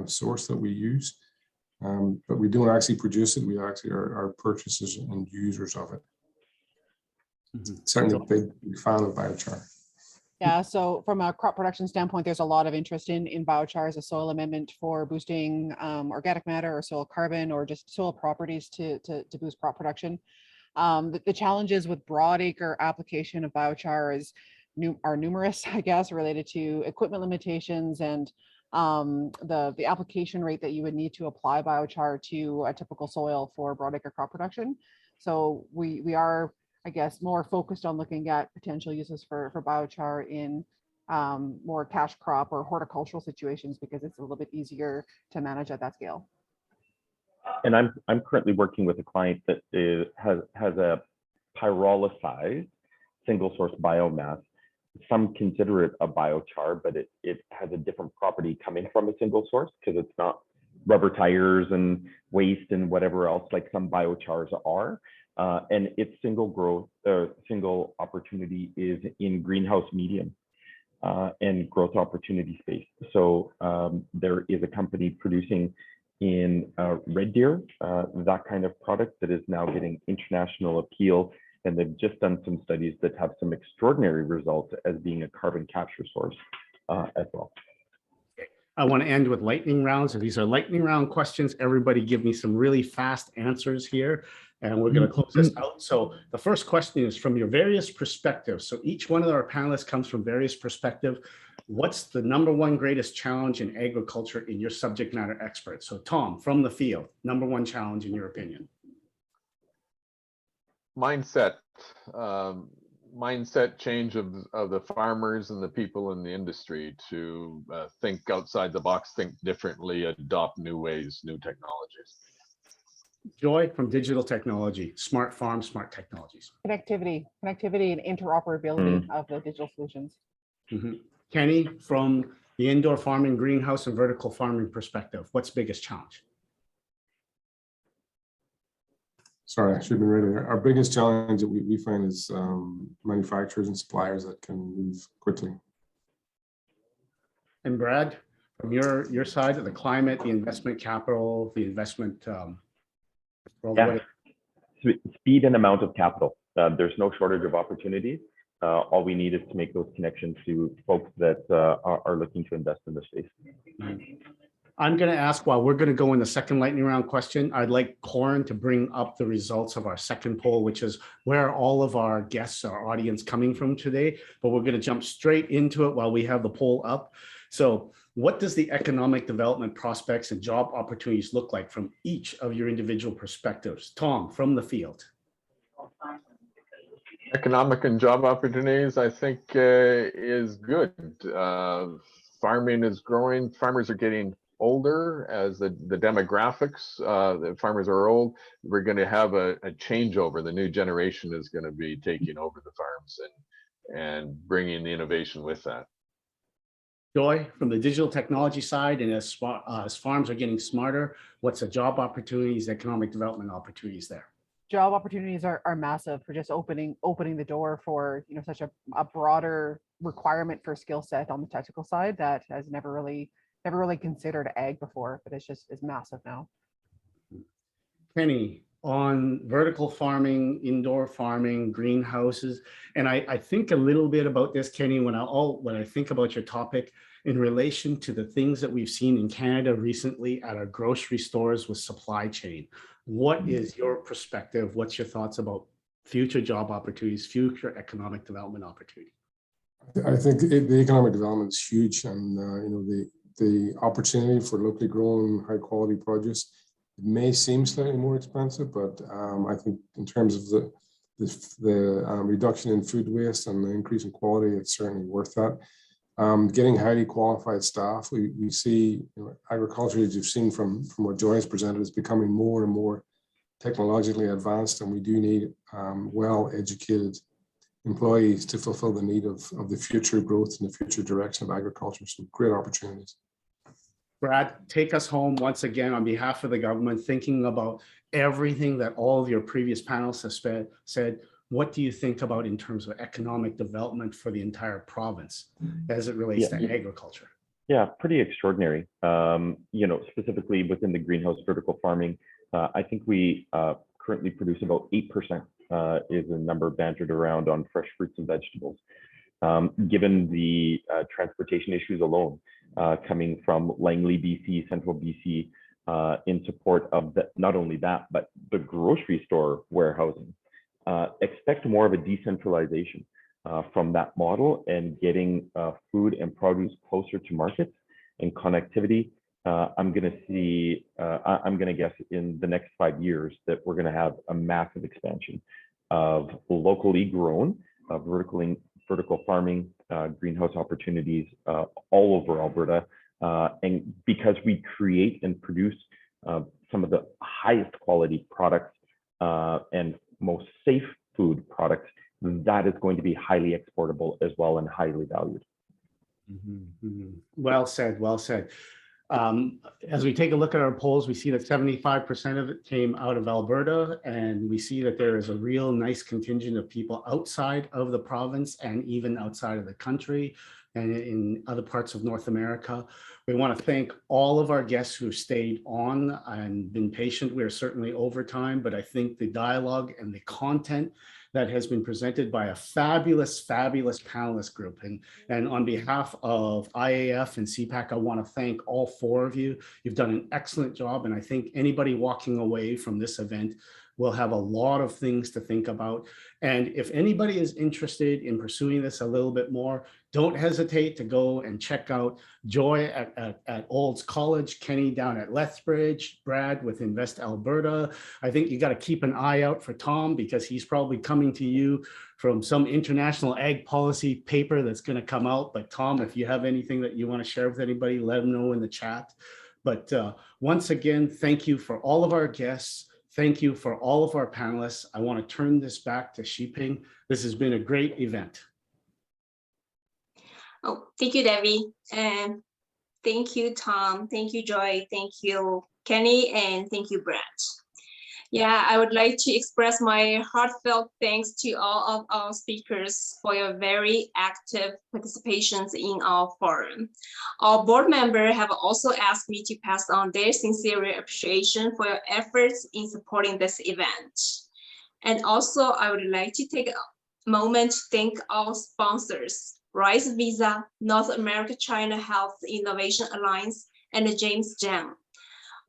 source that we use. But we don't actually produce it. We actually are purchasers and users of it. Certainly a big fan of biochar. Yeah, so from a crop production standpoint, there's a lot of interest in biochar as a soil amendment for boosting organic matter or soil carbon or just soil properties to boost crop production. The challenges with broadacre application of biochar are numerous, I guess, related to equipment limitations and the application rate that you would need to apply biochar to a typical soil for broadacre crop production. So we are, I guess, more focused on looking at potential uses for biochar in more cash crop or horticultural situations because it's a little bit easier to manage at that scale. And I'm currently working with a client that has a pyrolyzed single source biomass. Some consider it a biochar, but it has a different property coming from a single source because it's not rubber tires and waste and whatever else like some biochars are. And its single opportunity is in greenhouse medium and growth opportunity space. So there is a company producing in Red Deer that kind of product that is now getting international appeal. And they've just done some studies that have some extraordinary results as being a carbon capture source as well. I want to end with lightning rounds. So these are lightning round questions. Everybody give me some really fast answers here, and we're going to close this out. So the first question is from your various perspectives. So each one of our panelists comes from various perspectives. What's the #1 greatest challenge in agriculture in your subject matter expert? So Tom, from the field, #1 challenge in your opinion? Mindset change of the farmers and the people in the industry to think outside the box, think differently, adopt new ways, new technologies. Joy, from digital technology, smart farm, smart technologies. Connectivity and interoperability of the digital solutions. Kenny, from the indoor farming, greenhouse, and vertical farming perspective, what's the biggest challenge? Sorry, I should have been ready there. Our biggest challenge that we find is manufacturers and suppliers that can move quickly. And Brad, from your side of the climate, the investment capital, the investment speed and amount of capital. There's no shortage of opportunities. All we need is to make those connections to folks that are looking to invest in the space. I'm going to ask, while we're going to go in the second lightning round question, I'd like Corin to bring up the results of our second poll, which is where are all of our guests, our audience coming from today, but we're going to jump straight into it while we have the poll up. So what does the economic development prospects and job opportunities look like from each of your individual perspectives? Tom, from the field. Economic and job opportunities, I think, is good. Farming is growing. Farmers are getting older as the demographics. The farmers are old. We're going to have a changeover. The new generation is going to be taking over the farms and bringing the innovation with that. Joy, from the digital technology side, and as farms are getting smarter, what's the job opportunities, economic development opportunities there? Job opportunities are massive for just opening the door for, you know, such a broader requirement for skill set on the technical side that has never really considered ag before, but it's massive now. Kenny, on vertical farming, indoor farming, greenhouses, and I think a little bit about this, Kenny, when I think about your topic in relation to the things that we've seen in Canada recently at our grocery stores with supply chain. What is your perspective? What's your thoughts about future job opportunities, future economic development opportunities? I think the economic development is huge, and you know, the opportunity for locally grown high quality produce, it may seem slightly more expensive, but I think in terms of the reduction in food waste and the increase in quality, it's certainly worth that. Getting highly qualified staff, we see, you know, agriculture, as you've seen from what Joy has presented, is becoming more and more technologically advanced, and we do need well-educated employees to fulfill the need of the future growth and the future direction of agriculture. So great opportunities. Brad, take us home once again on behalf of the government, thinking about everything that all of your previous panelists have said. What do you think about in terms of economic development for the entire province as it relates to agriculture? Yeah, pretty extraordinary. You know, specifically within the greenhouse vertical farming, I think we currently produce about 8% is a number bantered around on fresh fruits and vegetables. Given the transportation issues alone coming from Langley, BC, Central BC, in support of not only that, but the grocery store warehousing. Expect more of a decentralization from that model and getting food and produce closer to markets and connectivity. I'm going to guess in the next 5 years that we're going to have a massive expansion of locally grown vertical farming, greenhouse opportunities all over Alberta. And because we create and produce some of the highest quality products and most safe food products, that is going to be highly exportable as well and highly valued. Well said, well said. As we take a look at our polls, we see that 75% of it came out of Alberta, and we see that there is a real nice contingent of people outside of the province and even outside of the country and in other parts of North America. We want to thank all of our guests who stayed on and been patient. We are certainly over time, but I think the dialogue and the content that has been presented by a fabulous panelist group. And on behalf of IAF and CPAC, I want to thank all four of you. You've done an excellent job, and I think anybody walking away from this event will have a lot of things to think about. And if anybody is interested in pursuing this a little bit more, don't hesitate to go and check out Joy at Olds College, Kenny down at Lethbridge, Brad with Invest Alberta. I think you got to keep an eye out for Tom, because he's probably coming to you from some international ag policy paper that's going to come out. But Tom, if you have anything that you want to share with anybody, let them know in the chat. But once again, thank you for all of our guests. Thank you for all of our panelists. I want to turn this back to Shiping. This has been a great event. Oh, thank you, Debbie. And thank you, Tom. Thank you, Joy. Thank you, Kenny. And thank you, Brad. Yeah, I would like to express my heartfelt thanks to all of our speakers for your very active participations in our forum. Our board members have also asked me to pass on their sincere appreciation for your efforts in supporting this event. And also, I would like to take a moment to thank our sponsors, Rise Visa, North America China Health Innovation Alliance, and James Jam.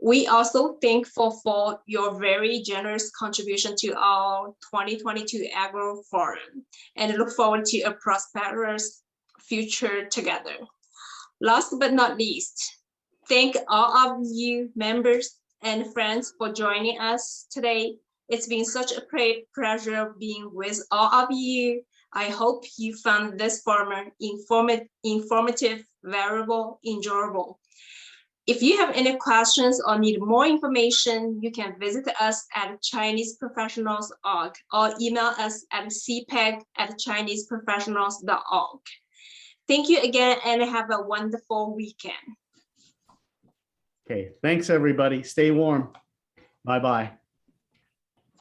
We also thankful for your very generous contribution to our 2022 Agro Forum and look forward to a prosperous future together. Last but not least, thank all of you members and friends for joining us today. It's been such a pleasure being with all of you. I hope you found this forum informative, valuable, enjoyable. If you have any questions or need more information, you can visit us at ChineseProfessionals.org or email us at cpeg@chineseprofessionals.org. Thank you again and have a wonderful weekend. Okay, thanks everybody. Stay warm. Bye-bye.